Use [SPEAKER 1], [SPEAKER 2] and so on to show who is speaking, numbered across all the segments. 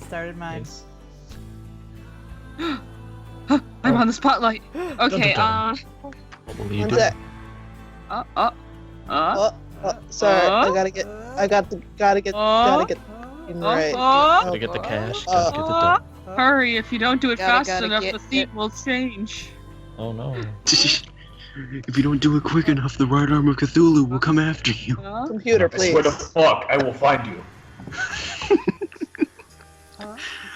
[SPEAKER 1] started mine.
[SPEAKER 2] I'm on the spotlight. Okay,
[SPEAKER 3] What will you
[SPEAKER 4] One
[SPEAKER 3] do?
[SPEAKER 4] sec. Sorry, I gotta get right.
[SPEAKER 3] Gotta get the cash, gotta get the dough.
[SPEAKER 2] Hurry, if you don't do it fast
[SPEAKER 5] Gotta
[SPEAKER 2] enough,
[SPEAKER 5] get
[SPEAKER 2] the theme will change.
[SPEAKER 3] Oh no.
[SPEAKER 6] If you don't do it quick enough, the right arm of Cthulhu will come after you.
[SPEAKER 4] Computer,
[SPEAKER 7] I swear to
[SPEAKER 4] please.
[SPEAKER 7] fuck, I will find you.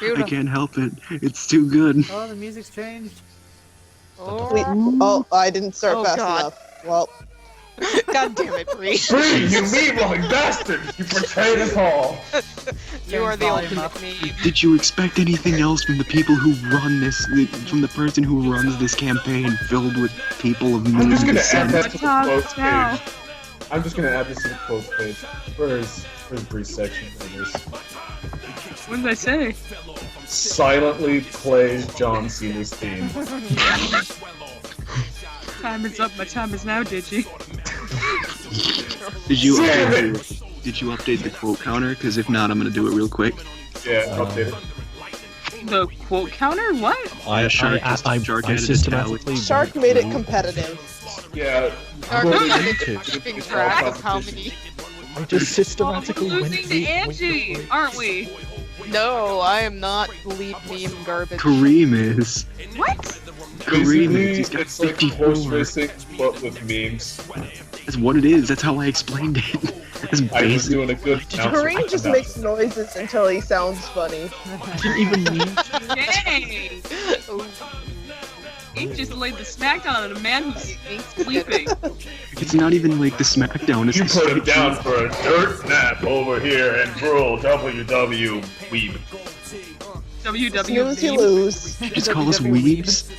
[SPEAKER 6] I can't help it. It's too good.
[SPEAKER 1] Oh, the music's changed.
[SPEAKER 4] Wait, oh, I didn't start
[SPEAKER 5] Oh,
[SPEAKER 4] fast
[SPEAKER 5] God.
[SPEAKER 4] enough. Well,
[SPEAKER 5] God damn it, Bree.
[SPEAKER 7] Bree, you mean-loving bastard! You betrayed us all!
[SPEAKER 5] You are the
[SPEAKER 1] volume
[SPEAKER 5] ultimate meme.
[SPEAKER 6] Did you expect anything else from the people who run this, from the person who runs this campaign filled with people of
[SPEAKER 7] I'm
[SPEAKER 6] mean
[SPEAKER 7] just gonna add
[SPEAKER 6] descent?
[SPEAKER 7] that to the quotes
[SPEAKER 2] now.
[SPEAKER 7] page. I'm just gonna add this to the quotes page. Where's Bree's section? There it is.
[SPEAKER 2] What did I say?
[SPEAKER 7] Silently plays John Cena's theme.
[SPEAKER 2] Time is up. My time is now, Digi.
[SPEAKER 6] Did you update the quote counter? Because if not, I'm gonna do it real quick.
[SPEAKER 7] Yeah, updated.
[SPEAKER 2] The quote counter? What?
[SPEAKER 6] Shark added a
[SPEAKER 3] systematically
[SPEAKER 4] Shark made it competitive.
[SPEAKER 7] Yeah.
[SPEAKER 5] Our
[SPEAKER 7] Bree,
[SPEAKER 5] computer keeping track of how many.
[SPEAKER 3] I just systematically
[SPEAKER 2] We're
[SPEAKER 3] went
[SPEAKER 2] losing to Angie, aren't we?
[SPEAKER 5] No, I am not lead meme garbage.
[SPEAKER 6] Kareem is.
[SPEAKER 2] What?
[SPEAKER 6] Kareem
[SPEAKER 7] Basically,
[SPEAKER 6] is. He's got
[SPEAKER 7] it's like horse
[SPEAKER 6] 54.
[SPEAKER 7] racing, but with memes.
[SPEAKER 6] That's what it is. That's how I explained it. That's
[SPEAKER 7] I was
[SPEAKER 6] basic.
[SPEAKER 7] doing a good
[SPEAKER 4] Kareem just makes noises until he sounds funny.
[SPEAKER 3] I didn't even mean to.
[SPEAKER 2] Dang! He just laid the smackdown on a man who's sleeping.
[SPEAKER 6] It's not even like the SmackDown. It's
[SPEAKER 7] You
[SPEAKER 6] the
[SPEAKER 7] put him
[SPEAKER 6] straight
[SPEAKER 7] down for a dirt nap over here and drool WW weeb.
[SPEAKER 4] Snooze, you
[SPEAKER 2] WWE.
[SPEAKER 4] lose.
[SPEAKER 6] Just call us weebs.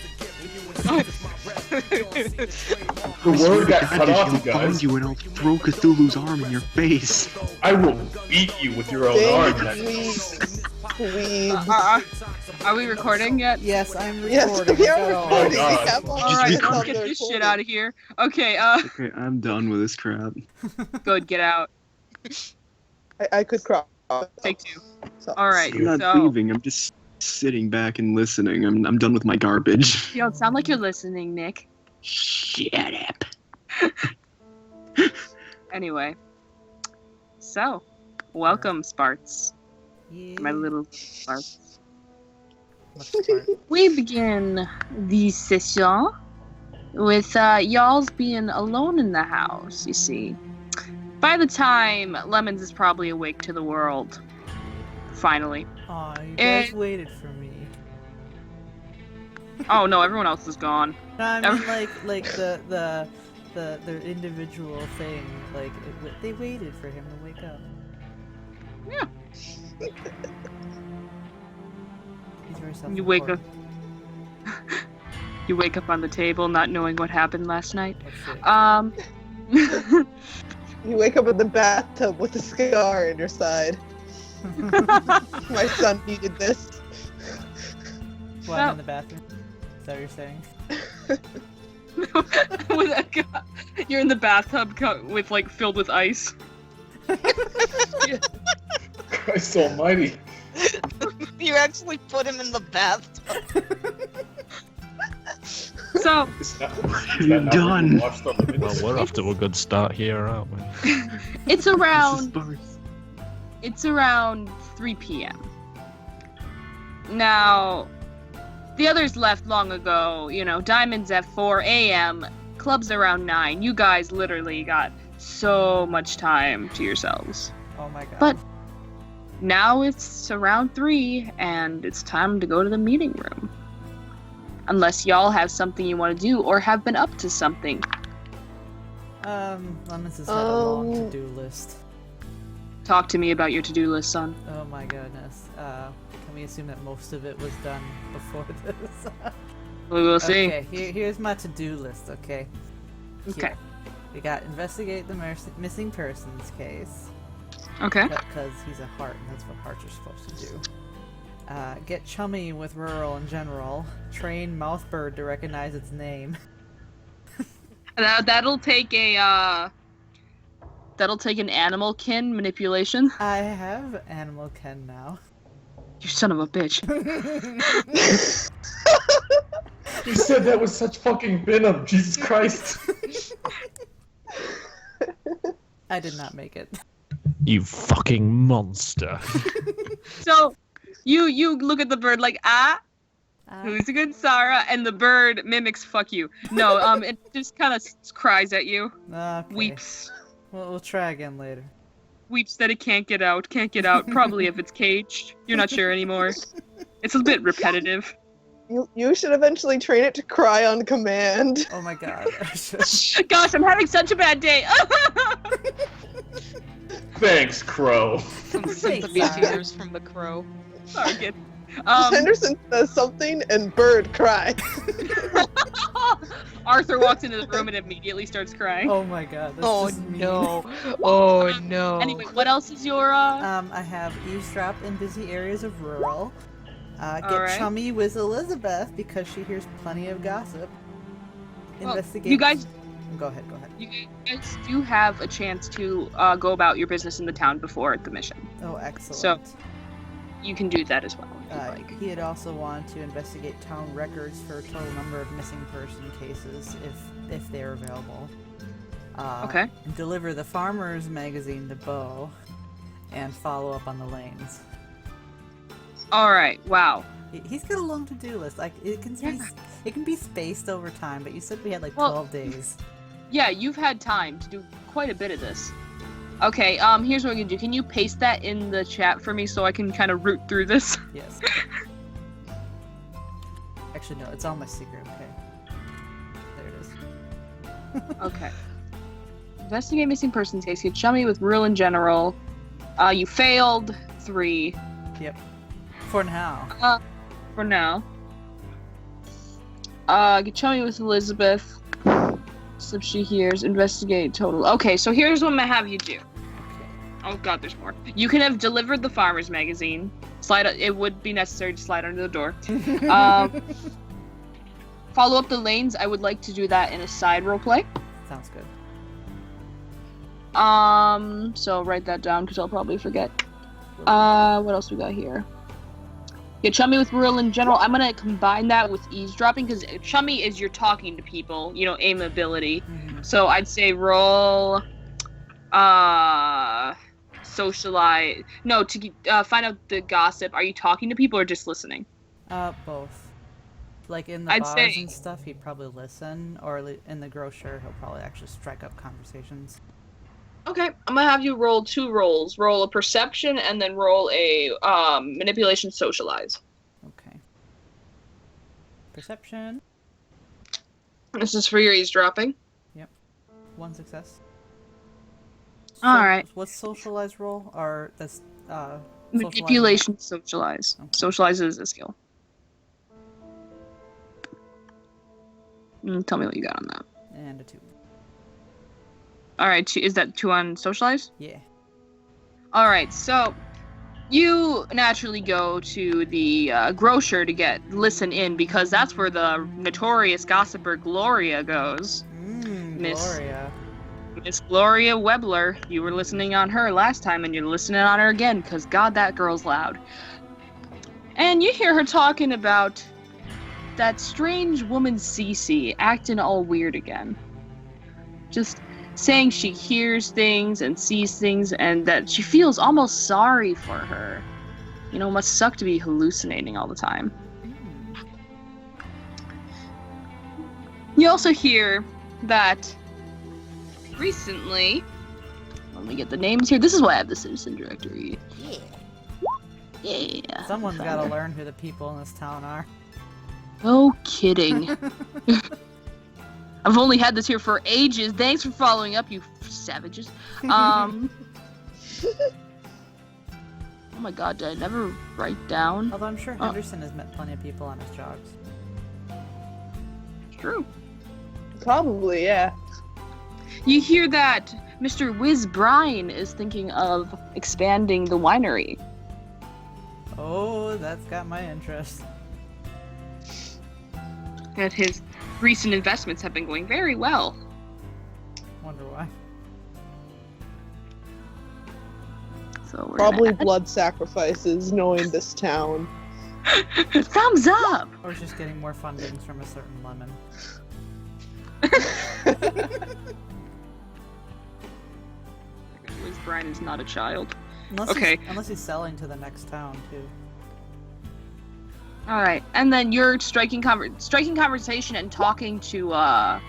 [SPEAKER 7] The word got cut off, you
[SPEAKER 6] I'll
[SPEAKER 7] guys.
[SPEAKER 6] find you and I'll throw Cthulhu's arm in your face.
[SPEAKER 7] I will beat you with your own
[SPEAKER 4] Dang
[SPEAKER 7] arm.
[SPEAKER 4] it, weebs. Weebs.
[SPEAKER 2] Are we recording yet?
[SPEAKER 1] Yes, I'm
[SPEAKER 4] Yes,
[SPEAKER 1] recording.
[SPEAKER 4] we
[SPEAKER 1] I
[SPEAKER 4] are
[SPEAKER 1] got all-
[SPEAKER 4] recording.
[SPEAKER 7] God.
[SPEAKER 4] We have all
[SPEAKER 6] Just
[SPEAKER 2] Alright,
[SPEAKER 6] record.
[SPEAKER 2] let's get this shit out of here. Okay,
[SPEAKER 6] Okay, I'm done with this crap.
[SPEAKER 2] good, get out.
[SPEAKER 4] I could cry.
[SPEAKER 2] Take two.
[SPEAKER 4] So-
[SPEAKER 2] Alright,
[SPEAKER 6] I'm not
[SPEAKER 2] so...
[SPEAKER 6] leaving. I'm just sitting back and listening. I'm done with my garbage.
[SPEAKER 2] You don't sound like you're listening, Nick.
[SPEAKER 6] Shut up.
[SPEAKER 2] Anyway. So, welcome, Sparts.
[SPEAKER 1] Yeah.
[SPEAKER 2] My little Sparts.
[SPEAKER 1] Much smart.
[SPEAKER 2] We begin the session with y'all's being alone in the house, you see. By the time Lemons is probably awake to the world. Finally.
[SPEAKER 1] Aw, you guys
[SPEAKER 2] Eh.
[SPEAKER 1] waited for me.
[SPEAKER 2] Oh no, everyone else is gone.
[SPEAKER 1] No, I mean like the their individual thing. Like they waited for him to wake up.
[SPEAKER 2] Yeah.
[SPEAKER 1] He's very
[SPEAKER 2] You wake up.
[SPEAKER 1] self-important.
[SPEAKER 2] You wake up on the table not knowing what happened last night.
[SPEAKER 1] Oh, shit.
[SPEAKER 4] You wake up in the bathtub with a scar in your side. My son needed this.
[SPEAKER 1] Well, I'm in the bathroom. Is that what you're saying?
[SPEAKER 2] With a you're in the bathtub with like filled with ice.
[SPEAKER 7] Christ almighty.
[SPEAKER 5] You actually put him in the bathtub.
[SPEAKER 2] So
[SPEAKER 7] Is that
[SPEAKER 6] You're
[SPEAKER 7] not
[SPEAKER 6] done.
[SPEAKER 7] what we watched on the
[SPEAKER 3] Well, we're off to a good start here, aren't we?
[SPEAKER 2] it's
[SPEAKER 6] This is
[SPEAKER 2] around
[SPEAKER 6] Sparks.
[SPEAKER 2] it's around 3 p.m. Now, the others left long ago. You know, Diamond's at 4 a.m. Club's around 9. You guys literally got so much time to yourselves.
[SPEAKER 1] Oh my god.
[SPEAKER 2] But now it's around 3, and it's time to go to the meeting room. Unless y'all have something you want to do, or have been up to something.
[SPEAKER 1] Lemons has had a long
[SPEAKER 4] Um,
[SPEAKER 1] to-do list.
[SPEAKER 2] Talk to me about your to-do list, son.
[SPEAKER 1] Oh my goodness. Can we assume that most of it was done before this?
[SPEAKER 2] We will see.
[SPEAKER 1] Okay, here's my to-do list, okay?
[SPEAKER 2] Okay.
[SPEAKER 1] Here. We got investigate the missing persons case.
[SPEAKER 2] Okay.
[SPEAKER 1] Because he's a heart, and that's what hearts are supposed to do. Get chummy with rural in general. Train Mouthbird to recognize its name.
[SPEAKER 2] That'll take an animal kin manipulation.
[SPEAKER 1] I have Animal Ken now.
[SPEAKER 2] You son of a bitch.
[SPEAKER 7] You said that with such fucking venom, Jesus Christ.
[SPEAKER 1] I did not make it.
[SPEAKER 3] You fucking monster.
[SPEAKER 2] So, you look at the bird like, who's a good Sarah? And the bird mimics fuck you. No, it just kind of cries at you.
[SPEAKER 1] Okay.
[SPEAKER 2] Weeps.
[SPEAKER 1] We'll try again later.
[SPEAKER 2] Weeps that it can't get out. Probably if it's caged. You're not sure anymore. It's a bit repetitive.
[SPEAKER 4] You should eventually train it to cry on command.
[SPEAKER 1] Oh my god. I should-
[SPEAKER 2] Gosh, I'm having such a bad day.
[SPEAKER 7] Thanks, Crow.
[SPEAKER 5] Some sympathy
[SPEAKER 1] Thanks, Sarah.
[SPEAKER 5] tears from the crow.
[SPEAKER 2] Sorry, kid.
[SPEAKER 4] Henderson says something and Bird cries.
[SPEAKER 2] Arthur walks into the room and immediately starts crying.
[SPEAKER 1] Oh my god. That's
[SPEAKER 5] Oh
[SPEAKER 1] just mean.
[SPEAKER 5] no. Oh no.
[SPEAKER 2] Anyway, what else is your,
[SPEAKER 1] I have eavesdrop in busy areas of rural. Get
[SPEAKER 2] Alright.
[SPEAKER 1] chummy with Elizabeth because she hears plenty of gossip.
[SPEAKER 2] Well,
[SPEAKER 1] Investigate.
[SPEAKER 2] you guys-
[SPEAKER 1] Go ahead.
[SPEAKER 2] You guys do have a chance to go about your business in the town before the mission.
[SPEAKER 1] Oh, excellent.
[SPEAKER 2] So- You can do that as well. If you'd like.
[SPEAKER 1] He had also wanted to investigate town records for a total number of missing person cases, if they're available.
[SPEAKER 2] Okay.
[SPEAKER 1] Deliver the Farmer's magazine to Bo, and follow up on the lanes.
[SPEAKER 2] All right. Wow.
[SPEAKER 1] He's got a long to-do list. Like it can be spaced over time, but you said we had like
[SPEAKER 2] Well-
[SPEAKER 1] 12 days.
[SPEAKER 2] Yeah, you've had time to do quite a bit of this. Okay. Here's what we can do. Can you paste that in the chat for me so I can kind of root through this?
[SPEAKER 1] Yes. Actually, no. It's all my secret. Okay. There it is.
[SPEAKER 2] Okay. Investigate missing persons case. Get chummy with rural in general. You failed 3
[SPEAKER 1] For now.
[SPEAKER 2] for now. Get chummy with Elizabeth. So she hears. Investigate total. Okay, so here's what I'm gonna have you do. Oh god, there's more. You can have delivered the Farmer's magazine. It would be necessary to slide under the door. Follow up the lanes. I would like to do that in a side role play.
[SPEAKER 1] Sounds good.
[SPEAKER 2] So write that down because I'll probably forget. What else we got here? Get chummy with rural in general. I'm gonna combine that with eavesdropping because chummy is you're talking to people, aim ability.
[SPEAKER 1] Mhm.
[SPEAKER 2] So I'd say roll, socialize. No, to find out the gossip. Are you talking to people or just listening?
[SPEAKER 1] Both. Like in the
[SPEAKER 2] I'd
[SPEAKER 1] bars
[SPEAKER 2] say-
[SPEAKER 1] and stuff, he'd probably listen, or in the grocer, he'll probably actually strike up conversations.
[SPEAKER 2] Okay, I'm gonna have you roll 2 rolls. Roll a perception and then roll a manipulation socialize.
[SPEAKER 1] Okay. Perception.
[SPEAKER 2] This is for your eavesdropping.
[SPEAKER 1] 1 success.
[SPEAKER 2] Alright.
[SPEAKER 1] What's socialize roll? Or that's
[SPEAKER 2] Manipulation socialize.
[SPEAKER 1] Okay.
[SPEAKER 2] Socialize is a skill. Tell me what you got on that.
[SPEAKER 1] And a 2.
[SPEAKER 2] Alright, is that 2 on socialize?
[SPEAKER 1] Yeah.
[SPEAKER 2] Alright, so you naturally go to the grocer to listen in because that's where the notorious gossiper Gloria goes. Miss-
[SPEAKER 1] Gloria.
[SPEAKER 2] Miss Gloria Webler. You were listening on her last time and you're listening on her again because God, that girl's loud. And you hear her talking about that strange woman Cece acting all weird again. Just saying she hears things and sees things and that she feels almost sorry for her. Must suck to be hallucinating all the time. You also hear that recently, let me get the names here. This is why I have the citizen directory. Yeah.
[SPEAKER 1] Someone's got to learn who the people in this town are.
[SPEAKER 2] No kidding. I've only had this here for ages. Thanks for following up, you savages. Oh my god, did I never write down?
[SPEAKER 1] Although I'm sure Henderson has met plenty of people on his jogs.
[SPEAKER 2] True.
[SPEAKER 4] Probably, yeah.
[SPEAKER 2] You hear that Mr. Wiz Bryan is thinking of expanding the winery.
[SPEAKER 1] Oh, that's got my interest.
[SPEAKER 2] And his recent investments have been going very well.
[SPEAKER 1] Wonder why.
[SPEAKER 2] So we're
[SPEAKER 4] Probably
[SPEAKER 2] gonna
[SPEAKER 4] blood sacrifices, knowing this town.
[SPEAKER 2] thumbs up.
[SPEAKER 1] Or just getting more fundings from a certain lemon.
[SPEAKER 2] Liz Bryan is not a child.
[SPEAKER 1] Unless unless he's selling to the next town too.
[SPEAKER 2] All right, and then you're striking conversation and talking to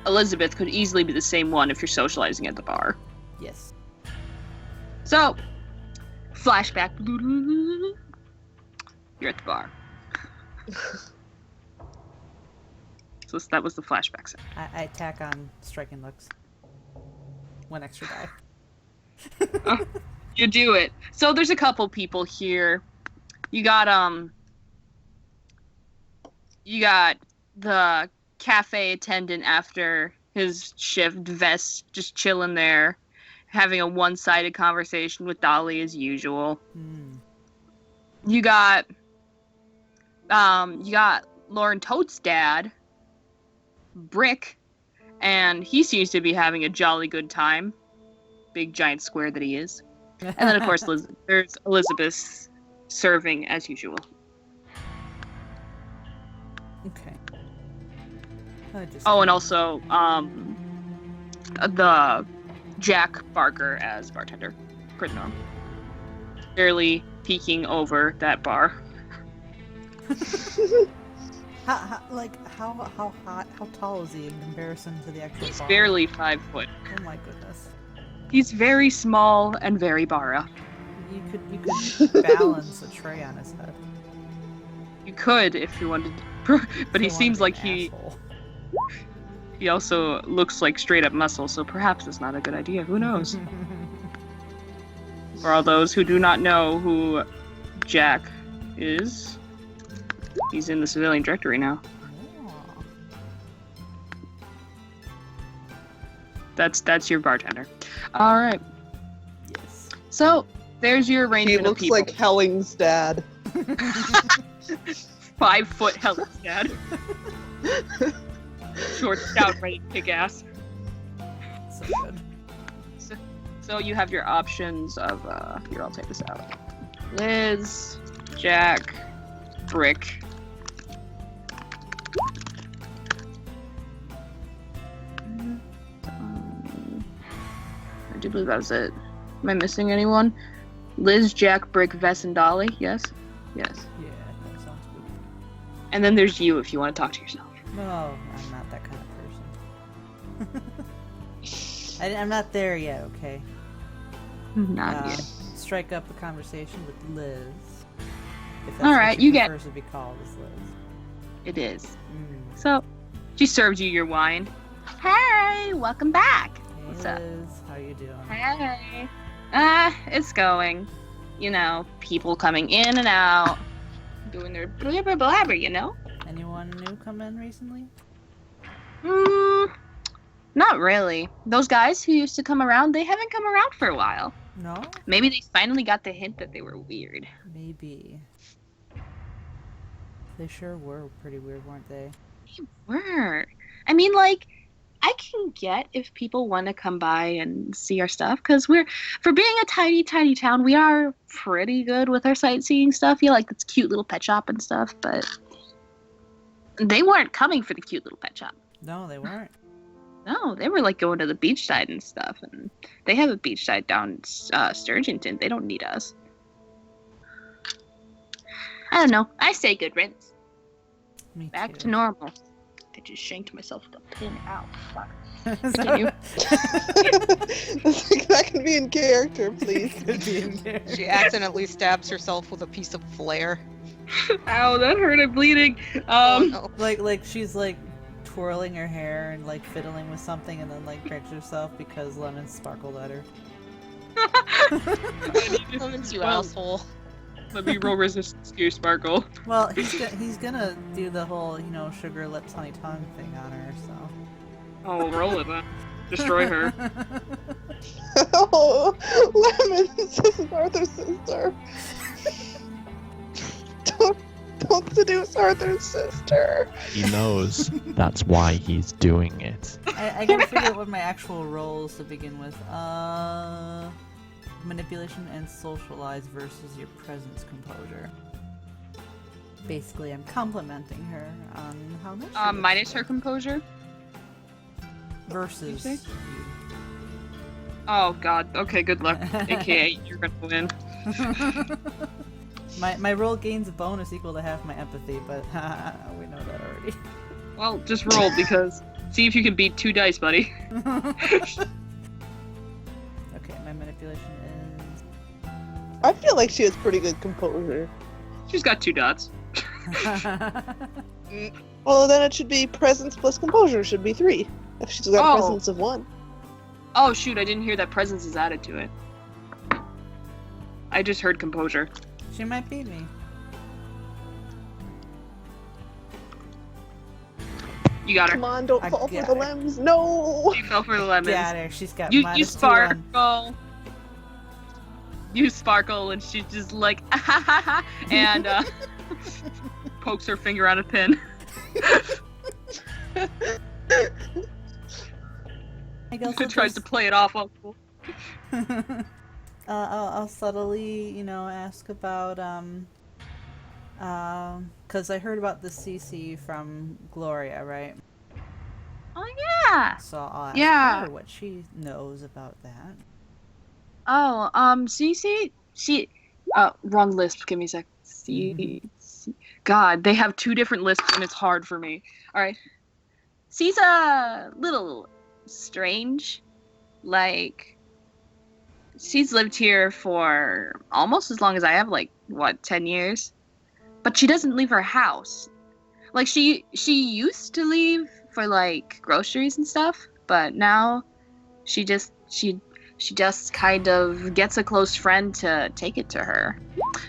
[SPEAKER 2] Elizabeth could easily be the same one if you're socializing at the bar.
[SPEAKER 1] Yes.
[SPEAKER 2] So, flashback. You're at the bar. So that was the flashback set.
[SPEAKER 1] I tack on striking looks. 1 extra die.
[SPEAKER 2] You do it. So there's a couple people here. You got the cafe attendant after his shift, Vest, just chilling there, having a one-sided conversation with Dolly as usual. You got Lauren Tote's dad, Brick, and he seems to be having a jolly good time. Big giant square that he is. And then of course there's Elizabeth serving as usual.
[SPEAKER 1] Okay.
[SPEAKER 2] Oh, and also the Jack Barker as bartender, per the norm. Barely peeking over that bar.
[SPEAKER 1] How tall is he in comparison to the actual
[SPEAKER 2] He's
[SPEAKER 1] bar?
[SPEAKER 2] barely 5 foot.
[SPEAKER 1] Oh my goodness.
[SPEAKER 2] He's very small and very bara.
[SPEAKER 1] You could balance a tray on his head.
[SPEAKER 2] You could if you wanted, but he seems like he also looks like straight up muscle, so perhaps it's not a good idea. Who knows? For all those who do not know who Jack is, he's in the civilian directory now. That's your bartender. All right.
[SPEAKER 1] Yes.
[SPEAKER 2] So there's your
[SPEAKER 4] He
[SPEAKER 2] arrangement of
[SPEAKER 4] looks
[SPEAKER 2] people.
[SPEAKER 4] like Helling's dad.
[SPEAKER 2] 5 foot Helen's dad. Short, stout, ready to kick ass.
[SPEAKER 1] So good.
[SPEAKER 2] So you have your options of here, I'll take this out. Liz, Jack, Brick. I do believe that was it. Am I missing anyone? Liz, Jack, Brick, Vess, and Dolly. Yes? Yes.
[SPEAKER 1] Yeah, that sounds good.
[SPEAKER 2] And then there's you if you want to talk to yourself.
[SPEAKER 1] No, I'm not that kind of person. I'm not there yet, okay?
[SPEAKER 2] Not yet.
[SPEAKER 1] Strike up a conversation with Liz. If that's
[SPEAKER 2] All
[SPEAKER 1] what
[SPEAKER 2] right,
[SPEAKER 1] she
[SPEAKER 2] you get-
[SPEAKER 1] prefers to be called as Liz.
[SPEAKER 2] It is.
[SPEAKER 1] Mm.
[SPEAKER 2] So, she served you your wine. Hey, welcome back.
[SPEAKER 1] Hey
[SPEAKER 2] What's up?
[SPEAKER 1] Liz, how you doing?
[SPEAKER 2] Hey. It's going. You know, people coming in and out, doing their blabber blabber, you know?
[SPEAKER 1] Anyone new come in recently?
[SPEAKER 2] Not really. Those guys who used to come around, they haven't come around for a while.
[SPEAKER 1] No?
[SPEAKER 2] Maybe they finally got the hint that they were weird.
[SPEAKER 1] Maybe. They sure were pretty weird, weren't they?
[SPEAKER 2] They were. I mean, like, I can get if people want to come by and see our stuff, because for being a tiny, tiny town, we are pretty good with our sightseeing stuff. You like this cute little pet shop and stuff, but they weren't coming for the cute little pet shop.
[SPEAKER 1] No, they weren't.
[SPEAKER 2] No, they were like going to the beachside and stuff, and they have a beachside down in Sturgeonton. They don't need us. I don't know. I say good riddance.
[SPEAKER 1] Me
[SPEAKER 2] Back
[SPEAKER 1] too.
[SPEAKER 2] to normal. I just shanked myself with a pin. Ow. Fuck. Continue.
[SPEAKER 4] That can be in character, please.
[SPEAKER 1] Could be in there.
[SPEAKER 5] She accidentally stabs herself with a piece of flare.
[SPEAKER 2] Ow, that hurt. I'm bleeding.
[SPEAKER 5] Oh no.
[SPEAKER 1] Like she's like twirling her hair and like fiddling with something and then like breaks herself because lemon sparkled at her.
[SPEAKER 5] Lemons, you
[SPEAKER 2] Well,
[SPEAKER 5] asshole.
[SPEAKER 2] Let me roll resistance to your sparkle.
[SPEAKER 1] Well, he's gonna do the whole, sugar lips, honey tongue thing on her, so.
[SPEAKER 2] Oh, roll it then. Destroy her.
[SPEAKER 4] Oh, Lemon, this is Arthur's sister. Don't seduce Arthur's sister.
[SPEAKER 3] He knows that's why he's doing it.
[SPEAKER 1] I gotta figure out what my actual roll is to begin with. Manipulation and socialize versus your presence composure. Basically, I'm complimenting her on how nice she looks
[SPEAKER 2] Minus
[SPEAKER 1] today.
[SPEAKER 2] her composure.
[SPEAKER 1] Versus
[SPEAKER 2] You
[SPEAKER 1] you.
[SPEAKER 2] say? Oh god. Okay, good luck. AKA, you're gonna win.
[SPEAKER 1] My roll gains a bonus equal to half my empathy, but we know that already.
[SPEAKER 2] Well, just roll because see if you can beat 2 dice, buddy.
[SPEAKER 1] Okay, my manipulation is.
[SPEAKER 4] I feel like she has pretty good composure.
[SPEAKER 2] She's got 2 dots.
[SPEAKER 4] Well, then it should be presence plus composure should be 3. If she's got
[SPEAKER 2] Oh.
[SPEAKER 4] presence of 1.
[SPEAKER 2] Oh shoot, I didn't hear that presence is added to it. I just heard composure.
[SPEAKER 1] She might beat me.
[SPEAKER 2] You got her.
[SPEAKER 4] Come on, don't
[SPEAKER 1] I
[SPEAKER 4] fall for
[SPEAKER 1] got
[SPEAKER 4] the
[SPEAKER 1] her.
[SPEAKER 4] limbs. No!
[SPEAKER 2] You fell for the lemons.
[SPEAKER 1] Got her. She's got
[SPEAKER 2] You
[SPEAKER 1] minus 2 on.
[SPEAKER 2] sparkle. You sparkle, and she's just like, ah, ha, ha, ha, and pokes her finger on a pin. Tries to play it off.
[SPEAKER 1] I'll subtly, ask about because I heard about the CC from Gloria, right?
[SPEAKER 2] Oh yeah.
[SPEAKER 1] So I'll ask
[SPEAKER 2] Yeah.
[SPEAKER 1] her what she knows about that.
[SPEAKER 2] Oh, CC, wrong lisp. Give me a sec. God, they have 2 different lisps, and it's hard for me. All right. She's a little strange. Like, she's lived here for almost as long as I have, 10 years? But she doesn't leave her house. Like, she used to leave for, groceries and stuff, but now she just kind of gets a close friend to take it to her.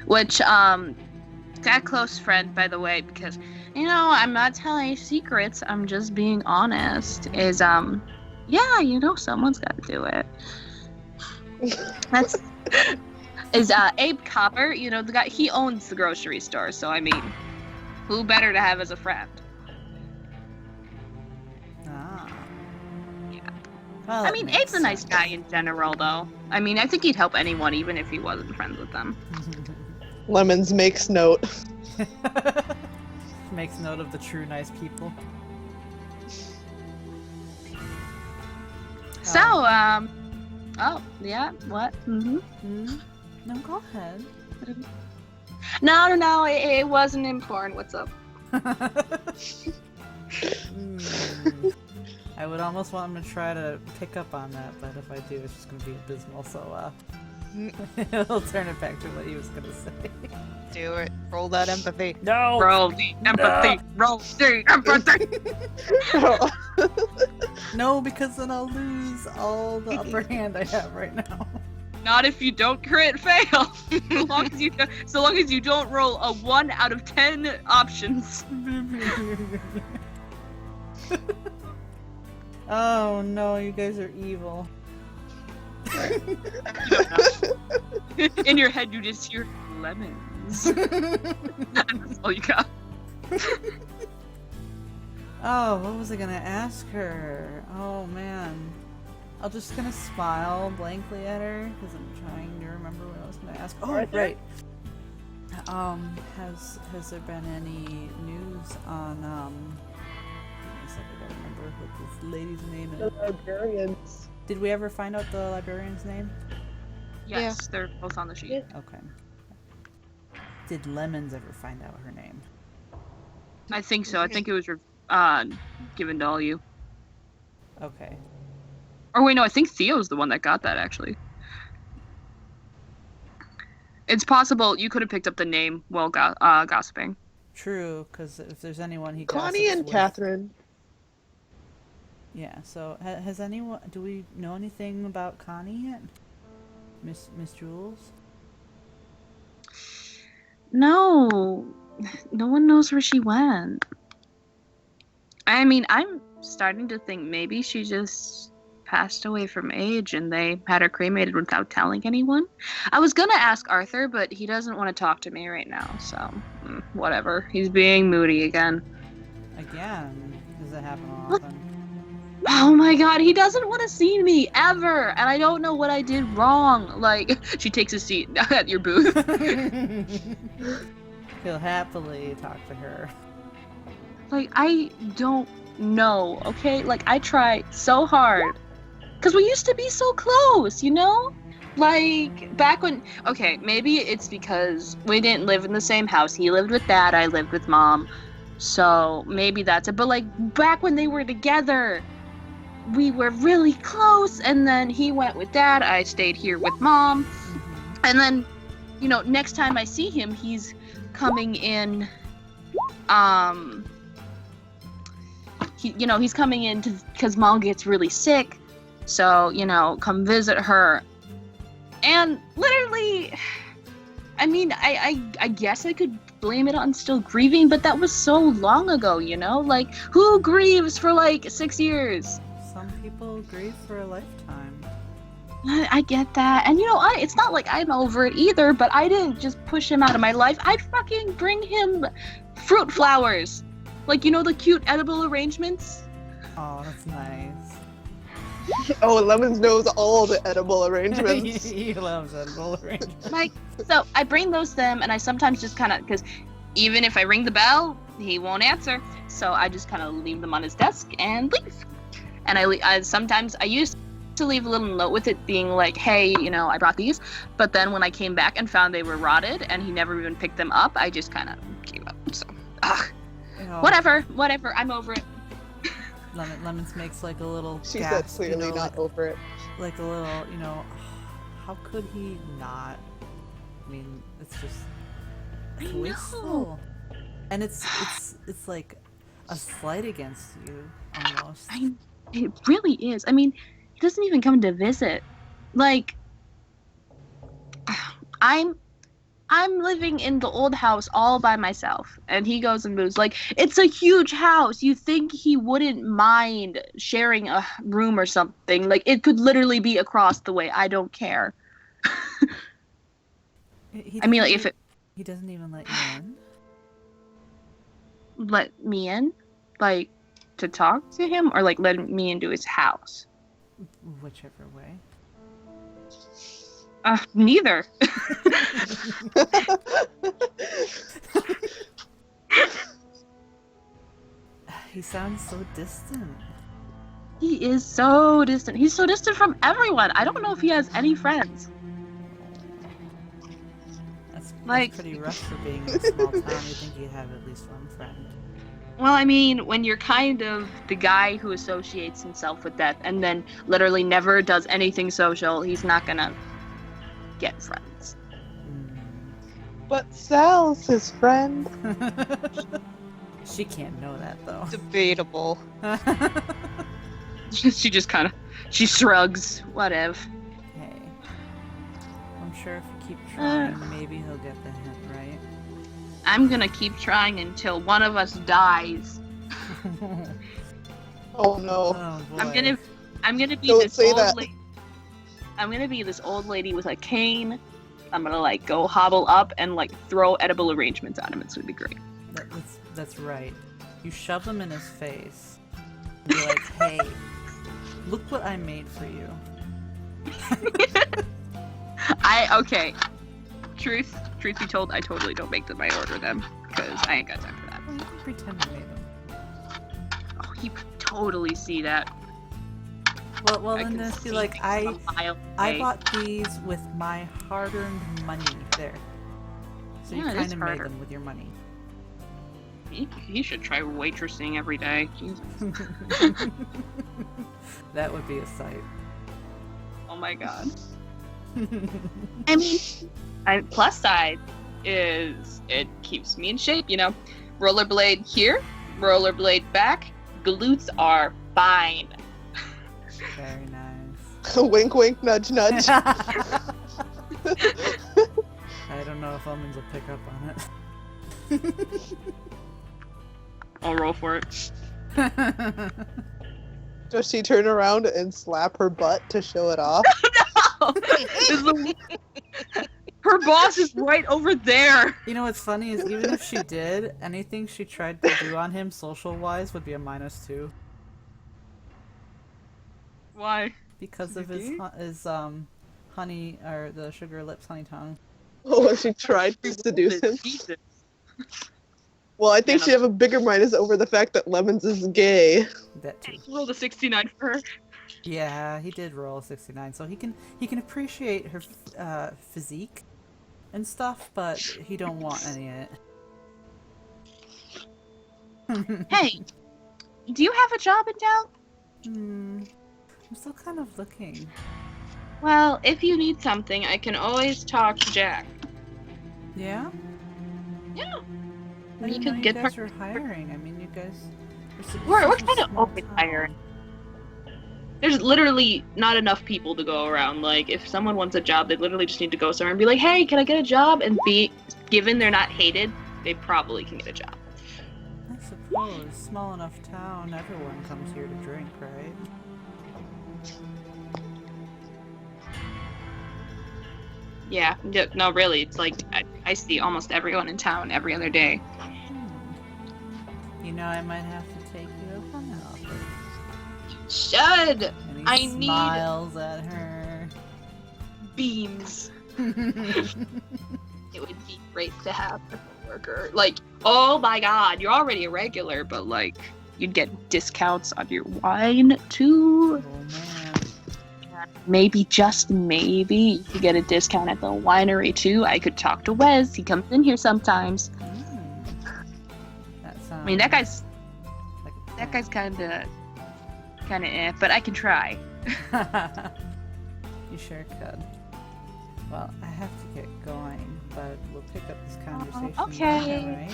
[SPEAKER 2] Which, that close friend, by the way, because, I'm not telling any secrets, I'm just being honest, is, someone's gotta do it. Is Abe Copper, the guy, he owns the grocery store, so I mean, who better to have as a friend?
[SPEAKER 1] Ah.
[SPEAKER 2] Yeah.
[SPEAKER 1] Well,
[SPEAKER 2] I
[SPEAKER 1] that
[SPEAKER 2] mean,
[SPEAKER 1] makes
[SPEAKER 2] Abe's a nice
[SPEAKER 1] sense.
[SPEAKER 2] guy in general, though. I mean, I think he'd help anyone, even if he wasn't friends with them.
[SPEAKER 4] Lemons makes note.
[SPEAKER 1] Makes note of the true nice people.
[SPEAKER 2] So, oh, yeah, what?
[SPEAKER 1] No, go ahead.
[SPEAKER 2] No, it wasn't important. What's up?
[SPEAKER 1] I would almost want him to try to pick up on that, but if I do, it's just going to be abysmal, so, he'll turn it back to what he was going to say.
[SPEAKER 5] Do it. Roll that empathy.
[SPEAKER 1] No!
[SPEAKER 2] Roll the empathy. Roll the empathy.
[SPEAKER 1] No, because then I'll lose all the upper hand I have right now.
[SPEAKER 2] Not if you don't crit fail. So long as you don't roll a 1 out of 10 options.
[SPEAKER 1] Oh no, you guys are evil.
[SPEAKER 2] In your head, you just hear lemons. That's all you got.
[SPEAKER 1] Oh, what was I gonna ask her? Oh man. I'm just gonna smile blankly at her because I'm trying to remember what I was gonna ask. Oh, right. Has there been any news on give me a second, I gotta remember what this lady's name
[SPEAKER 4] The
[SPEAKER 1] is.
[SPEAKER 4] librarians.
[SPEAKER 1] Did we ever find out the librarian's name?
[SPEAKER 2] Yes, they're both on the sheet.
[SPEAKER 4] Yeah.
[SPEAKER 1] Okay. Did Lemons ever find out her name?
[SPEAKER 2] I think so. I think it was given to all you.
[SPEAKER 1] Okay.
[SPEAKER 2] Or wait, no, I think Theo's the one that got that, actually. It's possible you could have picked up the name while gossiping.
[SPEAKER 1] True, because if there's anyone he
[SPEAKER 4] Connie
[SPEAKER 1] gossips
[SPEAKER 4] and
[SPEAKER 1] with-
[SPEAKER 4] Catherine.
[SPEAKER 1] Yeah, so has anyone... Do we know anything about Connie yet? Miss Jules?
[SPEAKER 2] No. No one knows where she went. I mean, I'm starting to think maybe she just passed away from age and they had her cremated without telling anyone. I was gonna ask Arthur, but he doesn't want to talk to me right now, so whatever. He's being moody again.
[SPEAKER 1] Again? Does it happen often?
[SPEAKER 2] Oh my god, he doesn't want to see me ever, and I don't know what I did wrong. Like, she takes a seat at your booth.
[SPEAKER 1] He'll happily talk to her.
[SPEAKER 2] Like, I don't know, okay? Like, I try so hard. Because we used to be so close, you know? Like, back when... Okay, maybe it's because we didn't live in the same house. He lived with Dad, I lived with Mom. So, maybe that's it. But, like, back when they were together, we were really close. And then he went with Dad, I stayed here with Mom. And then, you know, next time I see him, he's coming in... he's coming in because Mom gets really sick. So, you know, come visit her. And literally, I mean, I guess I could blame it on still grieving, but that was so long ago, you know? Like, who grieves for like 6 years?
[SPEAKER 1] Some people grieve for a lifetime.
[SPEAKER 2] I get that. And, you know, it's not like I'm over it either, but I didn't just push him out of my life. I'd fucking bring him fruit flowers. Like, you know, the cute edible arrangements?
[SPEAKER 1] Oh, that's nice.
[SPEAKER 4] Oh, Lemons knows all the edible arrangements.
[SPEAKER 1] He loves edible arrangements.
[SPEAKER 2] Like, so I bring those them, and I sometimes just kind of, because even if I ring the bell, he won't answer. So I just kind of leave them on his desk and leave. And sometimes I used to leave a little note with it being like, hey, you know, I brought these. But then when I came back and found they were rotted and he never even picked them up, I just kind of gave up. So,
[SPEAKER 1] Oh,
[SPEAKER 2] whatever, I'm over it.
[SPEAKER 1] Lemons makes like a little
[SPEAKER 4] She
[SPEAKER 1] gasp,
[SPEAKER 4] said clearly
[SPEAKER 1] you know,
[SPEAKER 4] not over it.
[SPEAKER 1] like a little, you know, how could he not? I mean, it's just it's
[SPEAKER 2] I know.
[SPEAKER 1] wasteful. And it's like a slight against you almost.
[SPEAKER 2] It really is. I mean, he doesn't even come to visit. Like, I'm living in the old house all by myself, and he goes and moves. Like, it's a huge house. You think he wouldn't mind sharing a room or something. Like, it could literally be across the way. I don't care.
[SPEAKER 1] He
[SPEAKER 2] I mean, like,
[SPEAKER 1] doesn't
[SPEAKER 2] if it
[SPEAKER 1] he doesn't even let you in.
[SPEAKER 2] let me in, like, to talk to him, or, like, let me into his house.
[SPEAKER 1] Whichever way.
[SPEAKER 2] Neither.
[SPEAKER 1] He sounds so distant.
[SPEAKER 2] He is so distant. He's so distant from everyone. I don't know if he has any friends.
[SPEAKER 1] That's
[SPEAKER 2] Like-
[SPEAKER 1] pretty rough for being in a small town. You think you'd have at least one friend.
[SPEAKER 2] Well, I mean, when you're kind of the guy who associates himself with death and then literally never does anything social, he's not gonna get friends.
[SPEAKER 4] But Sal's his friend.
[SPEAKER 1] She can't know that though.
[SPEAKER 5] Debatable.
[SPEAKER 2] She just kind of, she shrugs, whatever.
[SPEAKER 1] Hey, I'm sure if you keep trying, maybe he'll get the hint, right?
[SPEAKER 2] I'm gonna keep trying until one of us dies.
[SPEAKER 4] Oh no.
[SPEAKER 1] Oh, boy.
[SPEAKER 2] I'm gonna be
[SPEAKER 4] Don't
[SPEAKER 2] this
[SPEAKER 4] say
[SPEAKER 2] old
[SPEAKER 4] that.
[SPEAKER 2] lady. I'm gonna be this old lady with a cane. I'm gonna like go hobble up and like throw edible arrangements at him. It's gonna be great.
[SPEAKER 1] That's right. You shove them in his face. And be like, hey, look what I made for you.
[SPEAKER 2] Okay. Truth be told, I totally don't make them. I order them because I ain't got time for that.
[SPEAKER 1] Well, you can pretend you made them.
[SPEAKER 2] Oh, you could totally see that.
[SPEAKER 1] Well,
[SPEAKER 2] I
[SPEAKER 1] then
[SPEAKER 2] can
[SPEAKER 1] this
[SPEAKER 2] see
[SPEAKER 1] be like,
[SPEAKER 2] things a mile
[SPEAKER 1] I
[SPEAKER 2] away.
[SPEAKER 1] bought these with my hard-earned money. There. So you
[SPEAKER 2] Yeah, it
[SPEAKER 1] kind
[SPEAKER 2] is
[SPEAKER 1] of made
[SPEAKER 2] hard-earned.
[SPEAKER 1] them with your money.
[SPEAKER 2] He should try waitressing every day. Jesus.
[SPEAKER 1] That would be a sight.
[SPEAKER 2] Oh my god. I mean, plus side is it keeps me in shape, you know. Rollerblade here, rollerblade back, glutes are fine.
[SPEAKER 1] Very nice.
[SPEAKER 4] Wink, wink, nudge, nudge.
[SPEAKER 1] I don't know if Lemons will pick up on it.
[SPEAKER 2] I'll roll for it.
[SPEAKER 4] Does she turn around and slap her butt to show it off?
[SPEAKER 2] Her boss is right over there.
[SPEAKER 1] You know what's funny is even if she did, anything she tried to do on him social-wise would be a -2.
[SPEAKER 2] Why?
[SPEAKER 1] Because of
[SPEAKER 2] Is he
[SPEAKER 1] his honey, or the sugar lips honey tongue.
[SPEAKER 4] Oh, she tried to seduce him.
[SPEAKER 2] Jesus.
[SPEAKER 4] Well, I think
[SPEAKER 2] Yeah,
[SPEAKER 4] she'd have a bigger minus over the fact that Lemons is gay.
[SPEAKER 1] That too.
[SPEAKER 2] Rolled a 69 for her.
[SPEAKER 1] Yeah, he did roll a 69, so he can appreciate her physique and stuff, but he don't want any of it.
[SPEAKER 2] Hey, do you have a job in town?
[SPEAKER 1] I'm still kind of looking.
[SPEAKER 2] Well, if you need something, I can always talk to Jack.
[SPEAKER 1] Yeah?
[SPEAKER 2] Yeah.
[SPEAKER 1] I
[SPEAKER 2] You
[SPEAKER 1] didn't
[SPEAKER 2] could
[SPEAKER 1] know
[SPEAKER 2] get
[SPEAKER 1] you guys
[SPEAKER 2] her-
[SPEAKER 1] were hiring. I mean, you guys...
[SPEAKER 2] We're
[SPEAKER 1] such a
[SPEAKER 2] trying to
[SPEAKER 1] small
[SPEAKER 2] open
[SPEAKER 1] town.
[SPEAKER 2] hiring. There's literally not enough people to go around. Like, if someone wants a job, they literally just need to go somewhere and be like, hey, can I get a job? And given they're not hated, they probably can get a job.
[SPEAKER 1] I suppose. Small enough town, everyone comes here to drink, right?
[SPEAKER 2] Yeah, no, really, it's like, I see almost everyone in town every other day.
[SPEAKER 1] You know, I might have to take you up on that offer.
[SPEAKER 2] Should!
[SPEAKER 1] And he
[SPEAKER 2] I need-
[SPEAKER 1] smiles at her.
[SPEAKER 2] Beams. It would be great to have a worker. Like, oh my god, you're already a regular, but like, you'd get discounts on your wine too.
[SPEAKER 1] Oh man.
[SPEAKER 2] Maybe, just maybe, you could get a discount at the winery too. I could talk to Wes. He comes in here sometimes.
[SPEAKER 1] That sounds.
[SPEAKER 2] I mean, that guy's
[SPEAKER 1] like a
[SPEAKER 2] that guy's kind of eh, but I can try.
[SPEAKER 1] You sure could. Well, I have to get going, but we'll pick up this conversation
[SPEAKER 2] okay.
[SPEAKER 1] later, right?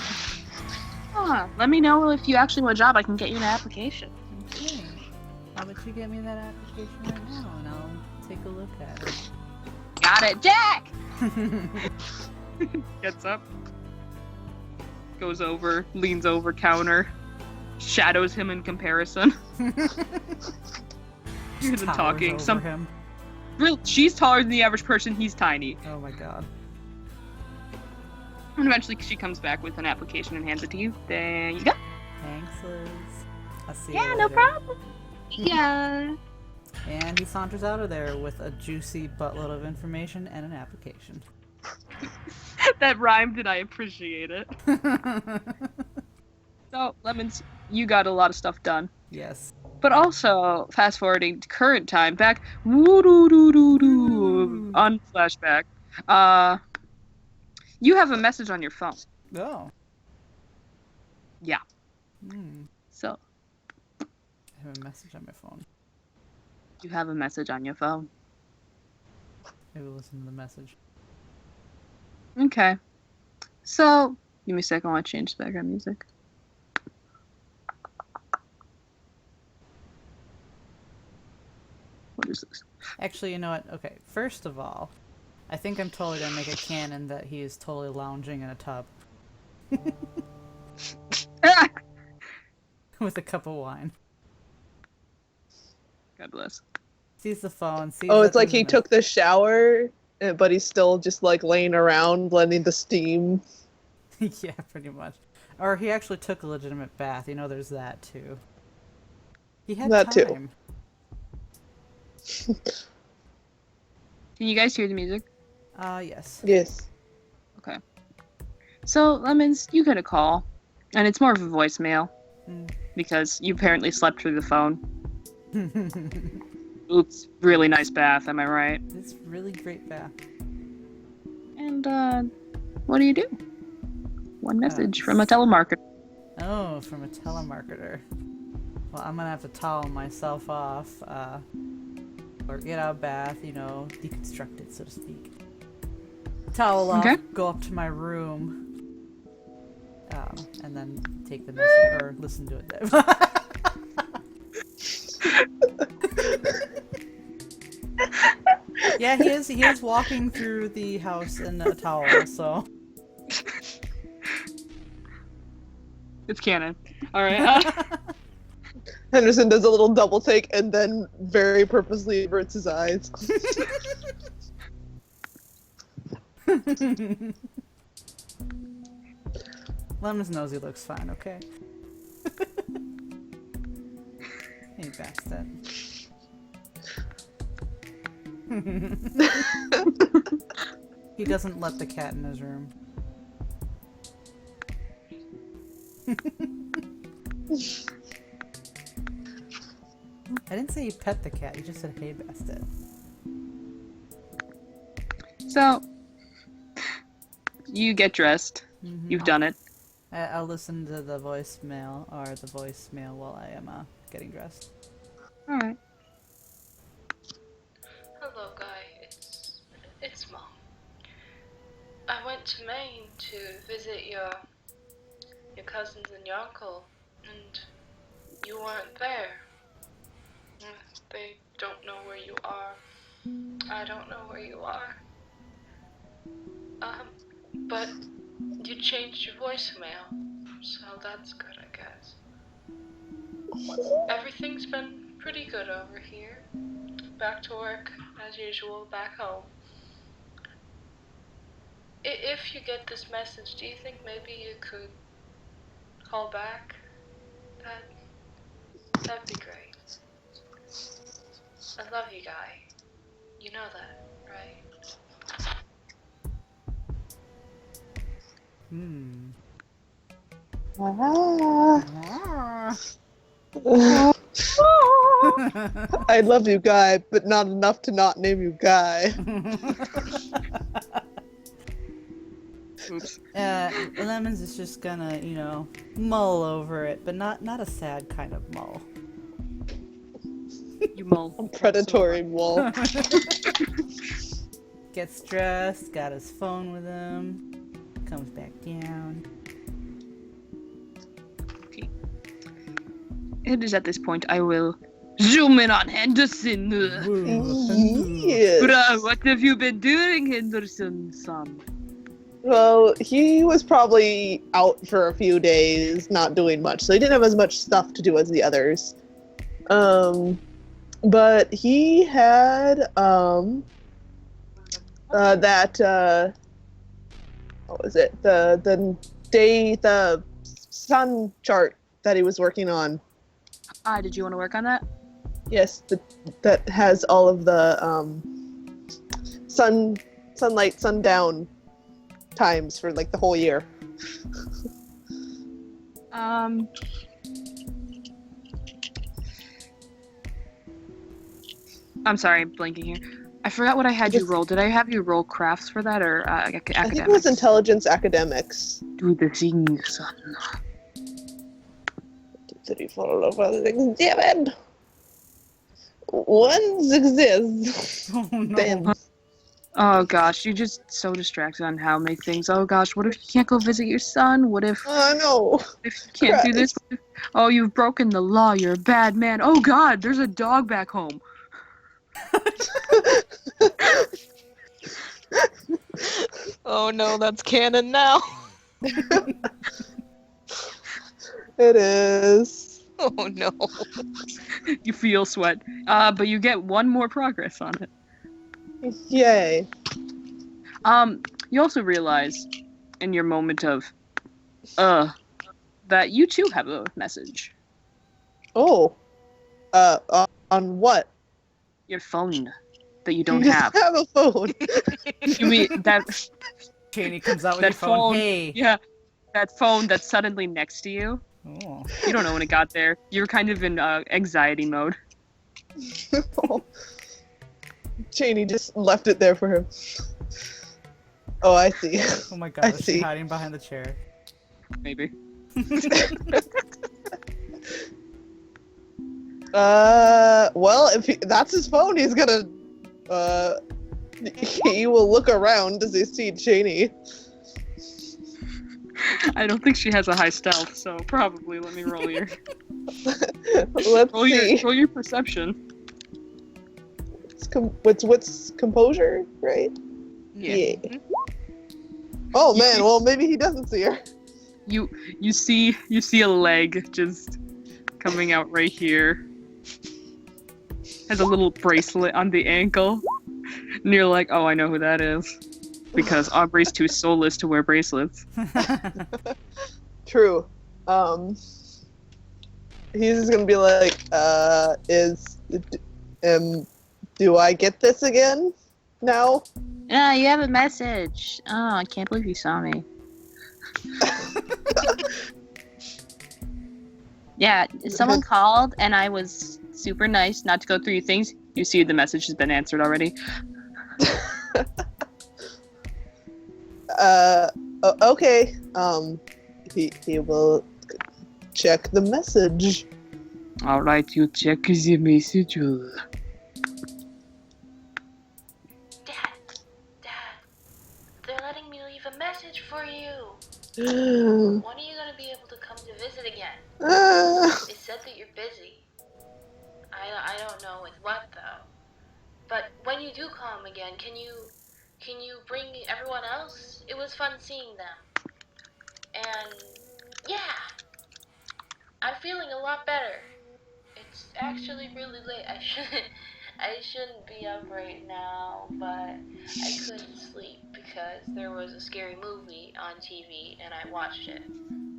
[SPEAKER 2] Huh. Let me know if you actually want a job. I can get you an application.
[SPEAKER 1] Okay. How about you get me that application right now, and I'll take a look at it.
[SPEAKER 2] Got it, Jack. Gets up, goes over, leans over counter, shadows him in comparison. Hears him
[SPEAKER 1] Towers
[SPEAKER 2] talking.
[SPEAKER 1] over him.
[SPEAKER 2] Real, she's taller than the average person. He's tiny.
[SPEAKER 1] Oh my god.
[SPEAKER 2] And eventually, she comes back with an application and hands it to you. There you go.
[SPEAKER 1] Thanks, Liz. I'll see you
[SPEAKER 2] Yeah, no
[SPEAKER 1] later.
[SPEAKER 2] problem. Yeah.
[SPEAKER 1] And he saunters out of there with a juicy buttload of information and an application.
[SPEAKER 2] That rhymed and I appreciate it. So, Lemons, you got a lot of stuff done.
[SPEAKER 1] Yes.
[SPEAKER 2] But also, fast forwarding to current time, back on flashback, you have a message on your phone.
[SPEAKER 1] Oh.
[SPEAKER 2] Yeah. So,
[SPEAKER 1] I have a message on my phone.
[SPEAKER 2] you have a message on your phone.
[SPEAKER 1] Maybe listen to the message.
[SPEAKER 2] Okay. So, give me a second while I change the background music. What is this?
[SPEAKER 1] Actually, you know what? Okay, first of all, I think I'm totally gonna make a canon that he is totally lounging in a tub. With a cup of wine.
[SPEAKER 2] God bless.
[SPEAKER 1] Sees the phone, sees
[SPEAKER 4] Oh,
[SPEAKER 1] that
[SPEAKER 4] it's like
[SPEAKER 1] there's
[SPEAKER 4] he
[SPEAKER 1] a
[SPEAKER 4] took the shower, but he's still just like laying around, letting the steam.
[SPEAKER 1] Yeah, pretty much. Or he actually took a legitimate bath. You know, there's that too. He had
[SPEAKER 4] That too.
[SPEAKER 1] time.
[SPEAKER 2] Can you guys hear the music?
[SPEAKER 1] Yes.
[SPEAKER 4] Yes.
[SPEAKER 2] Okay. So, Lemons, you get a call, and it's more of a voicemail, because you apparently slept through the phone. Oops, really nice bath, am I right?
[SPEAKER 1] It's really great bath.
[SPEAKER 2] And, what do? One message from a telemarketer.
[SPEAKER 1] Oh, from a telemarketer. Well, I'm gonna have to towel myself off, or get out of bath, you know, deconstruct it, so to speak. Towel off,
[SPEAKER 2] Okay.
[SPEAKER 1] go up to my room, and then take the message, or listen to it there. Yeah, he is walking through the house in a towel, so.
[SPEAKER 2] It's canon. Alright.
[SPEAKER 4] Henderson does a little double take and then very purposely averts his eyes.
[SPEAKER 1] Lemons knows he looks fine, okay? Hey, bastard. He doesn't let the cat in his room. I didn't say you pet the cat, you just said hey Bastet.
[SPEAKER 2] So, you get dressed.
[SPEAKER 1] Mm-hmm.
[SPEAKER 2] You've done it.
[SPEAKER 1] I'll listen to the voicemail while I am getting dressed.
[SPEAKER 2] Alright.
[SPEAKER 8] Hello, Guy. It's Mom. I went to Maine to visit your cousins and your uncle, and you weren't there. They don't know where you are. I don't know where you are. But you changed your voicemail, so that's good, I guess. Everything's been pretty good over here. Back to work as usual, back home. If you get this message, do you think maybe you could call back? That'd be great. I love you, Guy. You know that, right?
[SPEAKER 4] I love you, Guy, but not enough to not name you Guy.
[SPEAKER 2] Oops.
[SPEAKER 1] Lemons is just gonna, mull over it, but not a sad kind of mull.
[SPEAKER 2] You mull.
[SPEAKER 4] Predatory wall.
[SPEAKER 1] Gets dressed, got his phone with him, comes back down.
[SPEAKER 2] It is at this point I will zoom in on Henderson.
[SPEAKER 4] Yes.
[SPEAKER 2] Bruh, what have you been doing, Henderson, son?
[SPEAKER 4] Well, he was probably out for a few days, not doing much, so he didn't have as much stuff to do as the others. But he had what was it? The sun chart that he was working on.
[SPEAKER 2] Did you want to work on that?
[SPEAKER 4] Yes, that has all of the sunlight, sundown times for like the whole year.
[SPEAKER 2] I'm sorry, I'm blanking here. I forgot what I had you roll. Did I have you roll crafts for that, or academics?
[SPEAKER 4] I think it was intelligence academics.
[SPEAKER 2] Do the thing, son.
[SPEAKER 4] 3, 4, 5, 6, 7. 1 success.
[SPEAKER 1] Oh no.
[SPEAKER 4] Damn.
[SPEAKER 2] Oh gosh, you're just so distracted on how many things. Oh gosh, what if you can't go visit your son? What if
[SPEAKER 4] Oh
[SPEAKER 2] if you can't do this? Oh, you've broken the law. You're a bad man. Oh god, there's a dog back home.
[SPEAKER 4] no.
[SPEAKER 5] Oh no, that's canon now.
[SPEAKER 4] It is.
[SPEAKER 5] Oh no.
[SPEAKER 2] You feel sweat. But you get one more progress on it.
[SPEAKER 4] Yay.
[SPEAKER 2] You also realize in your moment of that you too have a message.
[SPEAKER 4] Oh. On what?
[SPEAKER 2] Your phone that you don't
[SPEAKER 4] You
[SPEAKER 2] have.
[SPEAKER 4] just have a phone.
[SPEAKER 2] You mean that
[SPEAKER 1] Cheney comes out with
[SPEAKER 2] that
[SPEAKER 1] your phone.
[SPEAKER 2] phone?
[SPEAKER 1] Hey.
[SPEAKER 2] Yeah. That phone that's suddenly next to you.
[SPEAKER 1] Oh.
[SPEAKER 2] You don't know when it got there. You're kind of in anxiety mode.
[SPEAKER 4] Cheney just left it there for him. Oh, I see.
[SPEAKER 1] Oh my god,
[SPEAKER 4] I
[SPEAKER 1] is she
[SPEAKER 4] see.
[SPEAKER 1] hiding behind the chair?
[SPEAKER 2] Maybe.
[SPEAKER 4] Well, if that's his phone, he's gonna, he will look around as he see Cheney.
[SPEAKER 2] I don't think she has a high stealth, so probably let me roll your
[SPEAKER 4] Let's see.
[SPEAKER 2] roll your perception.
[SPEAKER 4] What's composure, right?
[SPEAKER 2] Yeah.
[SPEAKER 4] Oh
[SPEAKER 2] You
[SPEAKER 4] man,
[SPEAKER 2] see-
[SPEAKER 4] well maybe he doesn't see her.
[SPEAKER 2] You see a leg just coming out right here. Has a little bracelet on the ankle. And you're like, oh, I know who that is. Because Aubrey's too soulless to wear bracelets.
[SPEAKER 4] True. He's just gonna be like, Do I get this again? now?
[SPEAKER 2] Yeah, you have a message. Oh, I can't believe you saw me. Yeah, someone called and I was super nice not to go through your things. You see the message has been answered already.
[SPEAKER 4] Okay. He will check the message.
[SPEAKER 2] Alright, you check the message.
[SPEAKER 8] Dad, they're letting me leave a message for you.
[SPEAKER 4] Uh,
[SPEAKER 8] When are you gonna be able to come to visit again?
[SPEAKER 4] uh,
[SPEAKER 8] They said that you're busy. I don't know with what though. But when you do come again, can you bring everyone else? It was fun seeing them. And yeah, I'm feeling a lot better. It's actually really late. I shouldn't be up right now, but I couldn't sleep because there was a scary movie on TV and I watched it.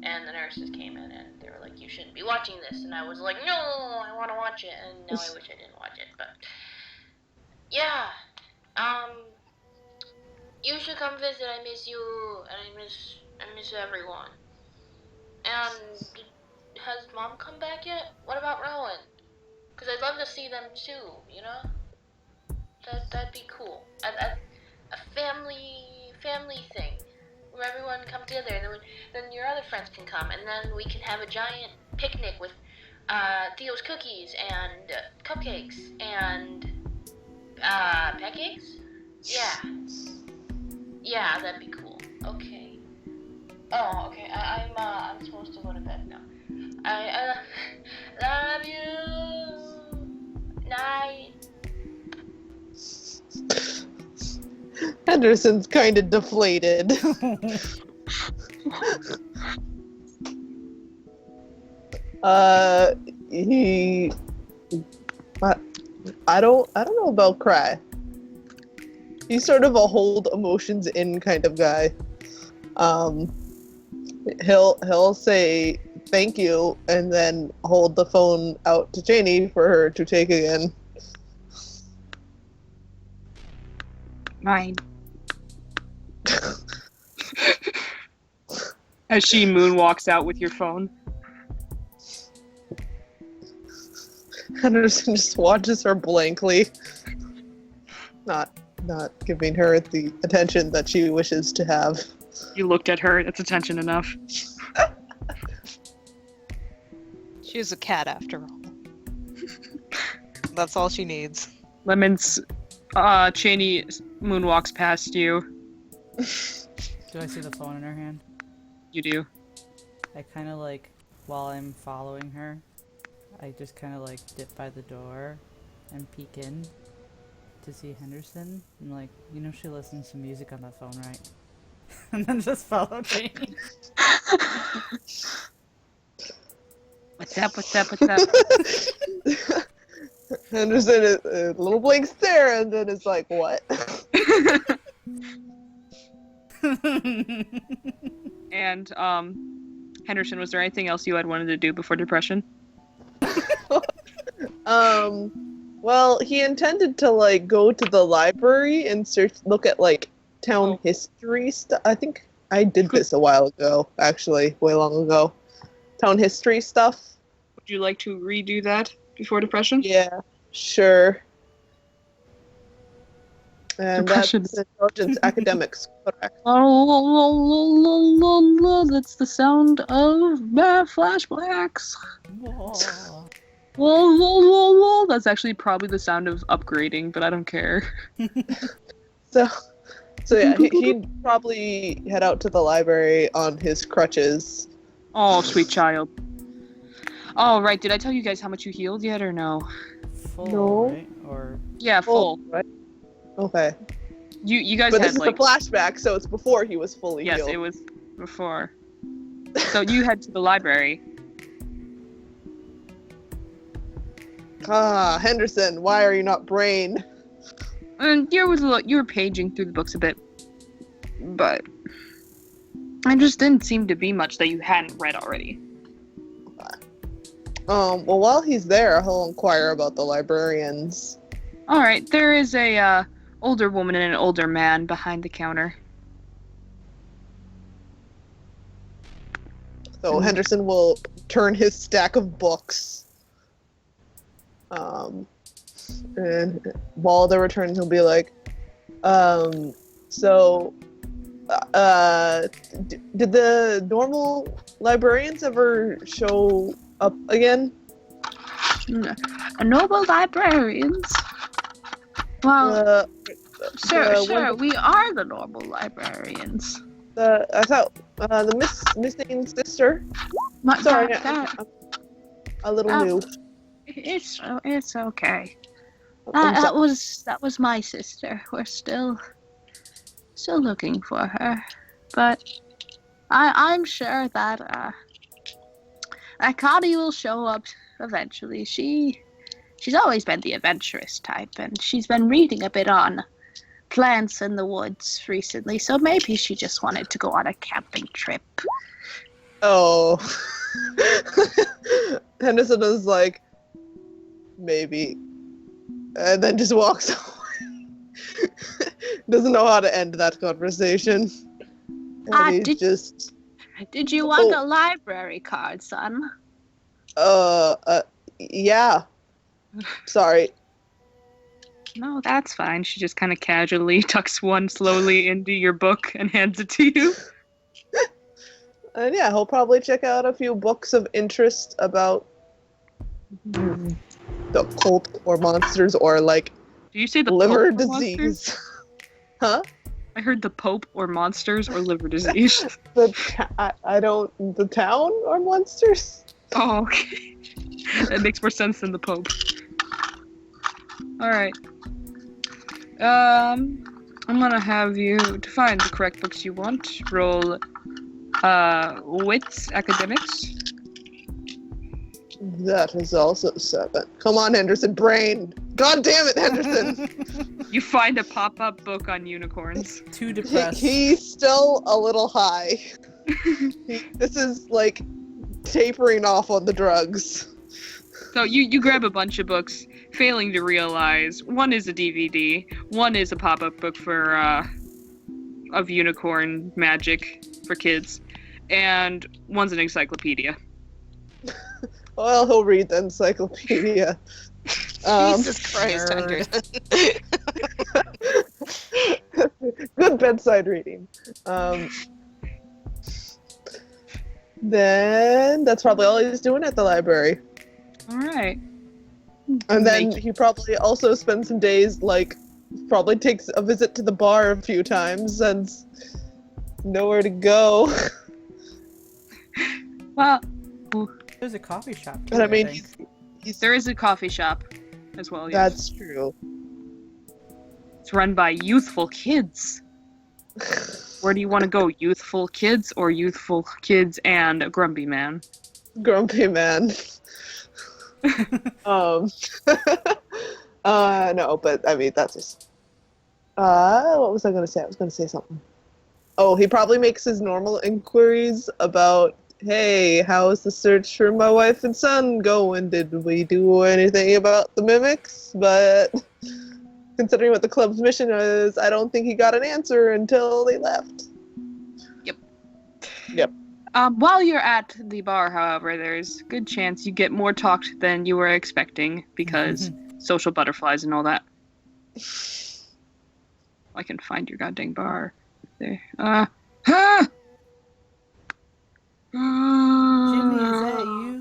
[SPEAKER 8] And the nurses came in and they were like, "You shouldn't be watching this." And I was like, "No, I want to watch it." And now I wish I didn't watch it, but yeah. You should come visit. I miss you and I miss everyone. And has Mom come back yet? What about Rowan? Because I'd love to see them too, you know? That'd be cool. A family thing where everyone come together, and then your other friends can come, and then we can have a giant picnic with Theo's cookies and cupcakes and pancakes. Yeah, that'd be cool. Okay. Oh, okay. I'm supposed to go to bed now. I love you. Night.
[SPEAKER 4] Henderson's kind of deflated. He. I don't know about cry. He's sort of a hold emotions in kind of guy. He'll say thank you and then hold the phone out to Janie for her to take again.
[SPEAKER 2] Mine. As she moonwalks out with your phone.
[SPEAKER 4] Henderson just watches her blankly, not giving her the attention that she wishes to have.
[SPEAKER 2] You looked at her, that's attention enough.
[SPEAKER 5] She's a cat after all. That's all she needs.
[SPEAKER 2] Lemon's Cheney moonwalks past you.
[SPEAKER 1] Do I see the phone in her hand?
[SPEAKER 2] You do.
[SPEAKER 1] I kind of like, while I'm following her, I just kind of like dip by the door and peek in to see Henderson. I'm like, you know she listens to music on that phone, right? And then just follow Janie.
[SPEAKER 2] What's up?
[SPEAKER 4] Henderson is a little blank stare and then it's like, what?
[SPEAKER 2] And, Henderson, was there anything else you had wanted to do before depression?
[SPEAKER 4] Well, he intended to like go to the library and look at like town history stuff. I think I did this a while ago, actually, way long ago. Town history stuff.
[SPEAKER 2] Would you like to redo that before depression?
[SPEAKER 4] Yeah, sure. And
[SPEAKER 2] Depression.
[SPEAKER 4] that's intelligence academics, correct?
[SPEAKER 2] That's the sound of flashbacks. That's actually probably the sound of upgrading, but I don't care.
[SPEAKER 4] So yeah, he'd probably head out to the library on his crutches.
[SPEAKER 2] Oh, sweet child. Oh, right. Did I tell you guys how much you healed yet, or no?
[SPEAKER 1] Full,
[SPEAKER 4] No.
[SPEAKER 1] right? Or
[SPEAKER 2] Yeah, full.
[SPEAKER 4] Right? Okay.
[SPEAKER 2] You guys
[SPEAKER 4] But
[SPEAKER 2] had
[SPEAKER 4] this is
[SPEAKER 2] like
[SPEAKER 4] the flashback, so it's before he was fully
[SPEAKER 2] yes,
[SPEAKER 4] healed.
[SPEAKER 2] it was before. So you head to the library.
[SPEAKER 4] Ah, Henderson, why are you not brain?
[SPEAKER 2] And you were paging through the books a bit, but there just didn't seem to be much that you hadn't read already.
[SPEAKER 4] Well, while he's there, he'll inquire about the librarians.
[SPEAKER 2] All right, there is a older woman and an older man behind the counter.
[SPEAKER 4] So Henderson will turn his stack of books. And while they're returning, he'll be like, did the normal librarians ever show up again?
[SPEAKER 2] Noble librarians? Well, sir, we are the normal librarians.
[SPEAKER 4] I thought the missing sister. Sorry, I'm a little new.
[SPEAKER 2] It's okay. That was my sister. We're still looking for her, but I'm sure that Connie will show up eventually. She's always been the adventurous type, and she's been reading a bit on plants in the woods recently, so maybe she just wanted to go on a camping trip.
[SPEAKER 4] Oh. Henderson is like, maybe. And then just walks away. Doesn't know how to end that conversation.
[SPEAKER 2] Did you want a library card, son?
[SPEAKER 4] Yeah. Sorry.
[SPEAKER 2] No, that's fine. She just kind of casually tucks one slowly into your book and hands it to you.
[SPEAKER 4] And yeah, he'll probably check out a few books of interest about the occult or monsters or like
[SPEAKER 2] Do you say the
[SPEAKER 4] liver
[SPEAKER 2] Pope or
[SPEAKER 4] disease.
[SPEAKER 2] monsters?
[SPEAKER 4] Huh?
[SPEAKER 2] I heard the Pope or monsters or liver disease.
[SPEAKER 4] The town or monsters?
[SPEAKER 2] Oh, okay. That makes more sense than the Pope. Alright. I'm gonna have you, to find the correct books you want, roll Wits Academics.
[SPEAKER 4] That is also 7. Come on, Henderson, brain! God damn it, Henderson!
[SPEAKER 2] You find a pop-up book on unicorns.
[SPEAKER 1] Too depressed.
[SPEAKER 4] He's still a little high. This is like tapering off on the drugs.
[SPEAKER 2] So you grab a bunch of books, failing to realize one is a DVD, one is a pop-up book for of unicorn magic for kids, and one's an encyclopedia.
[SPEAKER 4] Well, he'll read the encyclopedia.
[SPEAKER 5] Jesus Christ, Henderson.
[SPEAKER 4] Good bedside reading. Then that's probably all he's doing at the library.
[SPEAKER 2] All right.
[SPEAKER 4] And then he probably also spends some days, probably takes a visit to the bar a few times and nowhere to go.
[SPEAKER 2] Well,
[SPEAKER 1] There's a coffee shop.
[SPEAKER 4] But I mean,
[SPEAKER 1] think.
[SPEAKER 2] there is a coffee shop as well. Yes.
[SPEAKER 4] That's true.
[SPEAKER 2] It's run by youthful kids. Where do you want to go? Youthful kids or youthful kids and a grumpy man?
[SPEAKER 4] Grumpy man. No, but I mean, that's just. What was I going to say? I was going to say something. Oh, he probably makes his normal inquiries about, hey, how's the search for my wife and son going? Did we do anything about the mimics? But considering what the club's mission is, I don't think he got an answer until they left. Yep.
[SPEAKER 2] While you're at the bar, however, there's a good chance you get more talked than you were expecting because social butterflies and all that. I can find your goddamn bar. There.
[SPEAKER 1] Jimmy, is that you?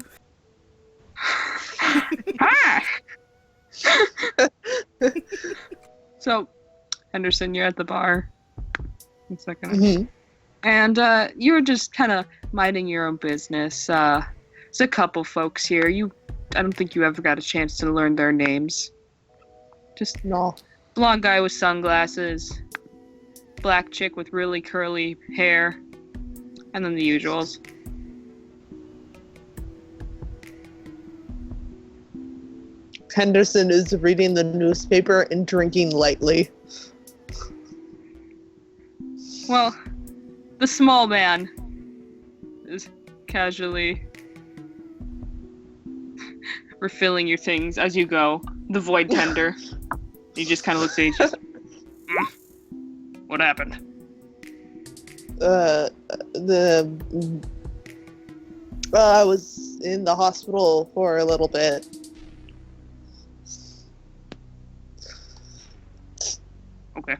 [SPEAKER 2] So, Henderson, you're at the bar. 1 second.
[SPEAKER 4] Mm-hmm.
[SPEAKER 2] And you're just kind of minding your own business. There's a couple folks here. I don't think you ever got a chance to learn their names. Just
[SPEAKER 4] No.
[SPEAKER 2] blonde guy with sunglasses, black chick with really curly hair, and then the usuals.
[SPEAKER 4] Henderson is reading the newspaper and drinking lightly.
[SPEAKER 2] Well, the small man is casually refilling your things as you go. The void tender. He just kind of looks at you. Just, what happened?
[SPEAKER 4] I was in the hospital for a little bit.
[SPEAKER 2] Okay.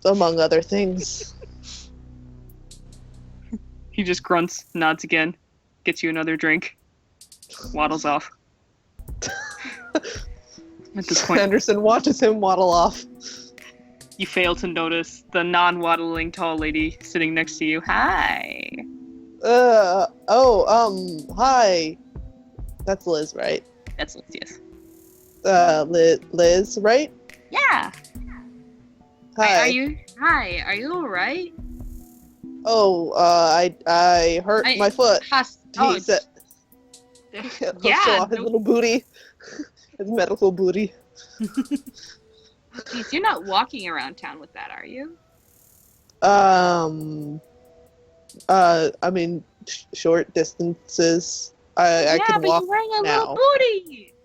[SPEAKER 4] Among other things.
[SPEAKER 2] He just grunts, nods again, gets you another drink, waddles off. At this point,
[SPEAKER 4] Henderson watches him waddle off.
[SPEAKER 2] you fail to notice the non-waddling tall lady sitting next to you. Hi.
[SPEAKER 4] Hi. That's Liz, right?
[SPEAKER 2] That's Liz, yes.
[SPEAKER 4] Liz, right?
[SPEAKER 2] Yeah.
[SPEAKER 4] Hi.
[SPEAKER 2] Are you alright?
[SPEAKER 4] Oh, I hurt my foot. He said, he'll show off his little booty. His medical booty.
[SPEAKER 2] Jeez, you're not walking around town with that, are you?
[SPEAKER 4] I mean, short distances. I can
[SPEAKER 2] but
[SPEAKER 4] walk
[SPEAKER 2] you're wearing a
[SPEAKER 4] now.
[SPEAKER 2] little booty!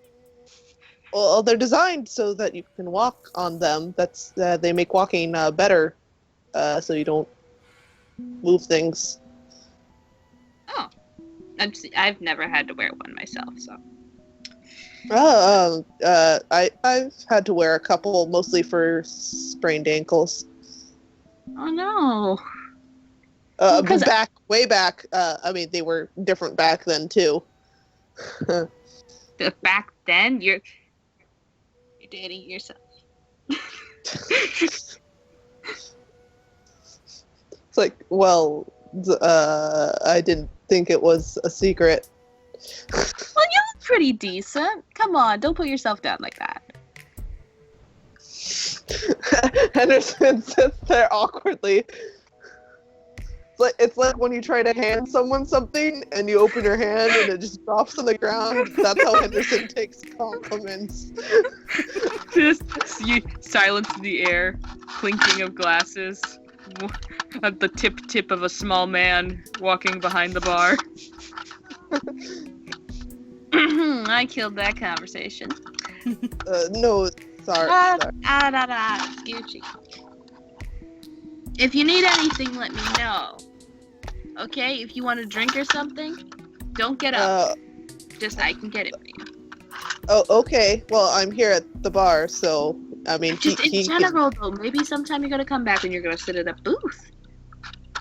[SPEAKER 4] Well, they're designed so that you can walk on them. That's they make walking better, so you don't move things.
[SPEAKER 2] Oh. I've never had to wear one myself, so.
[SPEAKER 4] I've had to wear a couple, mostly for sprained ankles.
[SPEAKER 2] Oh no.
[SPEAKER 4] Way back. I mean, they were different back then too.
[SPEAKER 2] Back then, you're dating yourself.
[SPEAKER 4] It's like, well, I didn't think it was a secret.
[SPEAKER 2] Well, you look pretty decent. Come on, don't put yourself down like that.
[SPEAKER 4] Henderson sits there awkwardly. It's like when you try to hand someone something and you open your hand and it just drops on the ground. That's how Henderson takes compliments.
[SPEAKER 2] Just you, silence in the air, clinking of glasses, at the tip of a small man walking behind the bar. I killed that conversation.
[SPEAKER 4] No, sorry.
[SPEAKER 2] Gucci. If you need anything, let me know. Okay? If you want a drink or something, don't get up. Just I can get it for you.
[SPEAKER 4] Oh, okay. Well, I'm here at the bar, so I mean,
[SPEAKER 2] Just in general, though, maybe sometime you're gonna come back and you're gonna sit at a booth.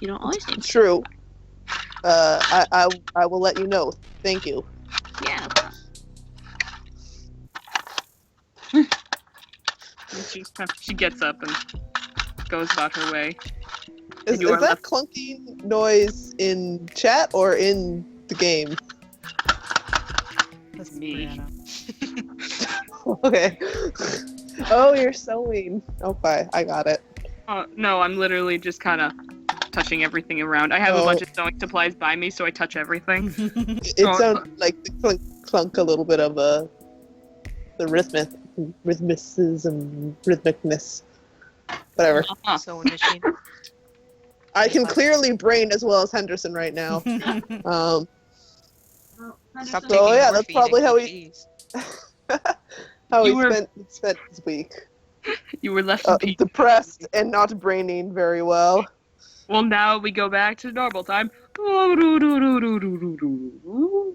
[SPEAKER 2] You don't always need to.
[SPEAKER 4] True. I will let you know. Thank you.
[SPEAKER 2] Yeah, no problem. She gets up and goes about her way.
[SPEAKER 4] Is that clunking noise in chat or in the game?
[SPEAKER 1] That's
[SPEAKER 2] me.
[SPEAKER 1] Brianna.
[SPEAKER 4] Okay. Oh, you're sewing. Okay, I got it.
[SPEAKER 2] No, I'm literally just kind of touching everything around. I have a bunch of sewing supplies by me, so I touch everything.
[SPEAKER 4] It sounds like the clunk a little bit of the rhythmicness. Whatever.
[SPEAKER 5] Sewing machine.
[SPEAKER 4] I can clearly brain as well as Henderson right now.
[SPEAKER 5] Stop
[SPEAKER 2] So,
[SPEAKER 5] taking
[SPEAKER 4] yeah, that's
[SPEAKER 5] morphine
[SPEAKER 4] probably
[SPEAKER 5] and
[SPEAKER 4] how he spent his week.
[SPEAKER 2] You were left in peace.
[SPEAKER 4] Depressed and not braining very well.
[SPEAKER 2] Well, now we go back to normal time.
[SPEAKER 4] All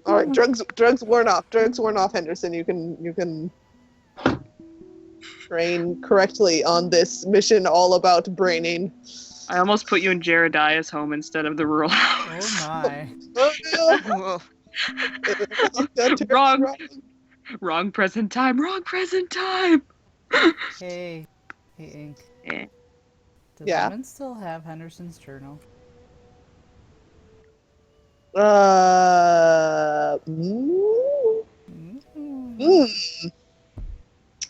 [SPEAKER 4] right, drugs worn off. Drugs worn off, Henderson. You can train correctly on this mission all about braining.
[SPEAKER 2] I almost put you in Jeremiah's home instead of the rural house.
[SPEAKER 1] Oh my.
[SPEAKER 2] Wrong. Wrong present time. Wrong present time.
[SPEAKER 1] Hey Ink.
[SPEAKER 2] Yeah.
[SPEAKER 1] Does
[SPEAKER 4] Yeah.
[SPEAKER 1] Lemon still have Henderson's journal?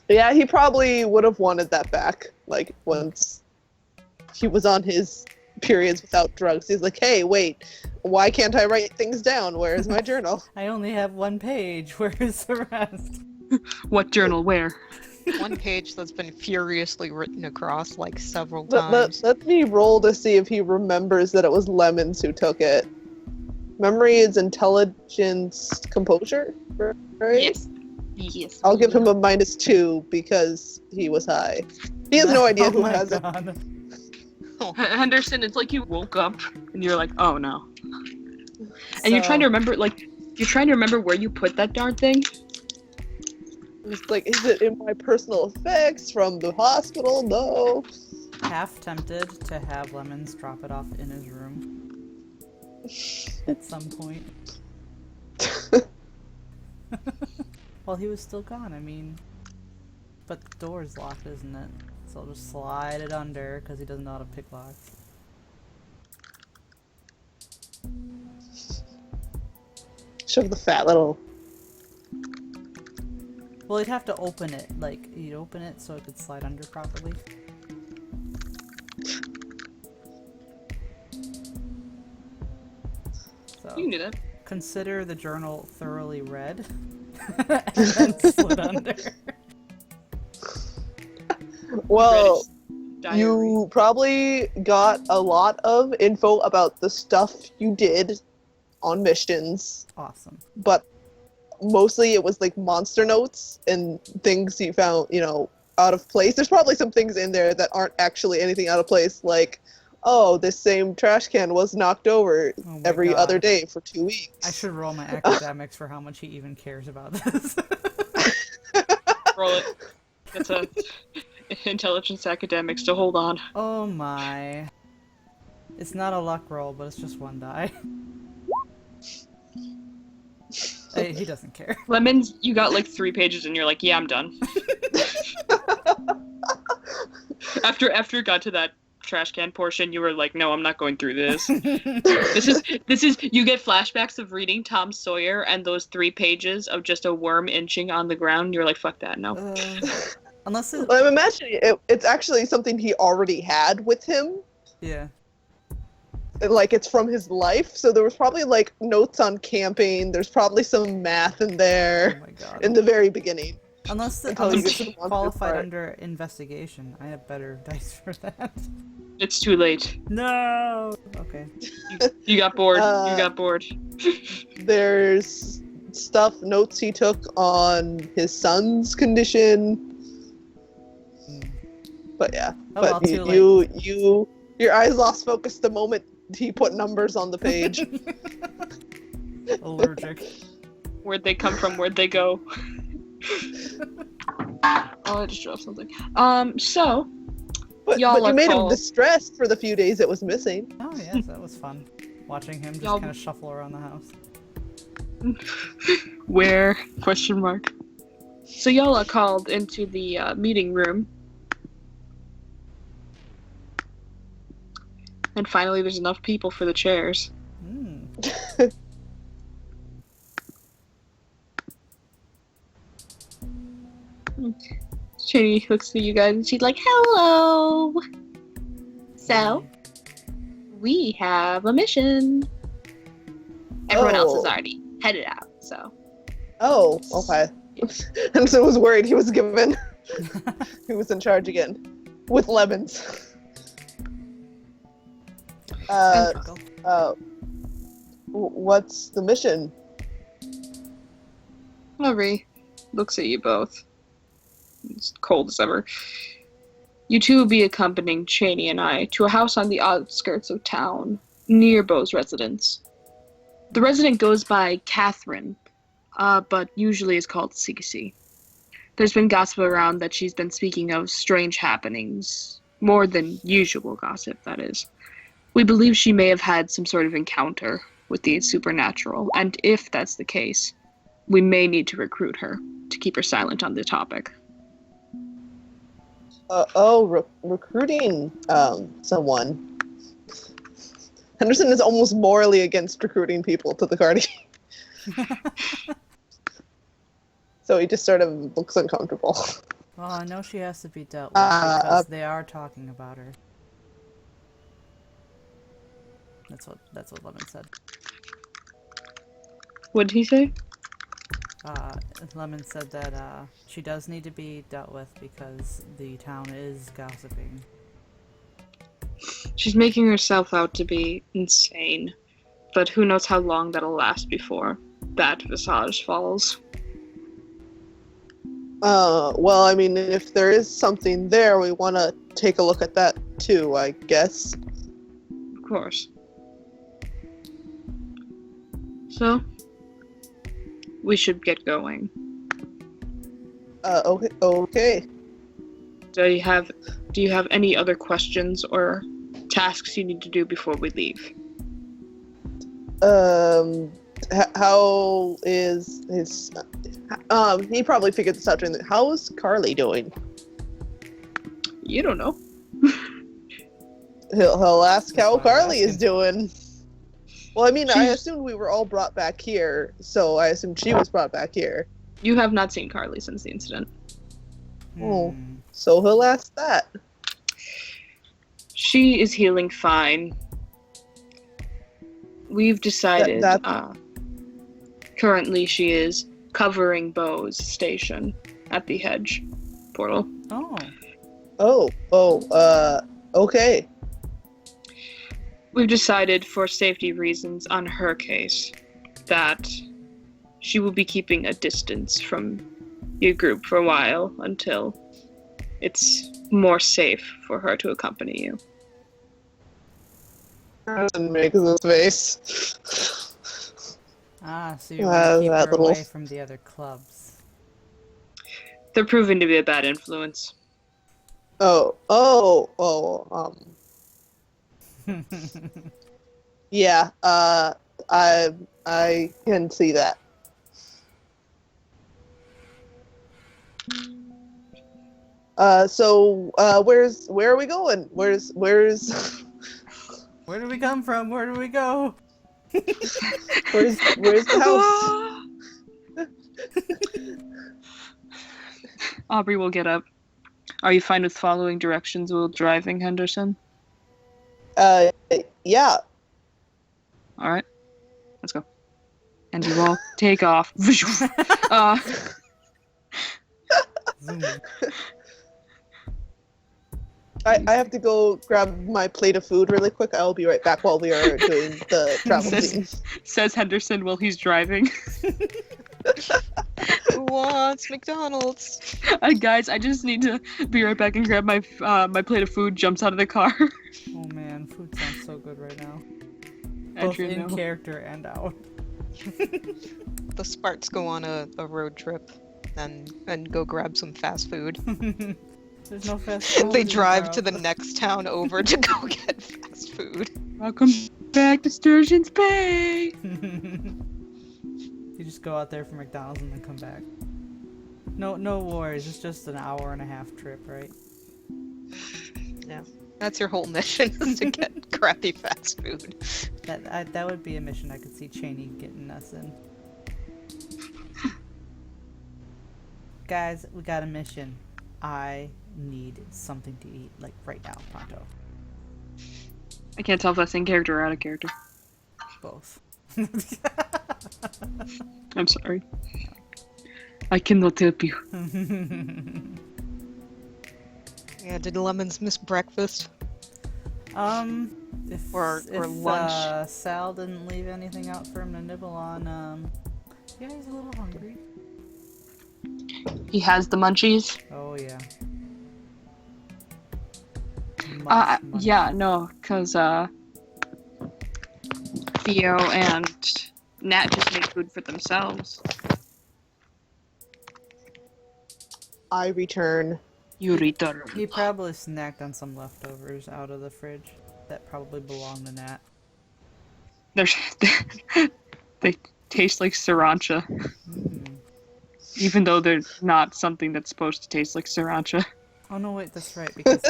[SPEAKER 4] Yeah, he probably would have wanted that back. Like once he was on his periods without drugs, he's like, "Hey, wait, why can't I write things down? Where is my journal?"
[SPEAKER 1] I only have one page. Where is the rest?
[SPEAKER 2] What journal? Where?
[SPEAKER 5] One page that's been furiously written across like several times.
[SPEAKER 4] Let me roll to see if he remembers that it was Lemons who took it. Memory is intelligence, composure, right?
[SPEAKER 2] Yes. Yes.
[SPEAKER 4] I'll give him a -2 because he was high. He has no idea
[SPEAKER 1] Oh
[SPEAKER 4] who
[SPEAKER 1] my
[SPEAKER 4] has it.
[SPEAKER 1] God.
[SPEAKER 2] Henderson, it's like you woke up and you're like, oh no. And you're trying to
[SPEAKER 1] So,
[SPEAKER 2] remember, where you put that darn thing.
[SPEAKER 4] It's like, is it in my personal effects from the hospital? No.
[SPEAKER 1] half tempted to have Lemons drop it off in his room at some point. While he was still gone, I mean. But the door's locked, isn't it? So I'll just slide it under because he doesn't know how to pick locks.
[SPEAKER 4] Shove the fat little.
[SPEAKER 1] Well, you'd have to open it. Like, you'd open it so it could slide under properly. So,
[SPEAKER 2] You can do that.
[SPEAKER 1] consider the journal thoroughly read and then slid under.
[SPEAKER 4] Well,
[SPEAKER 2] Diary.
[SPEAKER 4] you probably got a lot of info about the stuff you did on missions,
[SPEAKER 1] Awesome.
[SPEAKER 4] but mostly it was like monster notes and things you found, out of place. There's probably some things in there that aren't actually anything out of place, like, oh, this same trash can was knocked over
[SPEAKER 1] Oh my
[SPEAKER 4] every
[SPEAKER 1] God.
[SPEAKER 4] other day for 2 weeks.
[SPEAKER 1] I should roll my academics for how much he even cares about this.
[SPEAKER 2] Roll it. It's a intelligence academics to hold on.
[SPEAKER 1] Oh my. It's not a luck roll, but it's just one die. He doesn't care.
[SPEAKER 2] Lemons, you got like 3 pages and you're like, yeah, I'm done. After it got to that trash can portion, you were like, no, I'm not going through this. This is you get flashbacks of reading Tom Sawyer and those 3 pages of just a worm inching on the ground. You're like, fuck that, no.
[SPEAKER 1] Unless it...
[SPEAKER 4] Well, I'm imagining it's actually something he already had with him.
[SPEAKER 1] Yeah.
[SPEAKER 4] Like, it's from his life, so there was probably like notes on camping. There's probably some math in there.
[SPEAKER 1] Oh my God.
[SPEAKER 4] In the very beginning.
[SPEAKER 1] Unless
[SPEAKER 4] Until you
[SPEAKER 1] it's
[SPEAKER 4] get to the monster
[SPEAKER 1] qualified
[SPEAKER 4] part.
[SPEAKER 1] under investigation. I have better dice for that.
[SPEAKER 2] It's too late.
[SPEAKER 1] No! Okay.
[SPEAKER 2] You got bored.
[SPEAKER 4] Uh,
[SPEAKER 2] You got bored.
[SPEAKER 4] There's notes he took on his son's condition. But yeah.
[SPEAKER 1] Oh,
[SPEAKER 4] But
[SPEAKER 1] well, too
[SPEAKER 4] your eyes lost focus the moment he put numbers on the page.
[SPEAKER 1] Allergic.
[SPEAKER 2] Where'd they come from? Where'd they go? Oh, I just dropped something. So
[SPEAKER 4] But
[SPEAKER 2] Y'all
[SPEAKER 4] you
[SPEAKER 2] are
[SPEAKER 4] made him
[SPEAKER 2] called-
[SPEAKER 4] distressed for the few days it was missing.
[SPEAKER 1] Oh yes, that was fun. Watching him just
[SPEAKER 2] Y'all-
[SPEAKER 1] kind of shuffle around the house.
[SPEAKER 2] where? Question mark. So y'all are called into the meeting room. And finally, there's enough people for the chairs.
[SPEAKER 1] Hmm.
[SPEAKER 2] She looks at you guys and she's like, hello! So, we have a mission. Everyone else is
[SPEAKER 4] Oh.
[SPEAKER 2] already headed out, so.
[SPEAKER 4] Oh, okay. And so I was worried he was given. He was in charge again. With lemons. What's the mission?
[SPEAKER 2] Marie looks at you both. It's cold as ever. You two will be accompanying Cheney and I to a house on the outskirts of town, near Beau's residence. The resident goes by Catherine, but usually is called Cece. There's been gossip around that she's been speaking of strange happenings, more than usual gossip, that is. We believe she may have had some sort of encounter with the supernatural, and if that's the case, we may need to recruit her to keep her silent on the topic.
[SPEAKER 4] Recruiting someone. Henderson is almost morally against recruiting people to the party. So he just sort of looks uncomfortable.
[SPEAKER 1] Well, I know she has to be dealt with because they are talking about her. That's what Lemon said.
[SPEAKER 2] What did he say?
[SPEAKER 1] Lemon said that she does need to be dealt with because the town is gossiping.
[SPEAKER 2] She's making herself out to be insane, but who knows how long that'll last before that visage falls.
[SPEAKER 4] Well, I mean, if there is something there, we want to take a look at that too, I guess.
[SPEAKER 2] Of course. So, we should get going.
[SPEAKER 4] Okay. Okay.
[SPEAKER 2] Do you have any other questions or tasks you need to do before we leave?
[SPEAKER 4] How is his? He probably figured this out during the. How is Carly doing?
[SPEAKER 2] You don't know.
[SPEAKER 4] He'll ask
[SPEAKER 1] That's
[SPEAKER 4] how
[SPEAKER 1] what I'm
[SPEAKER 4] Carly is
[SPEAKER 1] asking.
[SPEAKER 4] doing. Well, I mean, I
[SPEAKER 2] She's-
[SPEAKER 4] assumed we were all brought back here, so I assumed she was brought back here.
[SPEAKER 2] You have not seen Carly since the incident.
[SPEAKER 4] Oh.
[SPEAKER 1] Hmm.
[SPEAKER 4] So he'll ask that.
[SPEAKER 2] She is healing fine. We've decided currently she is covering Bo's station at the hedge portal.
[SPEAKER 1] Oh.
[SPEAKER 4] Okay.
[SPEAKER 2] We've decided for safety reasons on her case that she will be keeping a distance from your group for a while until it's more safe for her to accompany you.
[SPEAKER 4] Doesn't make his face.
[SPEAKER 1] So you want to keep
[SPEAKER 4] that
[SPEAKER 1] her
[SPEAKER 4] little-
[SPEAKER 1] away from the other clubs.
[SPEAKER 2] They're proving to be a bad influence.
[SPEAKER 4] Yeah, I can see that. Where are we going? Where's
[SPEAKER 1] Where do we come from? Where do we go?
[SPEAKER 4] where's the house?
[SPEAKER 2] Aubrey will get up. Are you fine with following directions while driving, Henderson?
[SPEAKER 4] Yeah.
[SPEAKER 2] All right, let's go. And you all take off.
[SPEAKER 1] Zoom.
[SPEAKER 4] I have to go grab my plate of food really quick. I'll be right back while we are doing the travel scene.
[SPEAKER 2] Says Henderson while he's driving.
[SPEAKER 5] Who wants McDonald's?
[SPEAKER 2] Guys, I just need to be right back and grab my my plate of food. Jumps out of the car.
[SPEAKER 1] Oh man, food sounds so good right now. Both
[SPEAKER 2] Andrew,
[SPEAKER 1] in
[SPEAKER 2] no.
[SPEAKER 1] character and out.
[SPEAKER 5] The Sparts go on a road trip and go grab some fast food.
[SPEAKER 1] There's no fast food.
[SPEAKER 5] They
[SPEAKER 1] in
[SPEAKER 5] drive to the
[SPEAKER 1] Europe.
[SPEAKER 5] next town over to go get fast food.
[SPEAKER 2] Welcome back to Sturgeon's Bay.
[SPEAKER 1] You just go out there for McDonald's and then come back. No worries. It's just an hour and a half trip, right?
[SPEAKER 5] That's your whole mission, is to get crappy fast food.
[SPEAKER 1] That would be a mission I could see Cheney getting us in. Guys, we got a mission. I need something to eat, like right now, pronto.
[SPEAKER 2] I can't tell if that's in character or out of character.
[SPEAKER 1] Both.
[SPEAKER 2] I'm sorry. I cannot help you.
[SPEAKER 5] Yeah, did Lemons miss breakfast?
[SPEAKER 1] If
[SPEAKER 5] Or lunch.
[SPEAKER 1] Sal didn't leave anything out for him to nibble on, yeah, he's a little hungry.
[SPEAKER 2] He has the munchies.
[SPEAKER 1] Oh yeah.
[SPEAKER 2] Yeah, no, cause Theo and Nat just make food for themselves.
[SPEAKER 4] I return.
[SPEAKER 2] You return.
[SPEAKER 1] He probably snacked on some leftovers out of the fridge that probably belonged to Nat.
[SPEAKER 2] They taste like sriracha,
[SPEAKER 1] Mm.
[SPEAKER 2] even though they're not something that's supposed to taste like sriracha.
[SPEAKER 1] Oh no, wait, that's right, because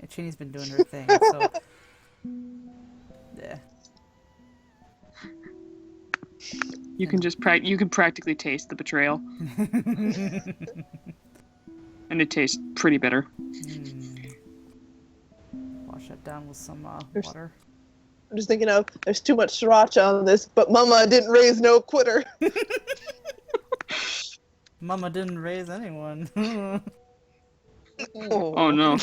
[SPEAKER 1] Cheney's been doing her thing, so... Yeah.
[SPEAKER 2] You can just you can practically taste the betrayal, and it tastes pretty bitter.
[SPEAKER 1] Mm. Wash that down with some water.
[SPEAKER 4] I'm just thinking of, there's too much sriracha on this, but Mama didn't raise no quitter.
[SPEAKER 1] Mama didn't raise anyone.
[SPEAKER 2] Oh no.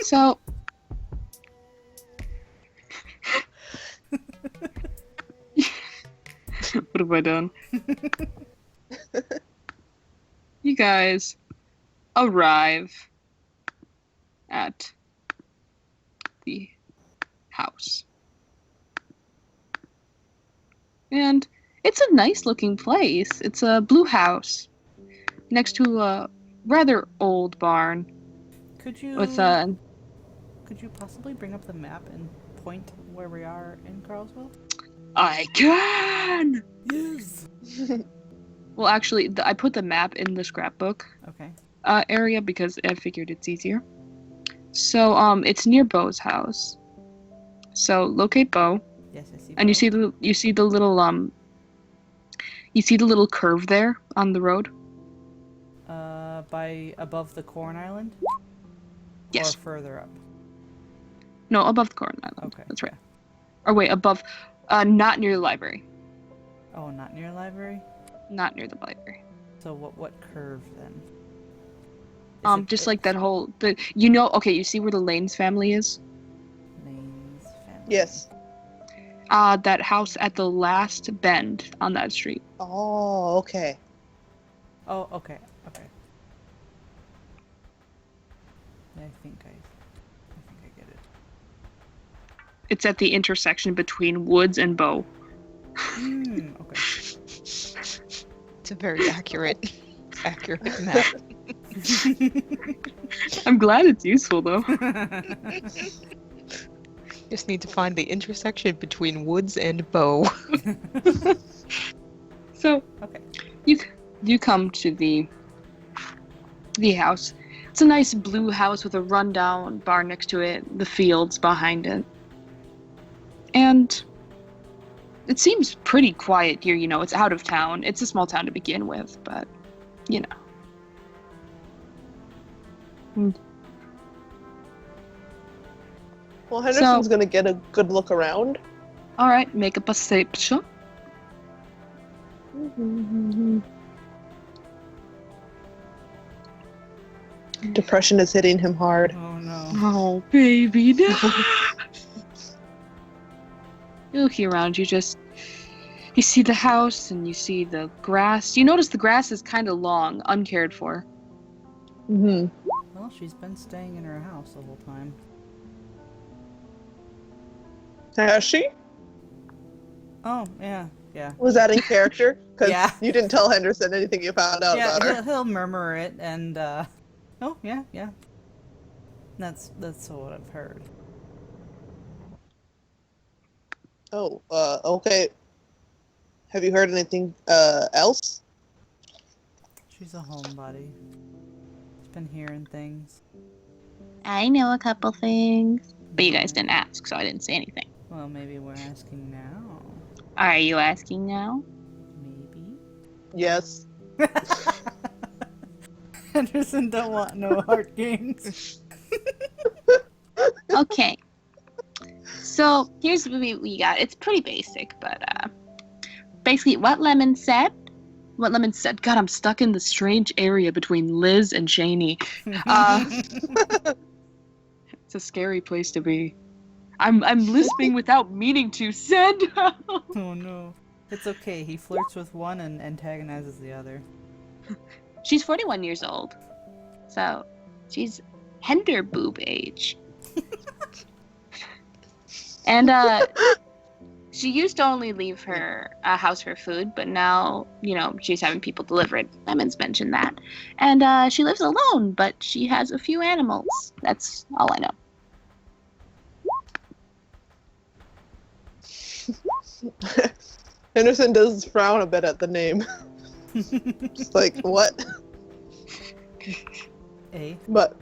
[SPEAKER 2] So What have I done? You guys arrive at the house. And it's a nice looking place. It's a blue house next to a rather old barn
[SPEAKER 1] Could you
[SPEAKER 2] with
[SPEAKER 1] could you possibly bring up the map and point where we are in Carlsville?
[SPEAKER 2] I can!
[SPEAKER 1] Yes.
[SPEAKER 2] Well, actually, I put the map in the scrapbook
[SPEAKER 1] Okay.
[SPEAKER 2] area because I figured it's easier. So, it's near Bo's house. So, locate Bo,
[SPEAKER 1] Yes, I see.
[SPEAKER 2] and you
[SPEAKER 1] Bo.
[SPEAKER 2] see the little curve there on the road.
[SPEAKER 1] By above the corn island?
[SPEAKER 2] Yes.
[SPEAKER 1] Or further up?
[SPEAKER 2] No, above the corn island.
[SPEAKER 1] Okay.
[SPEAKER 2] That's right. Or wait, above, not near the library.
[SPEAKER 1] Oh, not near the library?
[SPEAKER 2] Not near the library.
[SPEAKER 1] So what curve then?
[SPEAKER 2] Just like that whole okay, you see where the Lanes family is?
[SPEAKER 1] Lane's family.
[SPEAKER 4] Yes.
[SPEAKER 2] That house at the last bend on that street.
[SPEAKER 4] Oh, okay.
[SPEAKER 1] Oh, okay. Okay. I think I get it.
[SPEAKER 2] It's at the intersection between Woods and Bow.
[SPEAKER 1] Okay.
[SPEAKER 5] It's a very accurate map.
[SPEAKER 2] I'm glad it's useful though.
[SPEAKER 5] Just need to find the intersection between Woods and Bow.
[SPEAKER 2] So,
[SPEAKER 1] Okay.
[SPEAKER 2] you come to the house. It's a nice blue house with a rundown bar next to it, the fields behind it. And it seems pretty quiet here, it's out of town. It's a small town to begin with, but,
[SPEAKER 4] Well, Henderson's gonna get a good look around.
[SPEAKER 2] Alright, make a perception.
[SPEAKER 4] Depression is hitting him hard.
[SPEAKER 1] Oh no.
[SPEAKER 2] Oh, baby, no. You look around, you see the house and you see the grass. You notice the grass is kind of long, uncared for.
[SPEAKER 4] Mm-hmm.
[SPEAKER 1] Well, she's been staying in her house the whole time.
[SPEAKER 4] Has she?
[SPEAKER 1] Oh, yeah. Yeah.
[SPEAKER 4] Was that in character? Because
[SPEAKER 1] Yeah.
[SPEAKER 4] you didn't tell Henderson anything you found out
[SPEAKER 1] Yeah,
[SPEAKER 4] about her.
[SPEAKER 1] he'll murmur it and oh, yeah, yeah. That's what I've heard.
[SPEAKER 4] Oh, okay. Have you heard anything else?
[SPEAKER 1] She's a homebody. She's been hearing things.
[SPEAKER 2] I know a couple things. But you guys didn't ask, so I didn't say anything.
[SPEAKER 1] Well, maybe we're asking now.
[SPEAKER 2] Are you asking now?
[SPEAKER 1] Maybe.
[SPEAKER 4] Yes.
[SPEAKER 1] Henderson don't want no heart games.
[SPEAKER 2] Okay. So, here's what we got. It's pretty basic, but basically what Lemon said, God, I'm stuck in the strange area between Liz and Shani. It's a scary place to be. I'm lisping without meaning to. Said.
[SPEAKER 1] Oh no. It's okay. He flirts with one and antagonizes the other.
[SPEAKER 2] She's 41 years old. So, she's Hender boob age. And she used to only leave her house for food, but now, she's having people deliver it. Lemon's mentioned that. And she lives alone, but she has a few animals. That's all I know.
[SPEAKER 4] Henderson does frown a bit at the name. Just like, what?
[SPEAKER 1] A.
[SPEAKER 4] But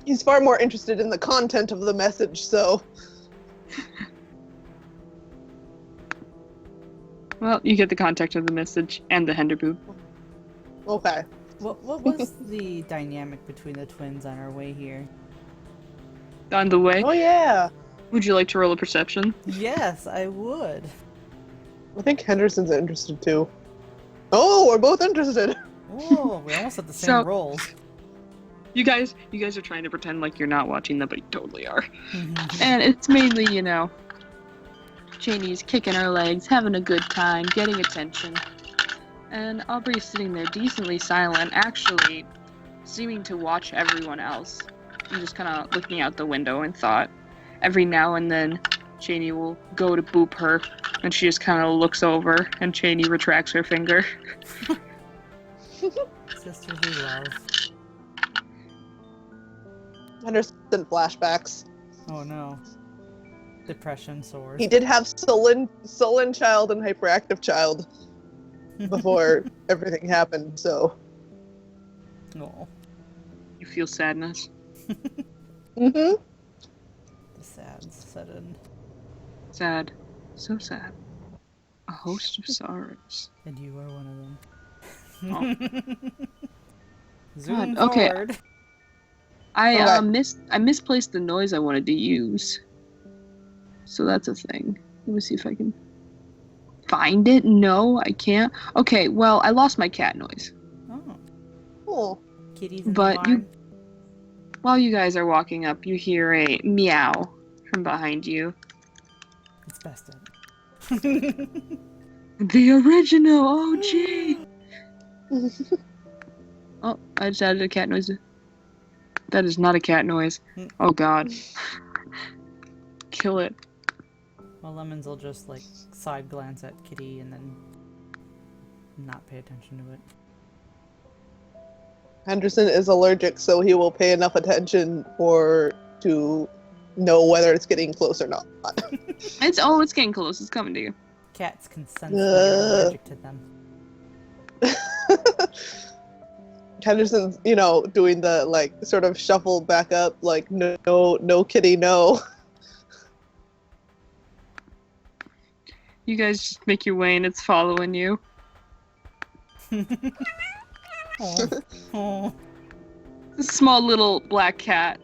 [SPEAKER 4] he's far more interested in the content of the message, so...
[SPEAKER 2] Well, you get the context of the message and the Hender boob.
[SPEAKER 4] Okay.
[SPEAKER 1] What was the dynamic between the twins on our way here?
[SPEAKER 2] On the way,
[SPEAKER 4] Oh, yeah.
[SPEAKER 2] would you like to roll a perception?
[SPEAKER 1] Yes, I would.
[SPEAKER 4] I think Henderson's interested, too. Oh, we're both interested!
[SPEAKER 1] Oh, we almost had the same
[SPEAKER 2] So-
[SPEAKER 1] rolls.
[SPEAKER 2] You guys are trying to pretend like you're not watching them, but you totally are. And it's mainly, Cheney's kicking her legs, having a good time, getting attention. And Aubrey's sitting there decently silent, actually seeming to watch everyone else. And just kind of looking out the window in thought. Every now and then, Cheney will go to boop her, and she just kind of looks over, and Cheney retracts her finger.
[SPEAKER 1] Sisterly love.
[SPEAKER 4] Henderson flashbacks.
[SPEAKER 1] Oh no. Depression soars.
[SPEAKER 4] He did have sullen child and hyperactive child before everything happened, so.
[SPEAKER 1] No.
[SPEAKER 2] You feel sadness.
[SPEAKER 4] Mm-hmm.
[SPEAKER 1] The sad set in.
[SPEAKER 2] Sad. So sad. A host of sorrows.
[SPEAKER 1] And you are one of them.
[SPEAKER 2] Oh.
[SPEAKER 1] Zoom
[SPEAKER 2] God, okay.
[SPEAKER 1] forward.
[SPEAKER 2] I
[SPEAKER 4] Okay.
[SPEAKER 2] I misplaced the noise I wanted to use. So that's a thing. Let me see if I can find it. No, I can't. Okay, well, I lost my cat noise.
[SPEAKER 1] Oh.
[SPEAKER 4] Oh.
[SPEAKER 1] Kitties in
[SPEAKER 2] But
[SPEAKER 1] the barn.
[SPEAKER 2] While you guys are walking up, you hear a meow from behind you.
[SPEAKER 1] It's best at
[SPEAKER 2] The original OG! Oh, I just added a cat noise. That is not a cat noise. Oh god. Kill it.
[SPEAKER 1] Well, Lemons will just like side glance at Kitty and then not pay attention to it.
[SPEAKER 4] Henderson is allergic, so he will pay enough attention to know whether it's getting close or not.
[SPEAKER 2] It's getting close. It's coming to you.
[SPEAKER 1] Cats can sense when you're allergic to them.
[SPEAKER 4] Henderson's, doing the like sort of shuffle back up, like no, Kitty, no.
[SPEAKER 2] You guys just make your way and it's following you.
[SPEAKER 1] Oh.
[SPEAKER 2] A small little black cat.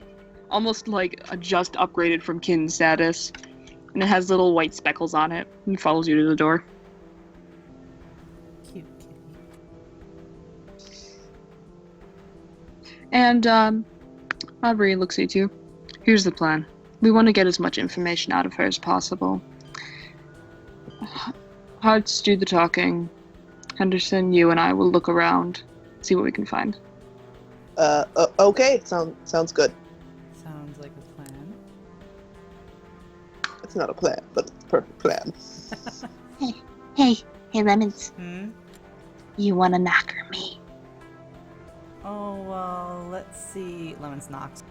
[SPEAKER 2] Almost like a just upgraded from kin status. And it has little white speckles on it. And follows you to the door.
[SPEAKER 1] Cute kitty.
[SPEAKER 2] And, Aubrey looks at you. Here's the plan. We want to get as much information out of her as possible. Hearts do the talking. Henderson, you and I will look around, see what we can find.
[SPEAKER 4] Okay, sounds good.
[SPEAKER 1] Sounds like a plan.
[SPEAKER 4] It's not a plan, but it's a perfect plan.
[SPEAKER 2] Hey, Lemons.
[SPEAKER 1] Hmm?
[SPEAKER 2] You want to knocker me?
[SPEAKER 1] Oh, well, let's see. Lemons knocks.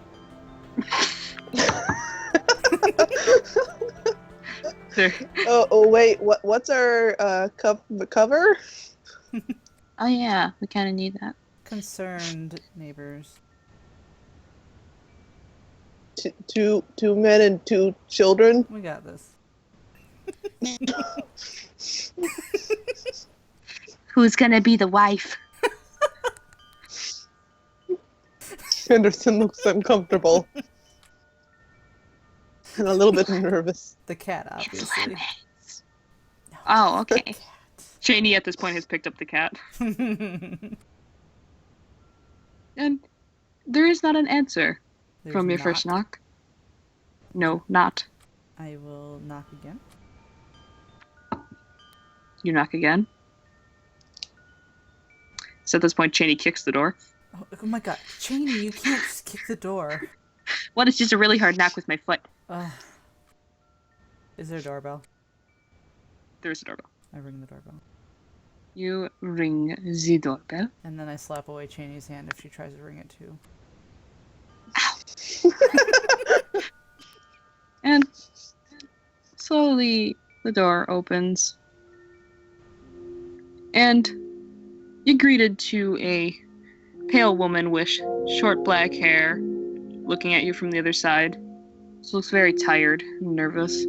[SPEAKER 2] There.
[SPEAKER 4] Oh, wait, what's our cover?
[SPEAKER 2] Oh yeah, we kind of need that.
[SPEAKER 1] Concerned neighbors.
[SPEAKER 4] Two men and two children.
[SPEAKER 1] We got this.
[SPEAKER 2] Who's gonna be the wife?
[SPEAKER 4] Henderson looks uncomfortable. And a little bit nervous.
[SPEAKER 1] The cat, obviously.
[SPEAKER 2] Oh, okay. Cheney at this point has picked up the cat. And there is not an answer from your first knock. No, not.
[SPEAKER 1] I will knock again.
[SPEAKER 2] You knock again. So at this point, Cheney kicks the door.
[SPEAKER 1] Oh my god. Cheney, you can't just kick the door.
[SPEAKER 2] What? It's just a really hard knock with my foot.
[SPEAKER 1] Is there a doorbell?
[SPEAKER 2] There is a doorbell.
[SPEAKER 1] I ring the doorbell.
[SPEAKER 2] You ring the doorbell.
[SPEAKER 1] And then I slap away Cheney's hand if she tries to ring it too.
[SPEAKER 2] And slowly the door opens. And you're greeted to a pale woman with short black hair looking at you from the other side. She looks very tired and nervous.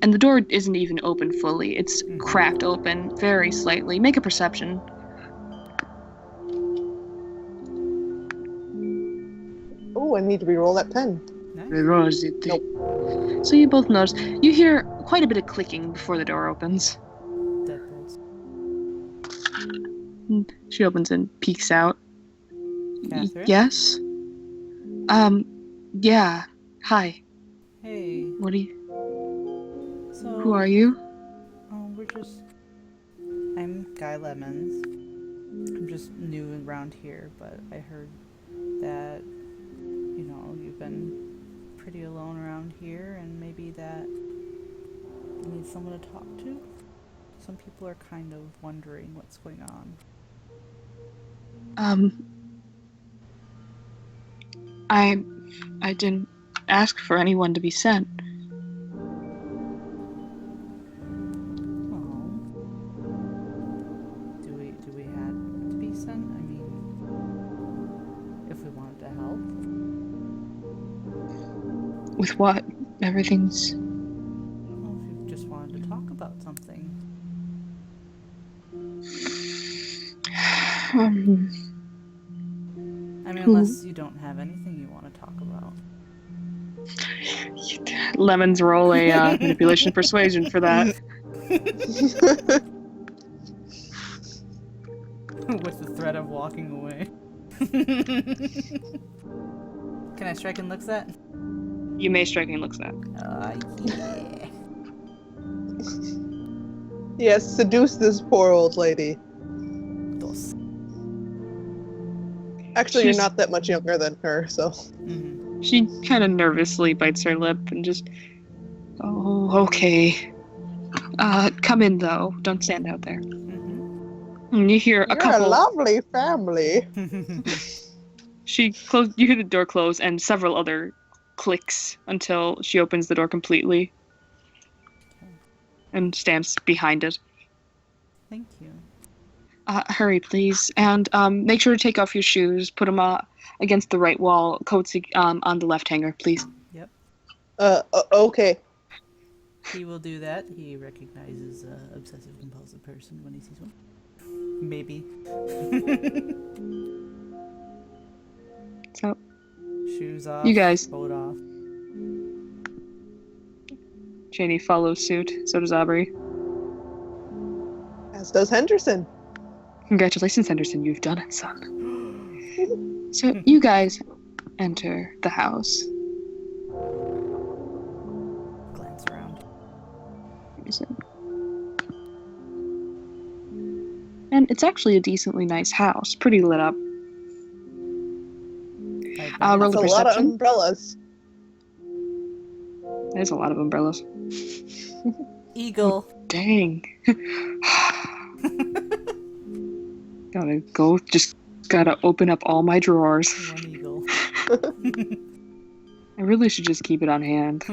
[SPEAKER 2] And the door isn't even open fully. It's cracked open very slightly. Make a perception.
[SPEAKER 4] Oh, I need to re-roll that pen.
[SPEAKER 1] Nice.
[SPEAKER 4] Nope.
[SPEAKER 2] So you both notice. You hear quite a bit of clicking before the door opens.
[SPEAKER 1] Deadbolts.
[SPEAKER 2] She opens and peeks out.
[SPEAKER 1] Catherine?
[SPEAKER 2] Yes? Yeah. Hi.
[SPEAKER 1] Hey.
[SPEAKER 2] What do you?
[SPEAKER 1] So.
[SPEAKER 2] Who are you?
[SPEAKER 1] I'm Guy Lemons. I'm just new around here, but I heard that, you've been pretty alone around here, and maybe that you need someone to talk to. Some people are kind of wondering what's going on.
[SPEAKER 2] I didn't ask for anyone to be sent.
[SPEAKER 1] Oh. Do we have to be sent? I mean, if we wanted to help.
[SPEAKER 2] With what? Everything's...
[SPEAKER 1] Well, if you just wanted to talk about something. I mean, unless you don't have anything you want to talk about.
[SPEAKER 2] Lemons roll a manipulation persuasion for that.
[SPEAKER 1] With the threat of walking away. Can I strike and looks at?
[SPEAKER 2] You may strike and looks at.
[SPEAKER 1] Yeah.
[SPEAKER 4] Yes, seduce this poor old lady.
[SPEAKER 1] Dos.
[SPEAKER 4] Actually, you're not that much younger than her, so.
[SPEAKER 1] Mm-hmm.
[SPEAKER 2] She kind of nervously bites her lip and just... Oh, okay. Come in, though. Don't stand out there.
[SPEAKER 1] Mm-hmm.
[SPEAKER 2] And you hear a couple...
[SPEAKER 4] You're a lovely family.
[SPEAKER 2] You hear the door close and several other clicks until she opens the door completely and stands behind it.
[SPEAKER 1] Thank you.
[SPEAKER 2] Hurry, please, and make sure to take off your shoes. Put them against the right wall. Coats on the left hanger, please.
[SPEAKER 1] Yep.
[SPEAKER 4] Okay.
[SPEAKER 1] He will do that. He recognizes obsessive compulsive person when he sees one. Maybe.
[SPEAKER 2] So,
[SPEAKER 1] shoes off.
[SPEAKER 2] you guys.
[SPEAKER 1] Coat off.
[SPEAKER 2] Janie follows suit. So does Aubrey.
[SPEAKER 4] As does Henderson.
[SPEAKER 2] Congratulations, Henderson. You've done it, son. So, you guys enter the house.
[SPEAKER 1] Glance around.
[SPEAKER 2] And it's actually a decently nice house. Pretty lit up. Roll
[SPEAKER 4] That's
[SPEAKER 2] the
[SPEAKER 4] a lot of
[SPEAKER 2] perception.
[SPEAKER 4] umbrellas.
[SPEAKER 2] There's a lot of umbrellas.
[SPEAKER 1] Eagle.
[SPEAKER 2] Dang. Gotta open up all my drawers.
[SPEAKER 1] One eagle.
[SPEAKER 2] I really should just keep it on hand.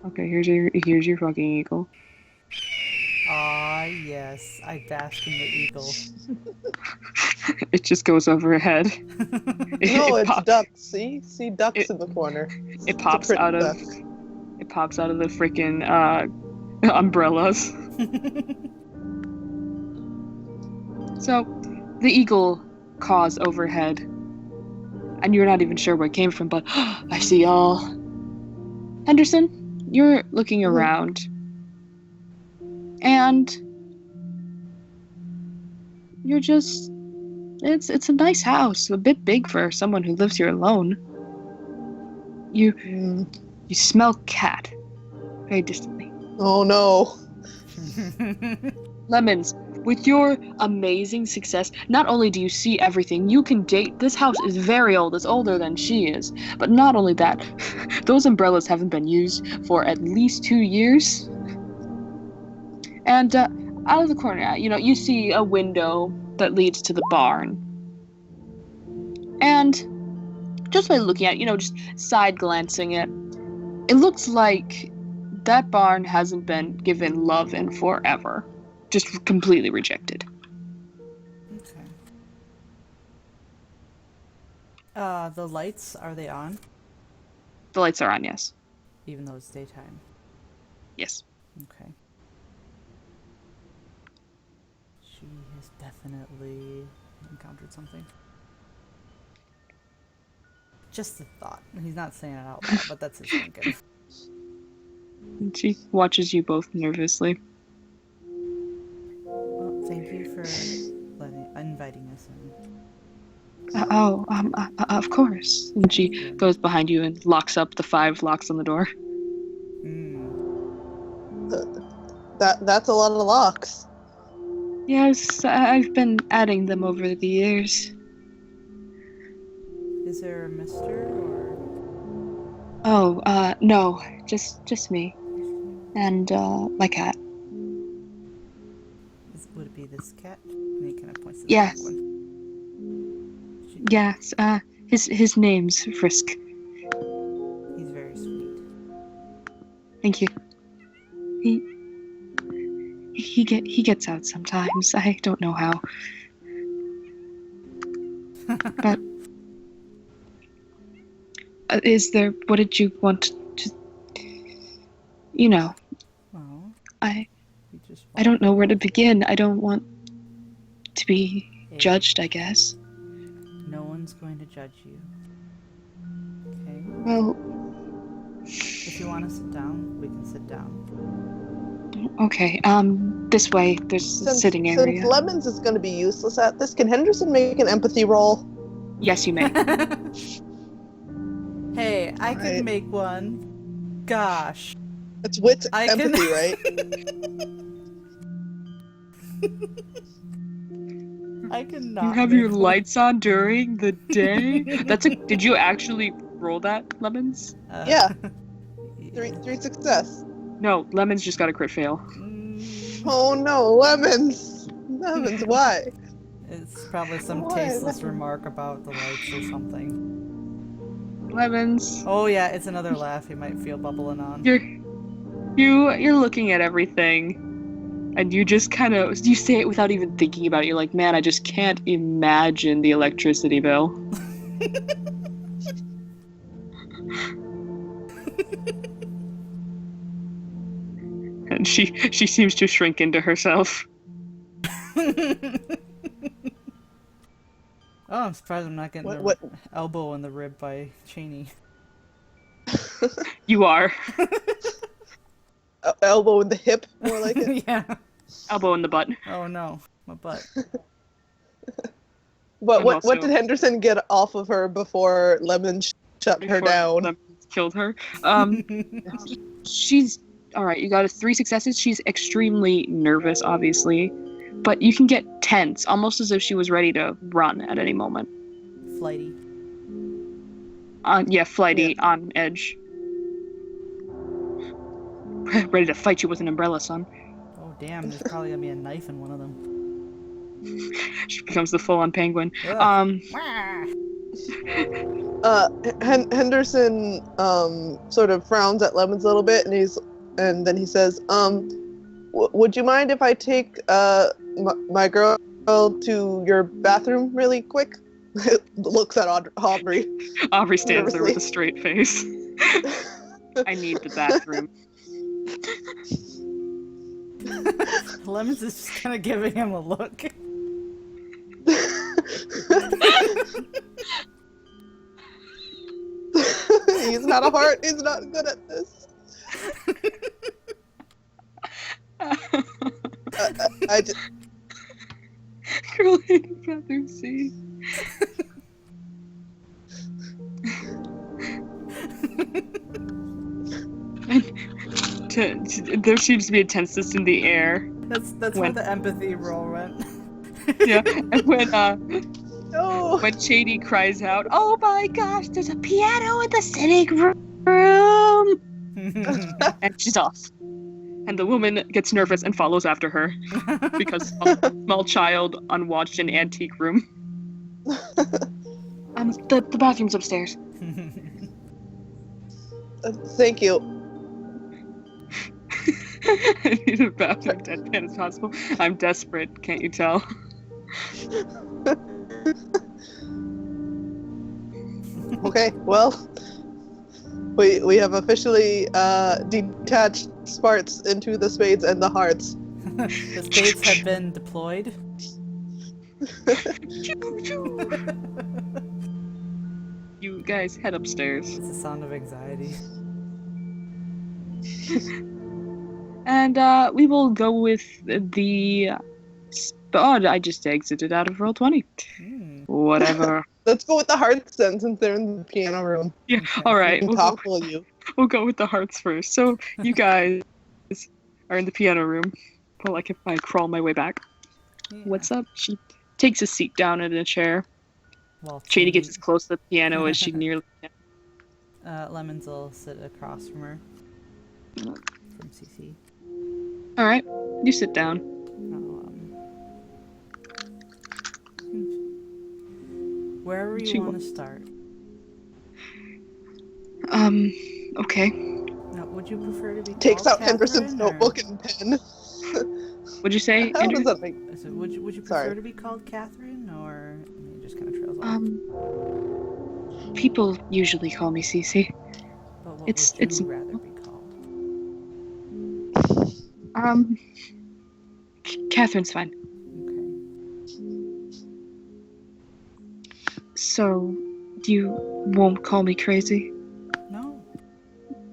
[SPEAKER 2] Okay, here's your fucking eagle.
[SPEAKER 1] Ah, yes. I bask in the eagle.
[SPEAKER 2] It just goes over her head.
[SPEAKER 4] No, it's ducks. See ducks in the corner.
[SPEAKER 2] It pops out of the freaking umbrellas. So, the eagle caws overhead, and you're not even sure where it came from, but I see y'all. Henderson, you're looking around, and you're just... It's a nice house, a bit big for someone who lives here alone. You smell cat very distantly.
[SPEAKER 4] Oh no.
[SPEAKER 2] Lemons, with your amazing success, not only do you see everything, you can date. This house is very old, it's older than she is. But not only that, those umbrellas haven't been used for at least 2 years. And out of the corner, you see a window that leads to the barn. And just by looking at it, just side glancing it looks like that barn hasn't been given love in forever. Just completely rejected.
[SPEAKER 1] Okay. The lights, are they on?
[SPEAKER 2] The lights are on, yes.
[SPEAKER 1] Even though it's daytime?
[SPEAKER 2] Yes.
[SPEAKER 1] Okay. She has definitely encountered something. Just a thought. He's not saying it out loud, but that's his thinking.
[SPEAKER 2] And she watches you both nervously.
[SPEAKER 1] Well, thank you for inviting us in.
[SPEAKER 2] Of course. And she goes behind you and locks up the 5 locks on the door.
[SPEAKER 1] Hmm.
[SPEAKER 4] That's a lot of locks.
[SPEAKER 2] Yes, I've been adding them over the years.
[SPEAKER 1] Is there a mister or?
[SPEAKER 2] Oh, no, just me and my cat.
[SPEAKER 1] Would it be this cat? And he kind of points to the
[SPEAKER 2] Yes.
[SPEAKER 1] black one.
[SPEAKER 2] Yes, his name's Frisk.
[SPEAKER 1] He's very sweet.
[SPEAKER 2] Thank you. He gets out sometimes. I don't know how. But what did you want to,
[SPEAKER 1] Well,
[SPEAKER 2] I
[SPEAKER 1] we just
[SPEAKER 2] don't know where to begin. I don't want to be
[SPEAKER 1] Hey,
[SPEAKER 2] judged, I guess.
[SPEAKER 1] no one's going to judge you. Okay?
[SPEAKER 2] Well,
[SPEAKER 1] If you want to sit down, we can sit down.
[SPEAKER 2] okay, this way, there's a sitting area.
[SPEAKER 4] Since Lemons is going to be useless at this, can Henderson make an empathy roll?
[SPEAKER 2] Yes, you may.
[SPEAKER 1] Hey, I
[SPEAKER 4] Alright.
[SPEAKER 1] can make one. Gosh.
[SPEAKER 4] It's wit
[SPEAKER 1] I can-
[SPEAKER 4] empathy, right?
[SPEAKER 1] I cannot.
[SPEAKER 2] You have
[SPEAKER 1] make
[SPEAKER 2] your
[SPEAKER 1] one.
[SPEAKER 2] lights on during the day? Did you actually roll that, Lemons?
[SPEAKER 4] Yeah.
[SPEAKER 1] yeah.
[SPEAKER 4] Three success.
[SPEAKER 2] No, Lemons just got a crit fail.
[SPEAKER 4] Oh no, Lemons! Lemons, why?
[SPEAKER 1] It's probably some
[SPEAKER 4] Why?
[SPEAKER 1] tasteless remark about the lights or something.
[SPEAKER 2] Lemons,
[SPEAKER 1] Oh yeah, it's another laugh you might feel bubbling on.
[SPEAKER 2] you're looking at everything, and you just you say it without even thinking about it. You're like, man, I just can't imagine the electricity bill. And she seems to shrink into herself.
[SPEAKER 1] Oh, I'm surprised I'm not getting
[SPEAKER 4] What?
[SPEAKER 1] elbow in the rib by Cheney.
[SPEAKER 2] You are.
[SPEAKER 4] Elbow in the hip, more like it.
[SPEAKER 1] Yeah.
[SPEAKER 2] Elbow in the butt.
[SPEAKER 1] Oh no, my butt.
[SPEAKER 4] But
[SPEAKER 2] And
[SPEAKER 4] what
[SPEAKER 2] also-
[SPEAKER 4] did Henderson get off of her before Lemons shut her
[SPEAKER 2] Before
[SPEAKER 4] down?
[SPEAKER 2] Lemons killed her. She's alright, you got 3 successes. She's extremely nervous, obviously. But you can get tense, almost as if she was ready to run at any moment.
[SPEAKER 1] Flighty.
[SPEAKER 2] Flighty, on edge. Ready to fight you with an umbrella, son.
[SPEAKER 1] Oh damn, there's probably gonna be a knife in one of them.
[SPEAKER 2] She becomes the full-on penguin.
[SPEAKER 1] Ugh.
[SPEAKER 4] Henderson sort of frowns at Lemons a little bit, and then he says, would you mind if I take my girl to your bathroom really quick? Looks at Aubrey.
[SPEAKER 2] Aubrey stands there with
[SPEAKER 4] Nervously.
[SPEAKER 2] a straight face. I need the bathroom.
[SPEAKER 1] Lemons is just kind of giving him a look.
[SPEAKER 4] He's not a heart. He's not good at this. I just,
[SPEAKER 2] Girl in the bathroom scene. There seems to be a tenseness in the air.
[SPEAKER 1] That's where
[SPEAKER 2] When-
[SPEAKER 1] the empathy roll went.
[SPEAKER 2] Yeah, and
[SPEAKER 4] no.
[SPEAKER 2] when Shady cries out, "Oh my gosh, there's a piano in the sitting room!" and she's off. And the woman gets nervous and follows after her because a small child unwatched an antique room. The bathroom's upstairs.
[SPEAKER 4] Thank you.
[SPEAKER 2] I need a bathroom deadpan as possible. I'm desperate, can't you tell?
[SPEAKER 4] Okay, well, we have officially detached Sparts into the spades and the hearts.
[SPEAKER 1] The spades have been deployed.
[SPEAKER 2] You guys head upstairs.
[SPEAKER 1] It's a sound of anxiety.
[SPEAKER 2] And we will go with the... I just exited out of Roll20.
[SPEAKER 1] Hmm.
[SPEAKER 2] Whatever.
[SPEAKER 4] Let's go with the hearts then, since they're in the piano room.
[SPEAKER 2] Yeah.
[SPEAKER 1] Okay.
[SPEAKER 2] All
[SPEAKER 4] We
[SPEAKER 2] right.
[SPEAKER 4] can
[SPEAKER 2] We'll
[SPEAKER 4] talk
[SPEAKER 2] go,
[SPEAKER 4] while you.
[SPEAKER 2] we'll go with the hearts first. So you guys are in the piano room. Well, like if I crawl my way back.
[SPEAKER 1] Yeah.
[SPEAKER 2] What's up? She takes a seat down in a chair.
[SPEAKER 1] Well,
[SPEAKER 2] Shady gets
[SPEAKER 1] Cindy-
[SPEAKER 2] as close to the piano as she nearly can.
[SPEAKER 1] Lemons will sit across from her. From CC.
[SPEAKER 2] All right. You sit down.
[SPEAKER 1] Wherever you
[SPEAKER 2] She
[SPEAKER 1] want to start.
[SPEAKER 2] Okay.
[SPEAKER 1] Now, would you prefer to be
[SPEAKER 4] Takes
[SPEAKER 1] called
[SPEAKER 4] out Henderson's
[SPEAKER 1] Catherine, or-
[SPEAKER 4] notebook and pen.
[SPEAKER 2] What'd you say,
[SPEAKER 4] How
[SPEAKER 2] Andrew?
[SPEAKER 4] does that make?
[SPEAKER 1] So would you prefer
[SPEAKER 4] Sorry.
[SPEAKER 1] to be called Catherine, or and he just kind of trails off?
[SPEAKER 2] People usually call me Cece.
[SPEAKER 1] But what
[SPEAKER 2] it's-
[SPEAKER 1] would
[SPEAKER 2] it's-
[SPEAKER 1] you rather be called?
[SPEAKER 2] Catherine's fine.
[SPEAKER 1] Okay.
[SPEAKER 2] So, you won't call me crazy?
[SPEAKER 1] No.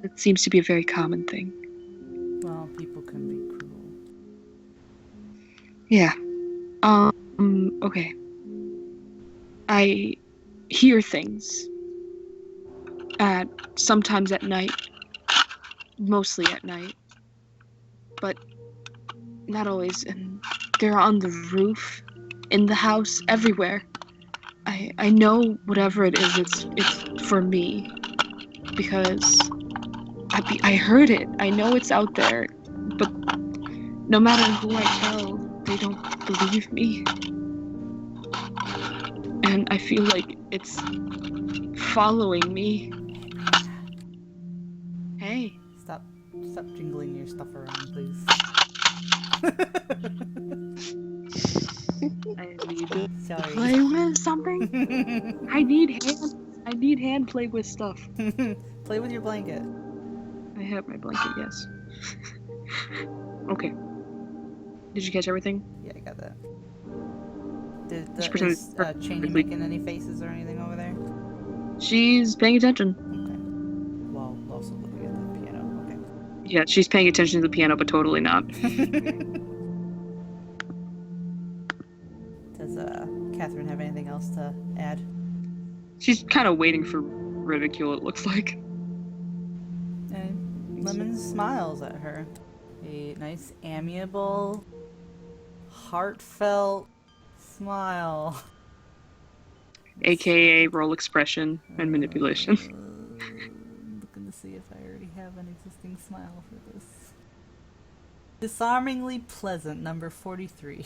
[SPEAKER 2] It seems to be a very common thing.
[SPEAKER 1] Well, people can be cruel.
[SPEAKER 2] Yeah. Okay. I hear things. Sometimes at night. Mostly at night. But not always. And they're on the roof, in the house, everywhere. I know whatever it is, it's for me. Because I heard it. I know it's out there. But no matter who I tell, they don't believe me. And I feel like it's following me. Hey.
[SPEAKER 1] Stop jingling your stuff around, please.
[SPEAKER 2] I need to
[SPEAKER 1] Sorry.
[SPEAKER 2] play with something. I need hand play with stuff.
[SPEAKER 1] Play with your blanket.
[SPEAKER 2] I have my blanket, yes. Okay. Did you catch everything?
[SPEAKER 1] Yeah, I got that. Did
[SPEAKER 2] Just pretend
[SPEAKER 1] is
[SPEAKER 2] it's
[SPEAKER 1] Cheney
[SPEAKER 2] perfectly-
[SPEAKER 1] making any faces or anything over there?
[SPEAKER 2] She's paying attention.
[SPEAKER 1] Okay. Well, also looking at the piano. Okay.
[SPEAKER 2] Yeah, she's paying attention to the piano, but totally not.
[SPEAKER 1] Does Catherine have anything else to add?
[SPEAKER 2] She's kind of waiting for ridicule, it looks like.
[SPEAKER 1] And Lemon smiles at her. A nice, amiable, heartfelt smile.
[SPEAKER 2] AKA roll expression and manipulation.
[SPEAKER 1] Looking to see if I already have an existing smile for this. Disarmingly pleasant, number 43.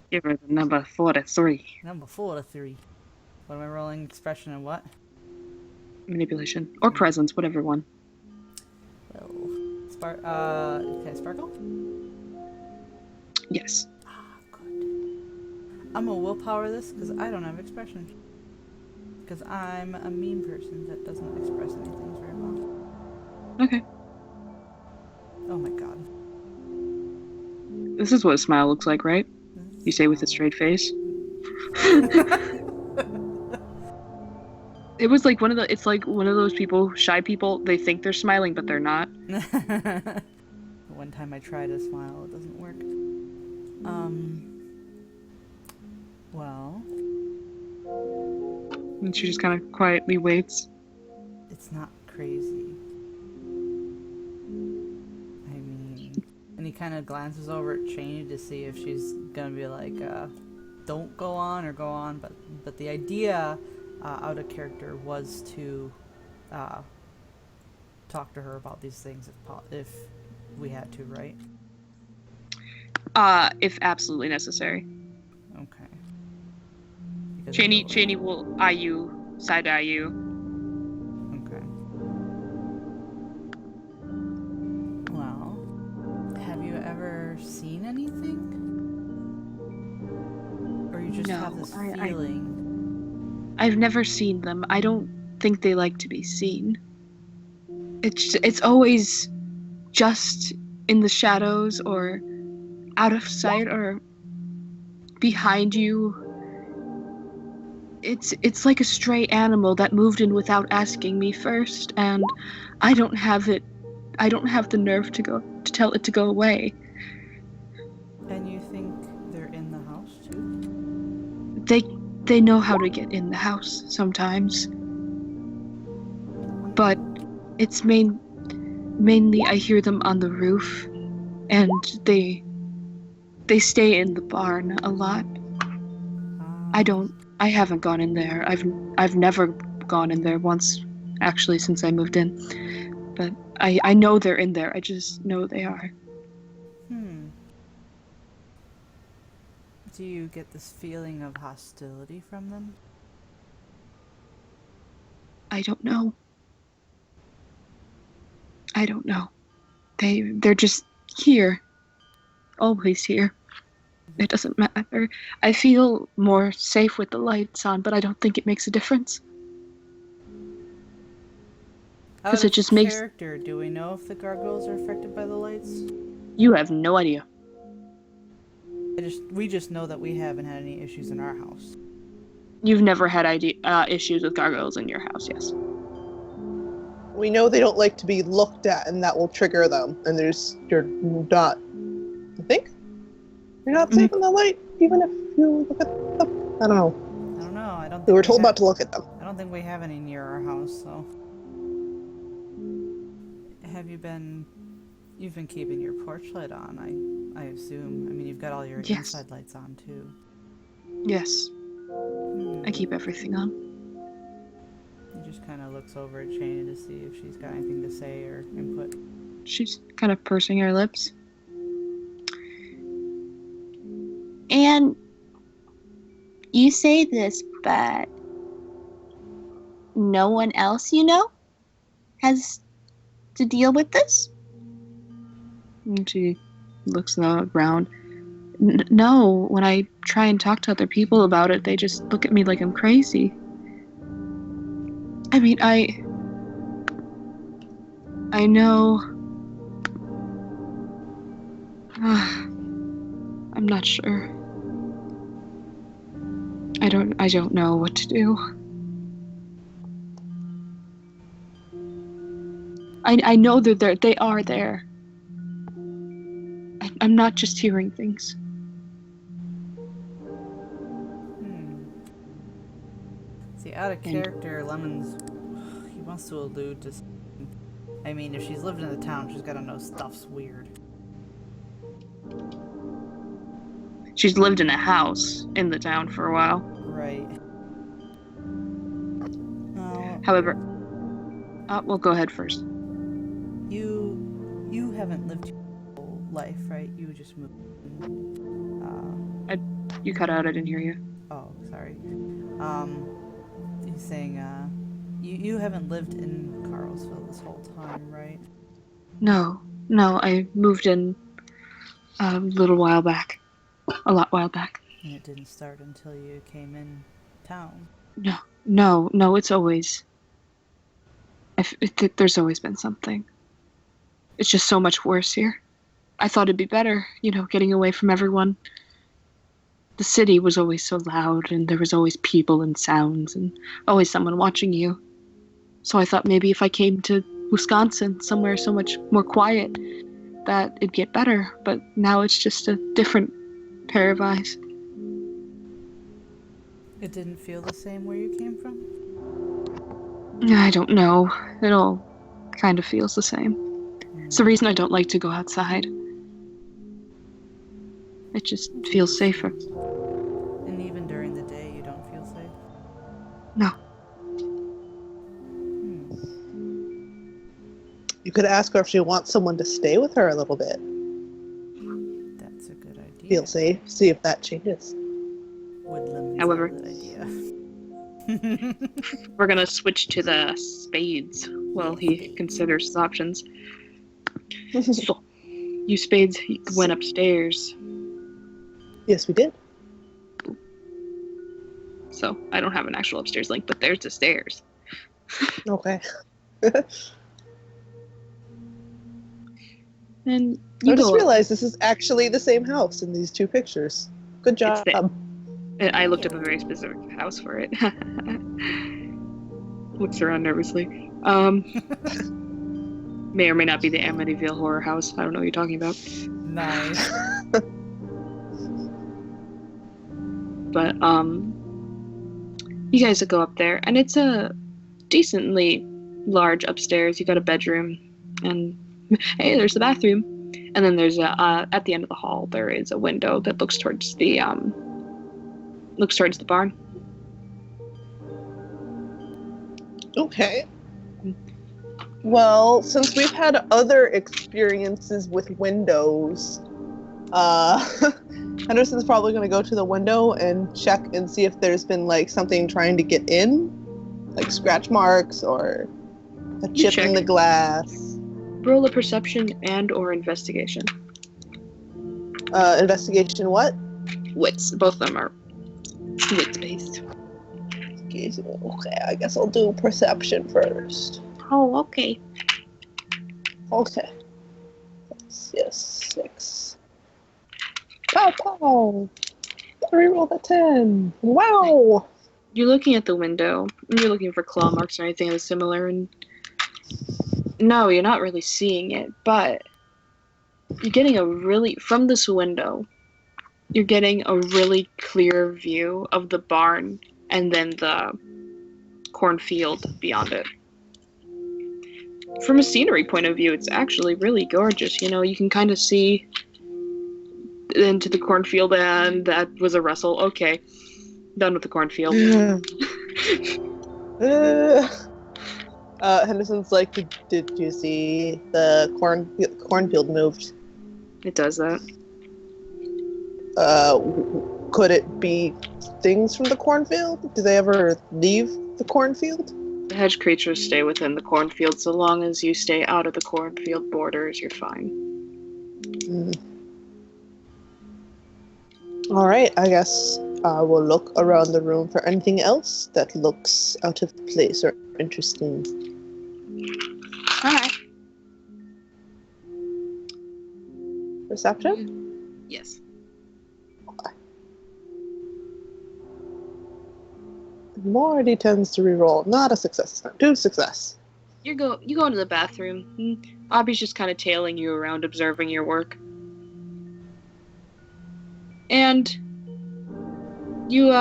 [SPEAKER 2] Give her the number 43.
[SPEAKER 1] Number 43. What am I rolling? Expression and what?
[SPEAKER 2] Manipulation. Or presence, whatever one.
[SPEAKER 1] Well, can I sparkle?
[SPEAKER 2] Yes.
[SPEAKER 1] Ah, good. I'm gonna willpower this because I don't have expression. Because I'm a mean person that doesn't express anything very well.
[SPEAKER 2] Okay.
[SPEAKER 1] Oh my god.
[SPEAKER 2] This is what a smile looks like, right? You say with a straight face. It was like it's like one of those people, shy people, they think they're smiling, but they're not.
[SPEAKER 1] One time I tried to smile, it doesn't work. Well,
[SPEAKER 2] And she just kind of quietly waits.
[SPEAKER 1] it's not crazy. I mean, and he kind of glances over at Cheney to see if she's gonna be like, don't go on or go on, but the idea out of character was to talk to her about these things if we had to, right?
[SPEAKER 2] If absolutely necessary.
[SPEAKER 1] Okay. Because
[SPEAKER 2] Cheney will eye you, side eye you.
[SPEAKER 1] Okay. Well, have you ever seen anything? Or you just have
[SPEAKER 2] No,
[SPEAKER 1] this
[SPEAKER 2] I-
[SPEAKER 1] feeling?
[SPEAKER 2] I've never seen them. I don't think they like to be seen. It's always just in the shadows or out of sight or behind you. It's like a stray animal that moved in without asking me first, and I don't have the nerve to tell it to go away.
[SPEAKER 1] And you think they're in the house too?
[SPEAKER 2] They know how to get in the house sometimes. But it's mainly I hear them on the roof, and they stay in the barn a lot. I haven't gone in there. I've never gone in there once, actually, since I moved in. But I know they're in there. I just know they are.
[SPEAKER 1] Do you get this feeling of hostility from them?
[SPEAKER 2] I don't know. I don't know. They're just here. Always here. It doesn't matter. I feel more safe with the lights on, but I don't think it makes a difference. Because it just makes...
[SPEAKER 1] character, do we know if the gargoyles are affected by the lights?
[SPEAKER 2] You have no idea.
[SPEAKER 1] We just know that we haven't had any issues in our house.
[SPEAKER 2] You've never had issues with gargoyles in your house, yes.
[SPEAKER 4] We know they don't like to be looked at, and that will trigger them. And you're not. I think you're not safe in the light, even if you look at them. I don't know.
[SPEAKER 1] I don't think
[SPEAKER 4] we were told not to look at them.
[SPEAKER 1] I don't think we have any near our house, so. You've been keeping your porch light on, I assume. I mean, you've got all your inside lights on, too.
[SPEAKER 2] Yes. I keep everything on.
[SPEAKER 1] He just kind of looks over at Shane to see if she's got anything to say or input.
[SPEAKER 2] She's kind of pursing her lips. And you say this, but no one else you know has to deal with this? And she looks around. No, when I try and talk to other people about it, they just look at me like I'm crazy. I mean, I know. I'm not sure. I don't know what to do. I know that they are there. I'm not just hearing things.
[SPEAKER 1] See, out of character, Lemon's... He wants to allude to... I mean, if she's lived in the town, she's gotta know stuff's weird.
[SPEAKER 2] She's lived in a house in the town for a while.
[SPEAKER 1] Right.
[SPEAKER 2] However... well, go ahead first.
[SPEAKER 1] You haven't lived your whole life, right? You just moved in.
[SPEAKER 2] You cut out, I didn't hear you.
[SPEAKER 1] Oh, sorry. He's saying, you haven't lived in Carlsville this whole time, right?
[SPEAKER 2] No, I moved in a little while back. A lot while back.
[SPEAKER 1] And it didn't start until you came in town?
[SPEAKER 2] No, it's always... there's always been something. It's just so much worse here. I thought it'd be better, getting away from everyone. The city was always so loud, and there was always people and sounds, and always someone watching you. So I thought maybe if I came to Wisconsin, somewhere so much more quiet, that it'd get better. But now it's just a different pair of eyes.
[SPEAKER 1] It didn't feel the same where you came from?
[SPEAKER 2] I don't know. It all kind of feels the same. It's the reason I don't like to go outside. It just feels safer.
[SPEAKER 1] And even during the day, you don't feel safe?
[SPEAKER 2] No.
[SPEAKER 4] You could ask her if she wants someone to stay with her a little bit.
[SPEAKER 1] That's a good idea.
[SPEAKER 4] Feel safe. See if that changes.
[SPEAKER 2] However,
[SPEAKER 1] a good idea.
[SPEAKER 2] We're gonna switch to the spades while he considers his options. So, you spades went upstairs.
[SPEAKER 4] Yes, we did.
[SPEAKER 2] So, I don't have an actual upstairs link, but there's the stairs.
[SPEAKER 4] Okay.
[SPEAKER 2] And
[SPEAKER 4] I just realized this is actually the same house in these two pictures. Good job.
[SPEAKER 2] I looked up a very specific house for it. Looks around nervously. May or may not be the Amityville horror house. I don't know what you're talking about.
[SPEAKER 1] Nice.
[SPEAKER 2] But, You guys go up there, and it's a decently large upstairs. You got a bedroom, and hey, there's the bathroom. And then there's at the end of the hall, there is a window that looks towards the barn.
[SPEAKER 4] Okay. Well, since we've had other experiences with windows, Henderson's probably going to go to the window and check and see if there's been like something trying to get in, like scratch marks or a chip in the glass.
[SPEAKER 2] Roll a perception and or investigation.
[SPEAKER 4] Investigation what?
[SPEAKER 2] Wits. Both of them are wits based.
[SPEAKER 4] Okay, I guess I'll do perception first.
[SPEAKER 2] Oh, okay.
[SPEAKER 4] Okay. Yes, 6. Pow pow! Reroll a 10. Wow!
[SPEAKER 2] You're looking at the window, and you're looking for claw marks or anything that's similar, and no, you're not really seeing it, but you're getting from this window, you're getting a really clear view of the barn and then the cornfield beyond it. From a scenery point of view, it's actually really gorgeous. You can kind of see into the cornfield, and that was a rustle. Okay, done with the cornfield.
[SPEAKER 4] Yeah. Henderson's like, did you see the cornfield moved?
[SPEAKER 2] It does that.
[SPEAKER 4] Could it be things from the cornfield? Do they ever leave the cornfield?
[SPEAKER 2] The hedge creatures stay within the cornfield. So long as you stay out of the cornfield borders, you're fine.
[SPEAKER 4] All right, I guess I will look around the room for anything else that looks out of place or interesting.
[SPEAKER 2] All right.
[SPEAKER 4] Perception?
[SPEAKER 2] Yes.
[SPEAKER 4] Morty tends to reroll. Not a success. Do success.
[SPEAKER 2] You go into the bathroom. Abby's just kind of tailing you around, observing your work. And you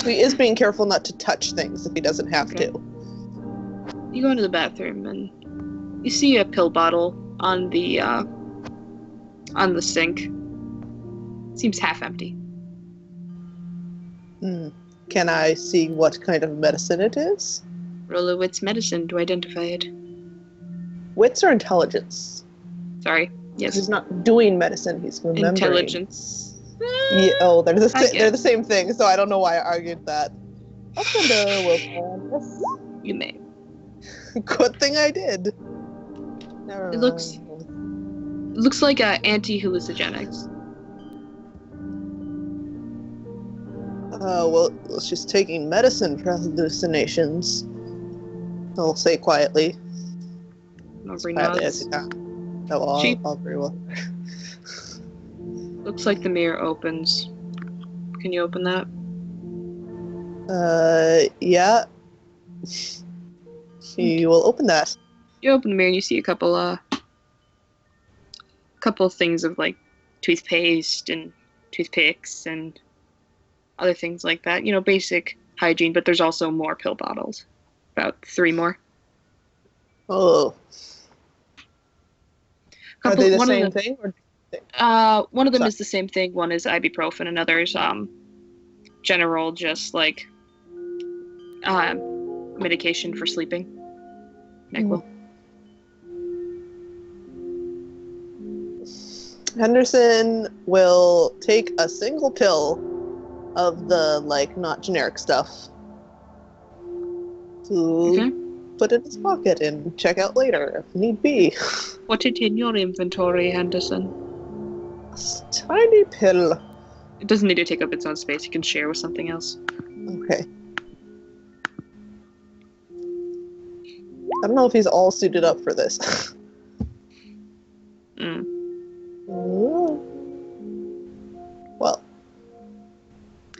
[SPEAKER 4] He is being careful not to touch things if he doesn't have to.
[SPEAKER 2] You go into the bathroom and you see a pill bottle on the sink. Seems half empty.
[SPEAKER 4] Can I see what kind of medicine it is?
[SPEAKER 2] Roll a wits medicine to identify it.
[SPEAKER 4] Wits or intelligence?
[SPEAKER 2] Sorry. Yes.
[SPEAKER 4] He's not doing medicine. He's remembering.
[SPEAKER 2] Intelligence.
[SPEAKER 4] Yeah, oh, they're the same thing. So I don't know why I argued that.
[SPEAKER 2] You may.
[SPEAKER 4] Good thing I did.
[SPEAKER 2] It looks like anti-hallucinogenics.
[SPEAKER 4] Well, she's taking medicine for hallucinations. I'll say quietly.
[SPEAKER 2] Nobody
[SPEAKER 4] Quietly
[SPEAKER 2] nods.
[SPEAKER 4] as you can. Oh, I'll agree with her.
[SPEAKER 2] Looks like the mirror opens. Can you open that?
[SPEAKER 4] Yeah. She will open that.
[SPEAKER 2] You open the mirror and you see a couple of things of like toothpaste and toothpicks and other things like that. Basic hygiene, but there's also more pill bottles. About 3 more.
[SPEAKER 4] Oh. Are they the same thing? Or
[SPEAKER 2] one of them is the same thing. One is ibuprofen. Another is general, just like medication for sleeping. NyQuil.
[SPEAKER 4] Henderson will take a single pill of the not generic stuff to put in his pocket and check out later if need be.
[SPEAKER 2] What's it in your inventory, Henderson?
[SPEAKER 4] A tiny pill.
[SPEAKER 2] It doesn't need to take up its own space. You can share with something else.
[SPEAKER 4] Okay. I don't know if he's all suited up for this. Well,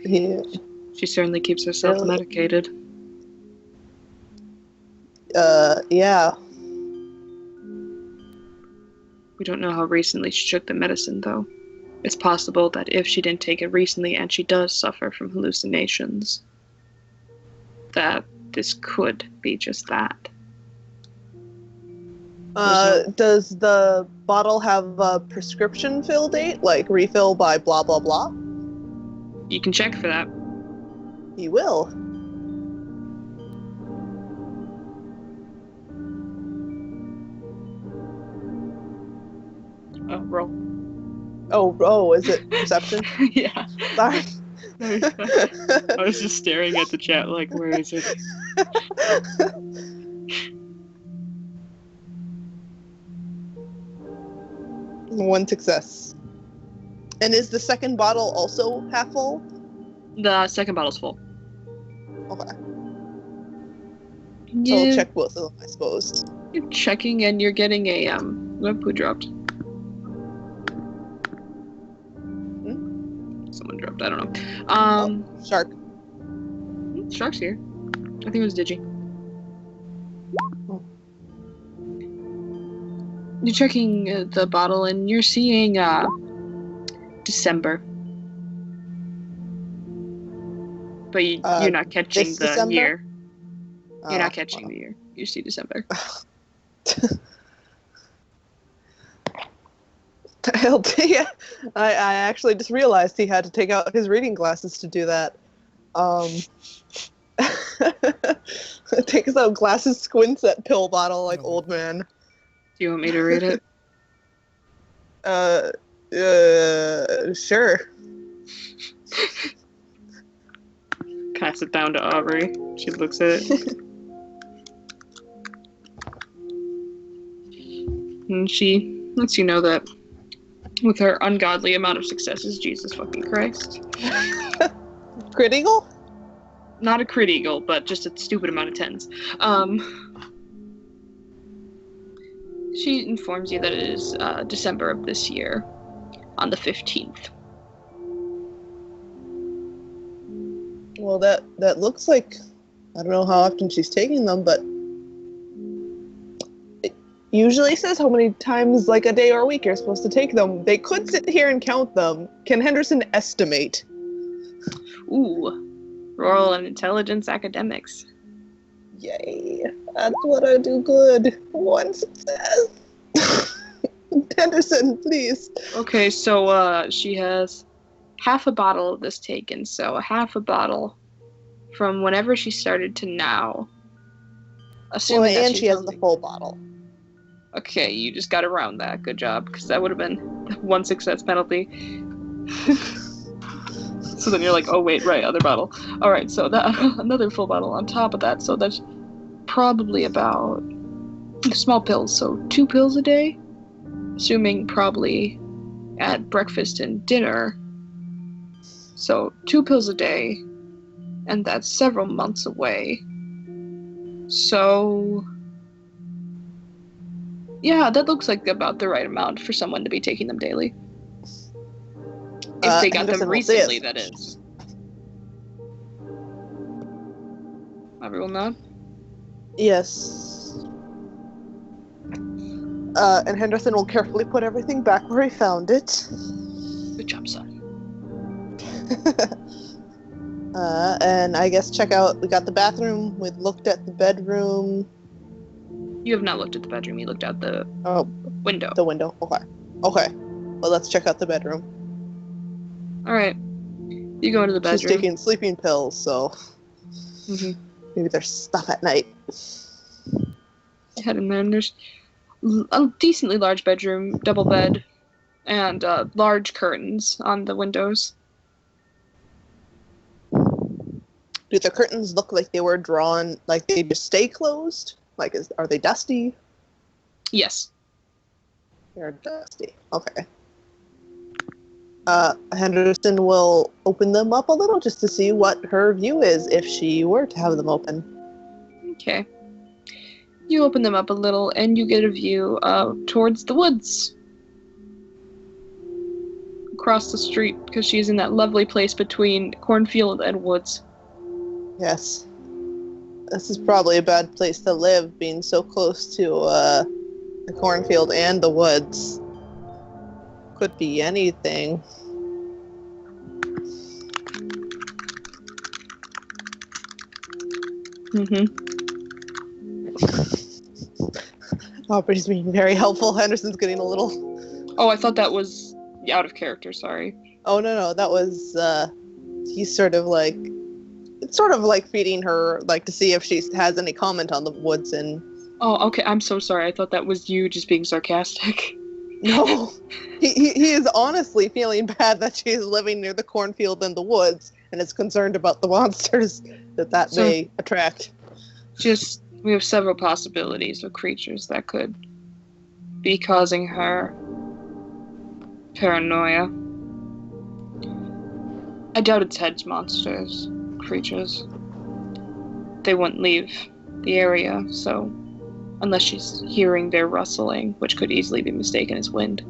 [SPEAKER 2] she certainly keeps herself medicated.
[SPEAKER 4] Yeah.
[SPEAKER 2] We don't know how recently she took the medicine, though. It's possible that if she didn't take it recently and she does suffer from hallucinations, that this could be just that.
[SPEAKER 4] Does the bottle have a prescription fill date, like refill by blah blah blah?
[SPEAKER 2] You can check for that.
[SPEAKER 4] He will.
[SPEAKER 2] Roll.
[SPEAKER 4] Oh, is it perception?
[SPEAKER 2] Yeah.
[SPEAKER 4] Sorry.
[SPEAKER 2] I was just staring at the chat like, where is it?
[SPEAKER 4] One success. And is the second bottle also half full?
[SPEAKER 2] The second bottle's full.
[SPEAKER 4] Okay. So
[SPEAKER 2] Yeah,
[SPEAKER 4] we'll check both of them, I suppose.
[SPEAKER 2] you're checking and you're getting a who dropped? Someone dropped, I don't know.
[SPEAKER 4] Shark.
[SPEAKER 2] Shark's here. I think it was Digi.
[SPEAKER 4] Oh.
[SPEAKER 2] You're checking the bottle and you're seeing December. But you're not catching
[SPEAKER 4] this
[SPEAKER 2] the
[SPEAKER 4] December?
[SPEAKER 2] year. You're not
[SPEAKER 4] Oh,
[SPEAKER 2] catching the year. You see December.
[SPEAKER 4] Yeah, I actually just realized he had to take out his reading glasses to do that. Takes out glasses, squints at pill bottle like old man.
[SPEAKER 2] Do you want me to read it?
[SPEAKER 4] Sure.
[SPEAKER 2] Pass it down to Aubrey. She looks at it. And she lets you know that with her ungodly amount of successes, Jesus fucking Christ.
[SPEAKER 4] Critical?
[SPEAKER 2] Not a crit eagle, but just a stupid amount of tens. She informs you that it is December of this year, on the 15th.
[SPEAKER 4] Well, that looks like, I don't know how often she's taking them, but it usually says how many times, like a day or a week, you're supposed to take them. They could sit here and count them. Can Henderson estimate?
[SPEAKER 2] Ooh. Roll and intelligence academics.
[SPEAKER 4] Yay. That's what I do good. One success. Henderson, please.
[SPEAKER 2] Okay, so she has half a bottle of this taken, so half a bottle from whenever she started to now. Assuming that
[SPEAKER 4] And
[SPEAKER 2] she's
[SPEAKER 4] she has
[SPEAKER 2] only-
[SPEAKER 4] the full bottle.
[SPEAKER 2] Okay, you just got around that. Good job, because that would have been one success penalty. So then you're like, oh wait, right, other bottle. All right, so that another full bottle on top of that. So that's probably about small pills. So 2 pills a day, assuming probably at breakfast and dinner. So 2 pills a day, and that's several months away. So yeah, that looks like about the right amount for someone to be taking them daily. If they got
[SPEAKER 4] Henderson
[SPEAKER 2] them
[SPEAKER 4] will see
[SPEAKER 2] recently,
[SPEAKER 4] us.
[SPEAKER 2] that is. Everyone nod?
[SPEAKER 4] Yes. And Henderson will carefully put everything back where he found it.
[SPEAKER 2] Good job, son.
[SPEAKER 4] And I guess check out, we got the bathroom, we looked at the bedroom.
[SPEAKER 2] You have not looked at the bedroom. You looked out the window.
[SPEAKER 4] The window, okay. Well, let's check out the bedroom.
[SPEAKER 2] All right. You go into the bedroom.
[SPEAKER 4] She's taking sleeping pills, so maybe there's stuff at night.
[SPEAKER 2] Head in there, and there's a decently large bedroom, double bed, and large curtains on the windows.
[SPEAKER 4] Do the curtains look like they were drawn, like they just stay closed? Like, are they dusty?
[SPEAKER 2] Yes.
[SPEAKER 4] They're dusty. Okay. Henderson will open them up a little just to see what her view is if she were to have them open.
[SPEAKER 2] Okay. You open them up a little, and you get a view towards the woods. Across the street, because she's in that lovely place between cornfield and woods.
[SPEAKER 4] Yes. This is probably a bad place to live, being so close to the cornfield and the woods. could be anything. Aubrey's being very helpful. Henderson's getting a little...
[SPEAKER 2] Oh, I thought that was out of character, sorry.
[SPEAKER 4] Oh, no, that was, he's sort of like feeding her, like, to see if she has any comment on the woods and...
[SPEAKER 2] Oh, okay, I'm so sorry. I thought that was you just being sarcastic.
[SPEAKER 4] No, he is honestly feeling bad that she's living near the cornfield and the woods, and is concerned about the monsters that may attract.
[SPEAKER 2] Just, we have several possibilities of creatures that could be causing her paranoia. I doubt it's hedge monsters, creatures. They wouldn't leave the area, so unless she's hearing their rustling, which could easily be mistaken as wind.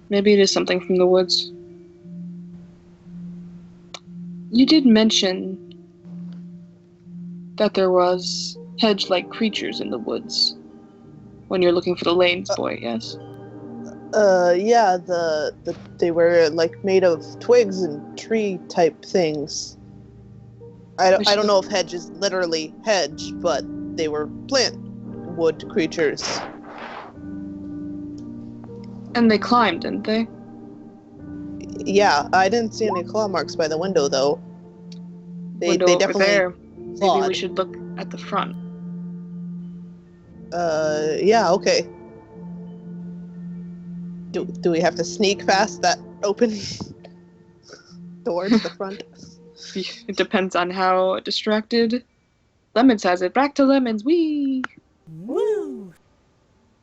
[SPEAKER 2] Maybe it is something from the woods. You did mention that there was hedge-like creatures in the woods when you're looking for the Lane's boy, yes?
[SPEAKER 4] Yeah, they were like made of twigs and tree type things. I don't know if hedge is literally hedge, but they were plant wood creatures.
[SPEAKER 2] And they climbed, didn't they?
[SPEAKER 4] Yeah, I didn't see any claw marks by the window though. They definitely
[SPEAKER 2] over there.
[SPEAKER 4] clawed.
[SPEAKER 2] Maybe we should look at the front.
[SPEAKER 4] Yeah, okay. Do we have to sneak past that open door to the front?
[SPEAKER 2] It depends on how distracted Lemons has it. Back to Lemons, wee!
[SPEAKER 1] Woo!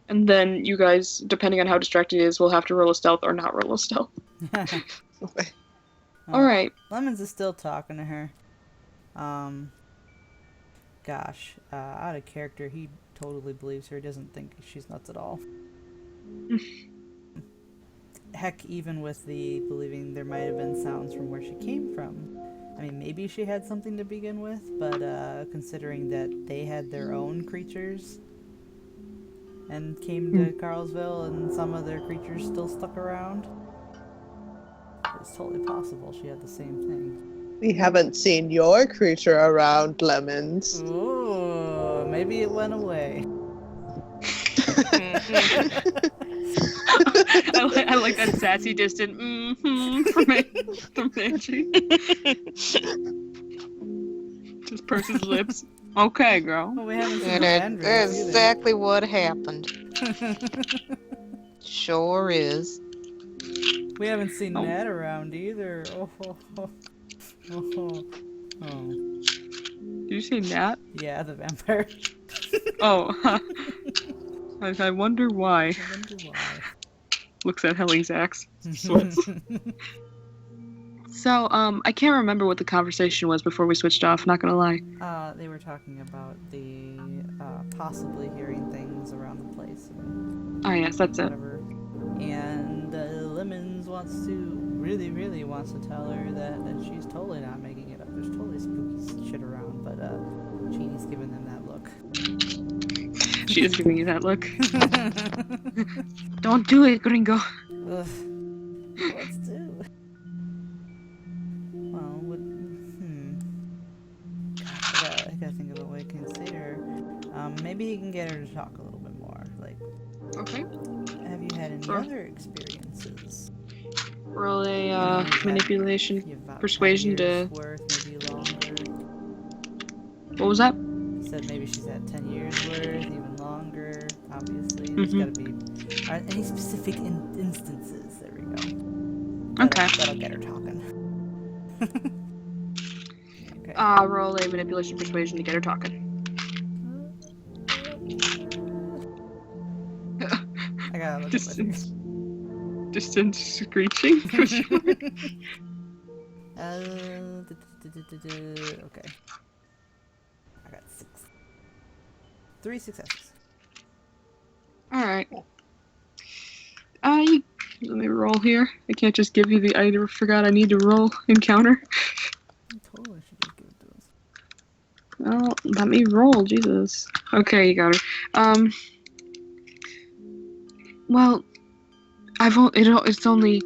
[SPEAKER 2] And then you guys, depending on how distracted he is, will have to roll a stealth or not roll a stealth.
[SPEAKER 4] Okay.
[SPEAKER 2] Alright.
[SPEAKER 1] Lemons is still talking to her. Gosh, out of character, he totally believes her. He doesn't think she's nuts at all. Heck, even with the believing there might have been sounds from where she came from. I mean, maybe she had something to begin with, but considering that they had their own creatures and came to Carlsville and some of their creatures still stuck around, it's totally possible she had the same thing.
[SPEAKER 4] We haven't seen your creature around, Lemons.
[SPEAKER 1] Ooh, maybe it went away.
[SPEAKER 2] I like that sassy, distant from Angie. Just purses lips. Okay, girl.
[SPEAKER 1] Well, we haven't seen
[SPEAKER 5] And
[SPEAKER 1] Andrew
[SPEAKER 5] that's
[SPEAKER 1] either.
[SPEAKER 5] exactly what happened. Sure is.
[SPEAKER 1] We haven't seen Ned around either. Oh.
[SPEAKER 2] Did you say Nat?
[SPEAKER 1] Yeah, the vampire.
[SPEAKER 2] Oh. I wonder why.
[SPEAKER 1] I wonder why.
[SPEAKER 2] Looks at Helling's axe. So, I can't remember what the conversation was before we switched off, not gonna lie.
[SPEAKER 1] They were talking about the possibly hearing things around the place.
[SPEAKER 2] Oh yes, that's it.
[SPEAKER 1] Whatever. And Lemons really wants to tell her that she's totally not making it up. There's totally spooky shit around, but Jeannie's giving them that look.
[SPEAKER 2] She is giving you that look. Don't do it, gringo.
[SPEAKER 1] Ugh. Let's do. Well, I gotta think of a way to consider. Maybe he can get her to talk a little bit more. Like,
[SPEAKER 2] Okay.
[SPEAKER 1] have you had any other experiences?
[SPEAKER 2] Roll a manipulation,
[SPEAKER 1] You've about
[SPEAKER 2] persuasion
[SPEAKER 1] 10 years
[SPEAKER 2] to.
[SPEAKER 1] worth, maybe longer.
[SPEAKER 2] What was that?
[SPEAKER 1] Said maybe she's had 10 years worth, even longer. Obviously, there's gotta be any specific instances. There we go.
[SPEAKER 2] Okay.
[SPEAKER 1] That'll get her talking. Okay.
[SPEAKER 2] Roll a manipulation, persuasion to get her talking.
[SPEAKER 1] I gotta look at my fingers.
[SPEAKER 2] Distant screeching. For sure.
[SPEAKER 1] Okay. I got 6. 3 successes.
[SPEAKER 2] All right. Let me roll here. I can't just give you the I forgot I need to roll encounter.
[SPEAKER 1] I totally should just give it to us.
[SPEAKER 2] Well, let me roll, Jesus. Okay, you got her. Well, it's only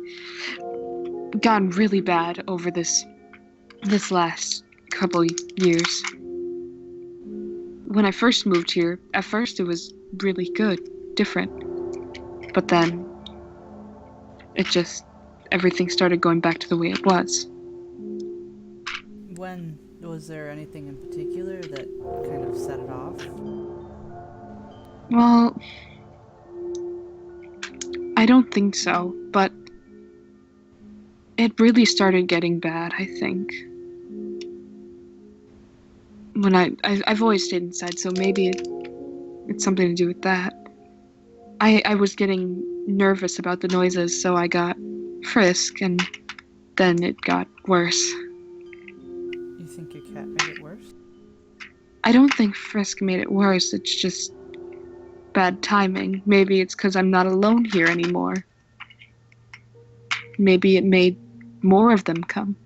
[SPEAKER 2] gotten really bad over this last couple years. When I first moved here, at first it was really good, different. But then everything started going back to the way it was.
[SPEAKER 1] When was there anything in particular that kind of set it off?
[SPEAKER 2] Well, I don't think so, but it really started getting bad, I think. When I've always stayed inside, so maybe it's something to do with that. I was getting nervous about the noises, so I got Frisk, and then it got worse.
[SPEAKER 1] You think your cat made it worse?
[SPEAKER 2] I don't think Frisk made it worse, it's just bad timing. Maybe it's because I'm not alone here anymore. Maybe it made more of them come.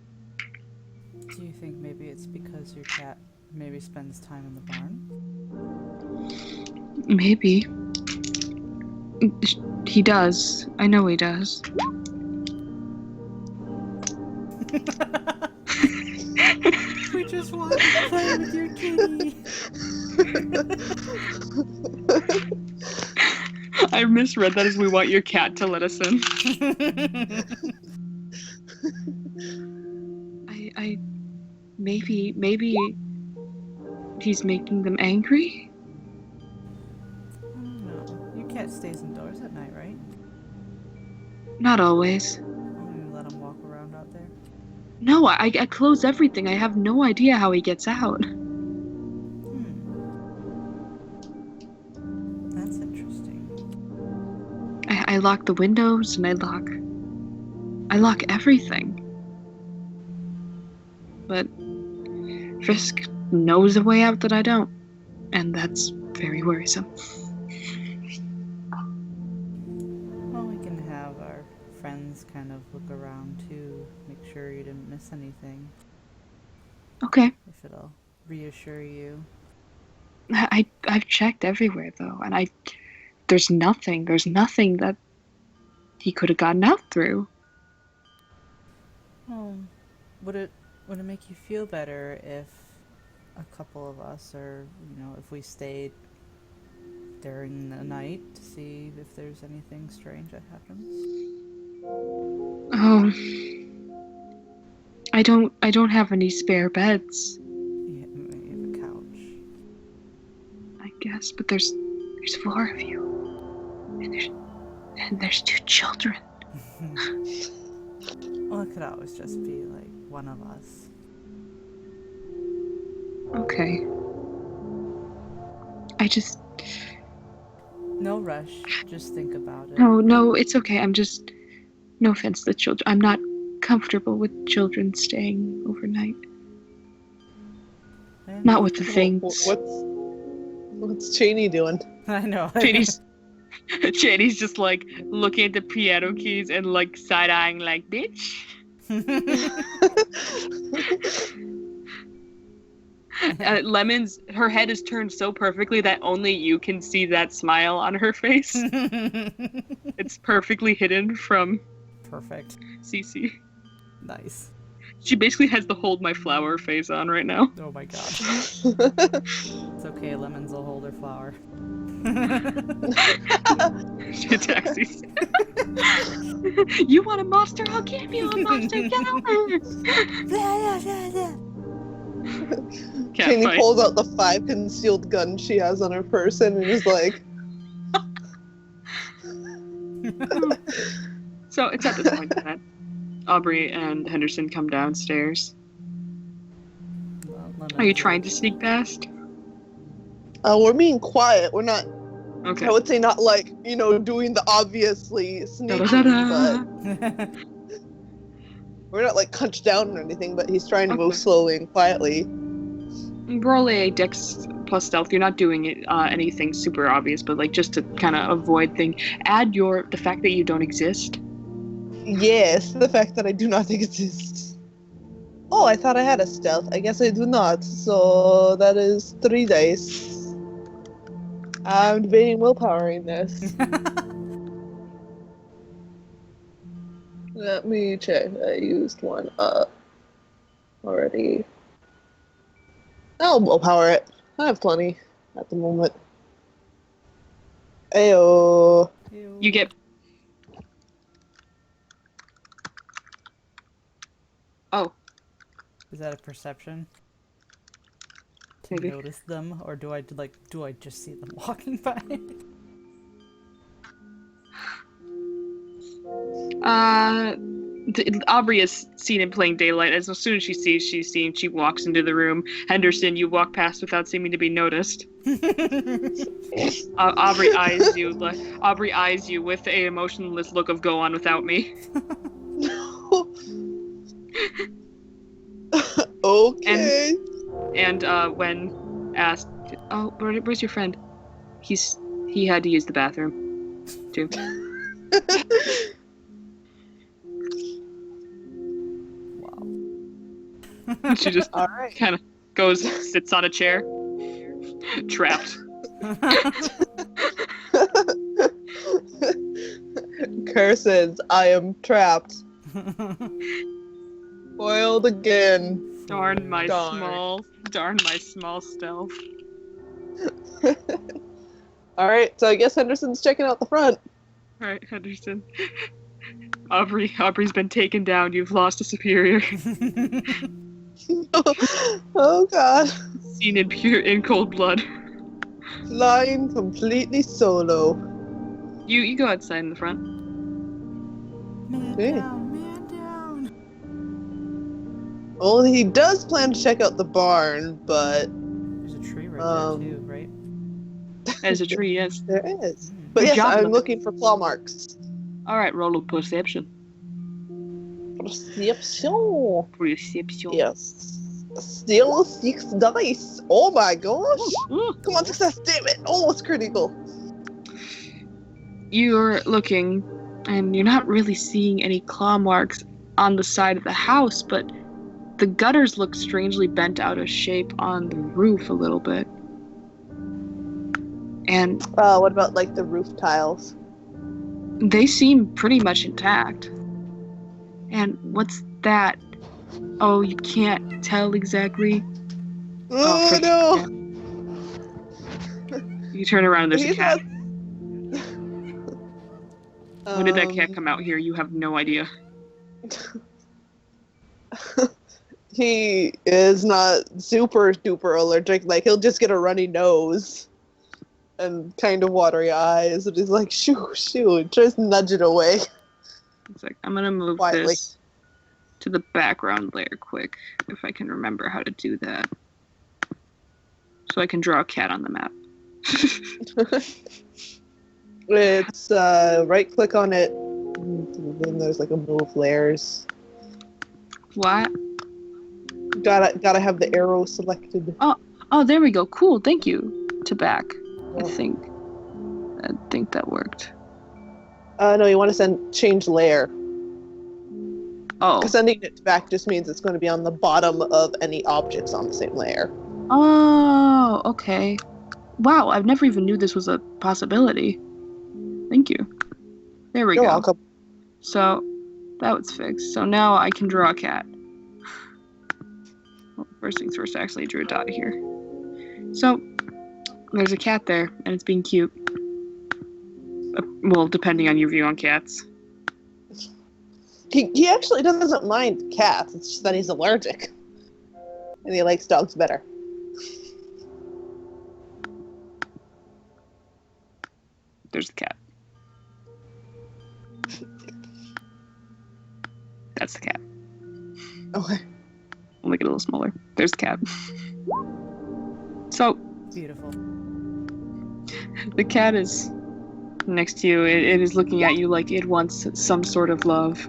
[SPEAKER 1] Do you think maybe it's because your cat maybe spends time in the barn?
[SPEAKER 2] Maybe. He does. I know he does.
[SPEAKER 1] We just want to play with your kitty.
[SPEAKER 2] I misread that as we want your cat to let us in. I maybe he's making them angry?
[SPEAKER 1] No. Your cat stays indoors at night, right?
[SPEAKER 2] Not always.
[SPEAKER 1] You let him walk around out there?
[SPEAKER 2] No, I close everything. I have no idea how he gets out.
[SPEAKER 1] That's interesting.
[SPEAKER 2] I lock the windows and I lock everything. But Frisk knows a way out that I don't, and that's very worrisome.
[SPEAKER 1] Well, we can have our friends kind of look around too, make sure you didn't miss anything.
[SPEAKER 2] Okay.
[SPEAKER 1] If it'll reassure you.
[SPEAKER 2] I've checked everywhere though, and there's nothing that he could have gotten out through.
[SPEAKER 1] Well, would it make you feel better if a couple of us, or if we stayed during the night to see if there's anything strange that happens?
[SPEAKER 2] Oh, I don't have any spare beds.
[SPEAKER 1] You have a couch.
[SPEAKER 2] I guess, but there's 4 of you, and there's 2 children.
[SPEAKER 1] Well, it could always just be like one of us.
[SPEAKER 2] Okay.
[SPEAKER 1] No rush. Just think about it.
[SPEAKER 2] No, it's okay. No offense to the children. I'm not comfortable with children staying overnight. Not with the things.
[SPEAKER 4] What's Cheney doing?
[SPEAKER 1] I know.
[SPEAKER 2] Cheney's just like looking at the piano keys and like side-eyeing like, bitch. Lemon's, her head is turned so perfectly that only you can see that smile on her face. It's perfectly hidden from
[SPEAKER 1] Perfect.
[SPEAKER 2] Cece.
[SPEAKER 1] Nice.
[SPEAKER 2] She basically has the hold my flower face on right now.
[SPEAKER 1] Oh my god. It's okay, Lemons will hold her flower.
[SPEAKER 2] She attacks you. You want a monster? I'll give you a monster. Get over.
[SPEAKER 4] Cheney pulls out the 5 concealed guns she has on her person and is like...
[SPEAKER 2] So it's at this point that Aubrey and Henderson come downstairs. Are you trying to sneak past?
[SPEAKER 4] We're being quiet. We're not...
[SPEAKER 2] Okay.
[SPEAKER 4] I would say not like, doing the obviously sneaky, but... We're not like hunched down or anything, but he's trying to move slowly and quietly.
[SPEAKER 2] Roll a Dex plus stealth. You're not doing it anything super obvious, but like just to kind of avoid thing. Add the fact that you don't exist.
[SPEAKER 4] Yes, the fact that I do not exist. Oh, I thought I had a stealth. I guess I do not. So that is 3 dice. I'm debating willpowering this. Let me check. I used one up already. I'll power it. I have plenty at the moment. Ayo.
[SPEAKER 2] You get. Oh,
[SPEAKER 1] Is that a perception? To
[SPEAKER 2] maybe.
[SPEAKER 1] notice them, or do I just see them walking by?
[SPEAKER 2] Aubrey has seen him playing daylight. As soon as she's seen, she walks into the room. Henderson, you walk past without seeming to be noticed. Aubrey eyes you. Aubrey eyes you with a emotionless look of "Go on without me."
[SPEAKER 4] Okay.
[SPEAKER 2] And when asked, "Oh, where's your friend?" He had to use the bathroom, too.
[SPEAKER 1] Wow.
[SPEAKER 2] She just
[SPEAKER 4] All right.
[SPEAKER 2] kind of goes, sits on a chair, trapped.
[SPEAKER 4] Curses! I am trapped. Foiled again.
[SPEAKER 2] Darn my
[SPEAKER 4] Darn.
[SPEAKER 2] small stealth.
[SPEAKER 4] All right, so I guess Henderson's checking out the front.
[SPEAKER 2] All right, Henderson. Aubrey's been taken down. You've lost a superior.
[SPEAKER 4] Oh God!
[SPEAKER 2] Seen in cold blood.
[SPEAKER 4] Flying completely solo.
[SPEAKER 2] You go outside in the front.
[SPEAKER 1] Man
[SPEAKER 4] Okay.
[SPEAKER 1] down, man down.
[SPEAKER 4] Well, he does plan to check out the barn, but
[SPEAKER 1] There's a tree right there too, right?
[SPEAKER 2] There's a tree, yes.
[SPEAKER 4] there is. But
[SPEAKER 2] Good
[SPEAKER 4] yes,
[SPEAKER 2] job,
[SPEAKER 4] I'm
[SPEAKER 2] Lemon.
[SPEAKER 4] looking for claw marks.
[SPEAKER 2] All right, roll a perception.
[SPEAKER 4] Perception.
[SPEAKER 2] Perception.
[SPEAKER 4] Yes. Still 6 dice. Oh my gosh!
[SPEAKER 2] Ooh.
[SPEAKER 4] Come on, success! Damn it! Oh, it's critical.
[SPEAKER 2] You're looking, and you're not really seeing any claw marks on the side of the house, but the gutters look strangely bent out of shape on the roof a little bit. And
[SPEAKER 4] What about like the roof tiles?
[SPEAKER 2] they seem pretty much intact. And what's that? Oh, you can't tell exactly?
[SPEAKER 4] Oh,
[SPEAKER 2] no! You turn around and there's a
[SPEAKER 4] He's
[SPEAKER 2] cat.
[SPEAKER 4] not-
[SPEAKER 2] When did that cat come out here? You have no idea.
[SPEAKER 4] He is not super duper allergic. Like, he'll just get a runny nose and kind of watery eyes, and he's like, shoo, tries to nudge it away.
[SPEAKER 2] It's like, I'm gonna move
[SPEAKER 4] Quietly.
[SPEAKER 2] this to the background layer quick, if I can remember how to do that. So I can draw a cat on the map.
[SPEAKER 4] It's right click on it, and then there's like a move layers.
[SPEAKER 2] What?
[SPEAKER 4] Gotta have the arrow selected.
[SPEAKER 2] Oh, there we go. Cool, thank you. To back. I
[SPEAKER 4] Oh.
[SPEAKER 2] think that worked.
[SPEAKER 4] No, you want to change layer.
[SPEAKER 2] Oh.
[SPEAKER 4] Because sending it back just means it's going to be on the bottom of any objects on the same layer.
[SPEAKER 2] Oh, okay. Wow, I've never even knew this was a possibility. Thank you. There we
[SPEAKER 4] You're
[SPEAKER 2] go.
[SPEAKER 4] welcome.
[SPEAKER 2] So, that was fixed. So now I can draw a cat. Well, first things first, I actually drew a dot here. So, there's a cat there, and it's being cute. Well, depending on your view on cats.
[SPEAKER 4] He actually doesn't mind cats. It's just that he's allergic, and he likes dogs better.
[SPEAKER 2] There's the cat. That's the cat.
[SPEAKER 4] Okay.
[SPEAKER 2] I'll make it a little smaller. There's the cat. So,
[SPEAKER 1] Beautiful.
[SPEAKER 2] the cat is next to you. It is looking at you like it wants some sort of love.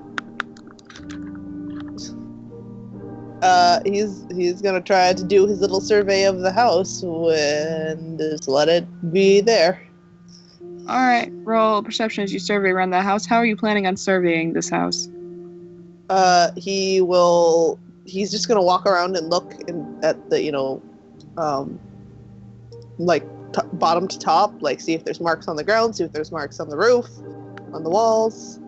[SPEAKER 4] He's gonna try to do his little survey of the house and just let it be there.
[SPEAKER 2] Alright, roll perception as you survey around the house. How are you planning on surveying this house?
[SPEAKER 4] He's just gonna walk around and look at the, bottom to top, like see if there's marks on the ground, see if there's marks on the roof, on the walls.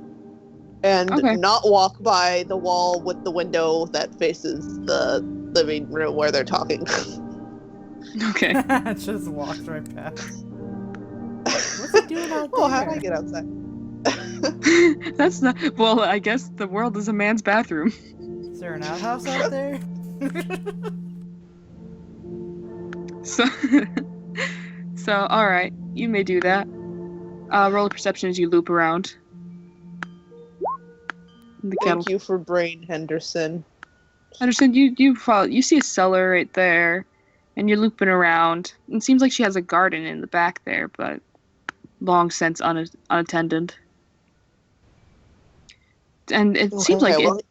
[SPEAKER 4] and
[SPEAKER 2] Okay.
[SPEAKER 4] not walk by the wall with the window that faces the living room where they're talking.
[SPEAKER 2] Okay.
[SPEAKER 1] Just walked right past. What's he doing out there?
[SPEAKER 4] Oh, how do I get outside?
[SPEAKER 2] That's not. Well, I guess the world is a man's bathroom.
[SPEAKER 1] Is there an outhouse out there?
[SPEAKER 2] So, so all right, you may do that. Roll a perception as you loop around. The cattle.
[SPEAKER 4] Thank you for brain, Henderson.
[SPEAKER 2] Understand? You follow. You see a cellar right there, and you're looping around. It seems like she has a garden in the back there, but long since unattended. And it seems like
[SPEAKER 4] well,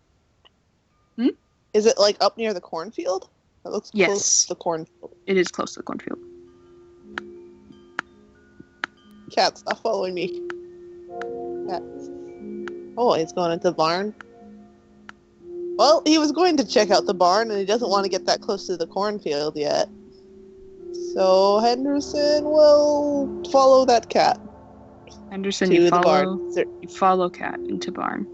[SPEAKER 2] Hmm?
[SPEAKER 4] Is it like up near the cornfield? It looks
[SPEAKER 2] Yes.
[SPEAKER 4] close to the cornfield.
[SPEAKER 2] it is close to the cornfield.
[SPEAKER 4] Cat, stop following me. Cat. Oh, he's going into the barn. Well, he was going to check out the barn, and he doesn't want to get that close to the cornfield yet. So Henderson will follow that cat
[SPEAKER 2] Henderson,
[SPEAKER 4] to
[SPEAKER 2] you
[SPEAKER 4] the
[SPEAKER 2] follow.
[SPEAKER 4] barn.
[SPEAKER 2] You follow Cat into barn.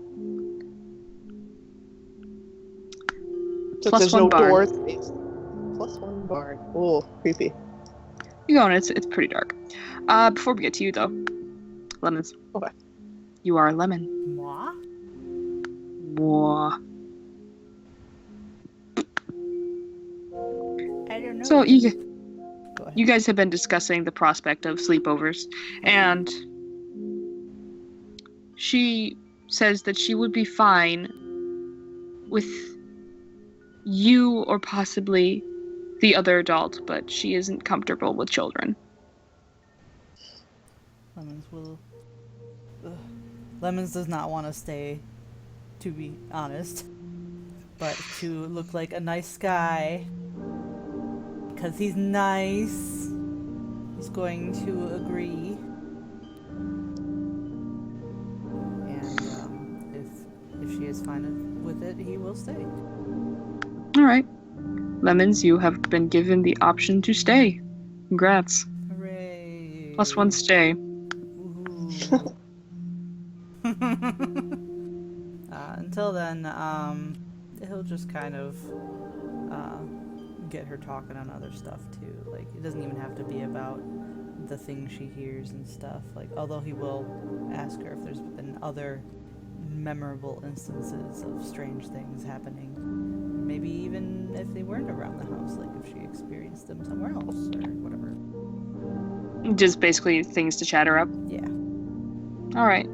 [SPEAKER 4] So
[SPEAKER 2] Plus
[SPEAKER 4] there's
[SPEAKER 2] one
[SPEAKER 4] no
[SPEAKER 2] barn.
[SPEAKER 4] door space. Plus one barn. Oh, creepy.
[SPEAKER 2] You go in. It's pretty dark. Before we get to you though, lemons.
[SPEAKER 4] Okay.
[SPEAKER 2] You are a lemon.
[SPEAKER 1] Moi?
[SPEAKER 2] Whoa.
[SPEAKER 1] I don't know.
[SPEAKER 2] So
[SPEAKER 1] Go ahead.
[SPEAKER 2] you guys have been discussing the prospect of sleepovers, and she says that she would be fine with you or possibly the other adult, but she isn't comfortable with children.
[SPEAKER 1] Lemons will. Ugh. Lemons does not want to stay, to be honest, but to look like a nice guy, because he's nice, he's going to agree. And if she is fine with it, he will stay.
[SPEAKER 2] All right, lemons, you have been given the option to stay. Congrats.
[SPEAKER 1] Hooray!
[SPEAKER 2] Plus one stay.
[SPEAKER 1] Woohoo. Until then, he'll just kind of get her talking on other stuff too. Like, it doesn't even have to be about the things she hears and stuff. Like, although he will ask her if there's been other memorable instances of strange things happening. Maybe even if they weren't around the house, like if she experienced them somewhere else or whatever.
[SPEAKER 2] Just basically things to chatter up.
[SPEAKER 1] Yeah.
[SPEAKER 2] All right.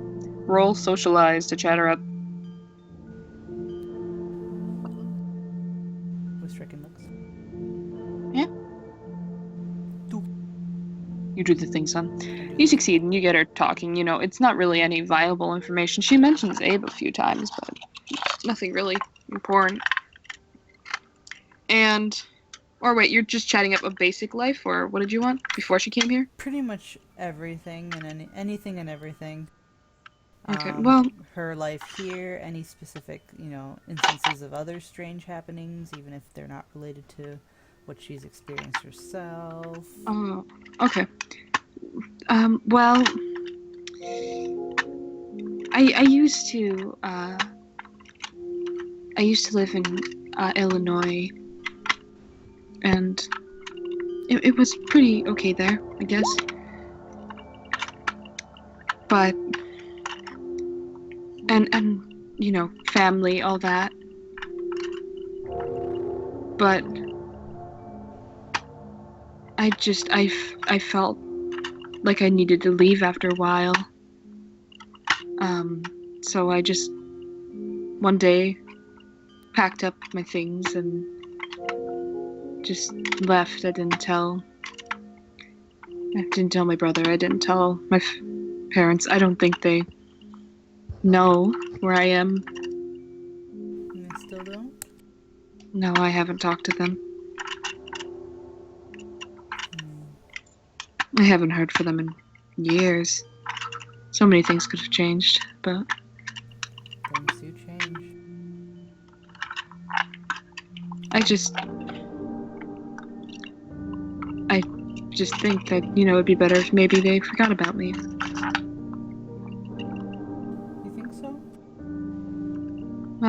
[SPEAKER 2] Roll socialize to chatter up.
[SPEAKER 1] With stricken looks.
[SPEAKER 2] You do the thing, son. You succeed and you get her talking. You know, it's not really any viable information. She mentions Abe a few times, but nothing really important. Or wait, you're just chatting up a basic life, or what did you want before she came here?
[SPEAKER 1] Pretty much everything and anything and everything.
[SPEAKER 2] Okay, well,
[SPEAKER 1] her life here, any specific, instances of other strange happenings, even if they're not related to what she's experienced herself.
[SPEAKER 2] oh, okay. Well, I used to live in Illinois, and it was pretty okay there, I guess. But and family, all that. But I felt like I needed to leave after a while. So I just one day packed up my things and just left. I didn't tell my brother. I didn't tell my parents. I don't think they know where I am.
[SPEAKER 1] And they still don't?
[SPEAKER 2] No, I haven't talked to them. I haven't heard from them in years. So many things could have changed, but
[SPEAKER 1] Things do change.
[SPEAKER 2] I just think that, it'd be better if maybe they forgot about me.
[SPEAKER 1] You think so?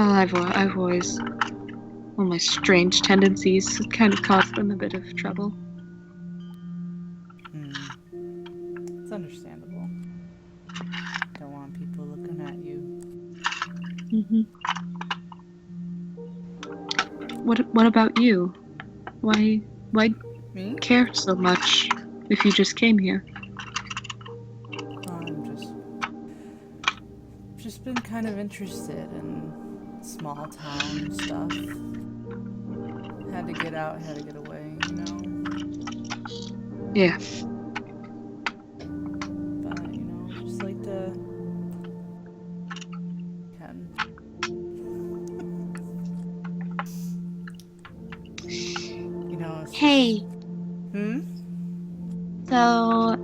[SPEAKER 2] Well, I've always all my strange tendencies kind of caused them a bit of trouble.
[SPEAKER 1] It's understandable. Don't want people looking at you.
[SPEAKER 2] Mm-hmm. What about you? Why
[SPEAKER 1] Me?
[SPEAKER 2] care so much if you just came here?
[SPEAKER 1] I'm just been kind of interested in small town stuff. Had to get out, had to get away, you know?
[SPEAKER 2] Yeah.
[SPEAKER 1] But, you know, just like to... Can. You know, it's
[SPEAKER 2] Hey,
[SPEAKER 1] just... Hmm?
[SPEAKER 2] so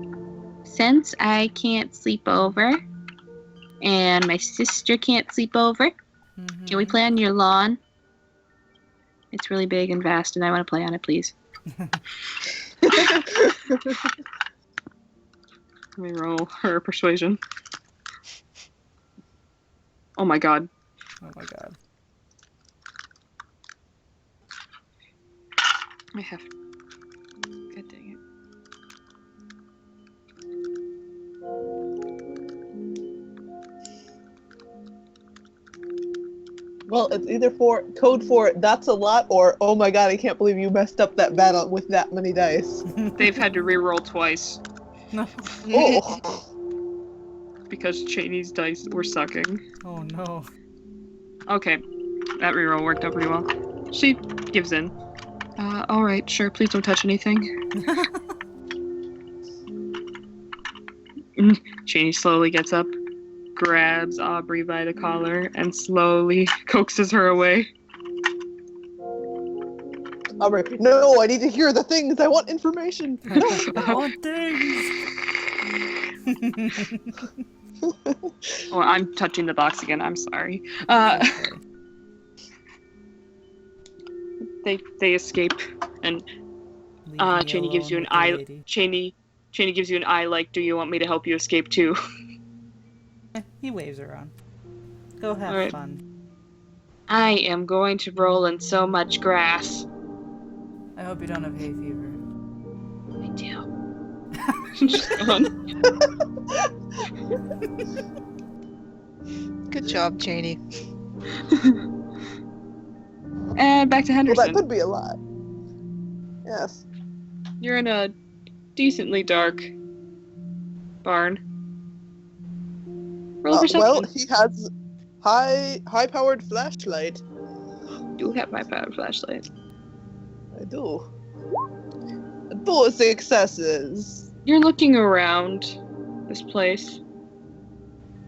[SPEAKER 2] since I can't sleep over and my sister can't sleep over, can we play on your lawn? It's really big and vast and I want to play on it, please. Let me roll her persuasion. Oh my god.
[SPEAKER 1] Oh my god.
[SPEAKER 2] I have. God dang it.
[SPEAKER 4] Well, it's either code for that's a lot, or oh my god, I can't believe you messed up that battle with that many dice.
[SPEAKER 2] They've had to re-roll twice
[SPEAKER 1] No.
[SPEAKER 4] Oh.
[SPEAKER 2] because Cheney's dice were sucking.
[SPEAKER 1] Oh no.
[SPEAKER 2] Okay, that re-roll worked out pretty well. She gives in. Alright, sure, please don't touch anything. Cheney slowly gets up, grabs Aubrey by the collar, and slowly coaxes her away.
[SPEAKER 4] Aubrey, no, I need to hear the things. I want information.
[SPEAKER 1] I want things!
[SPEAKER 2] Oh, I'm touching the box again, I'm sorry.
[SPEAKER 1] Okay.
[SPEAKER 2] They escape, and
[SPEAKER 1] Leave me
[SPEAKER 2] Cheney gives
[SPEAKER 1] alone
[SPEAKER 2] you an
[SPEAKER 1] with the
[SPEAKER 2] eye.
[SPEAKER 1] lady.
[SPEAKER 2] Cheney gives you an eye like, do you want me to help you escape too?
[SPEAKER 1] He waves her on. Go have
[SPEAKER 2] Alright.
[SPEAKER 1] fun.
[SPEAKER 2] I am going to roll in so much grass.
[SPEAKER 1] I hope you don't have hay fever.
[SPEAKER 2] I do. Just gone.
[SPEAKER 5] Good job, Janie.
[SPEAKER 2] And back to
[SPEAKER 4] Well,
[SPEAKER 2] Henderson.
[SPEAKER 4] that could be a lot. Yes.
[SPEAKER 2] You're in a decently dark barn. Roll perception.
[SPEAKER 4] Well, he has high-powered flashlight.
[SPEAKER 2] You have my powered flashlight.
[SPEAKER 4] I do. Those successes.
[SPEAKER 2] You're looking around this place.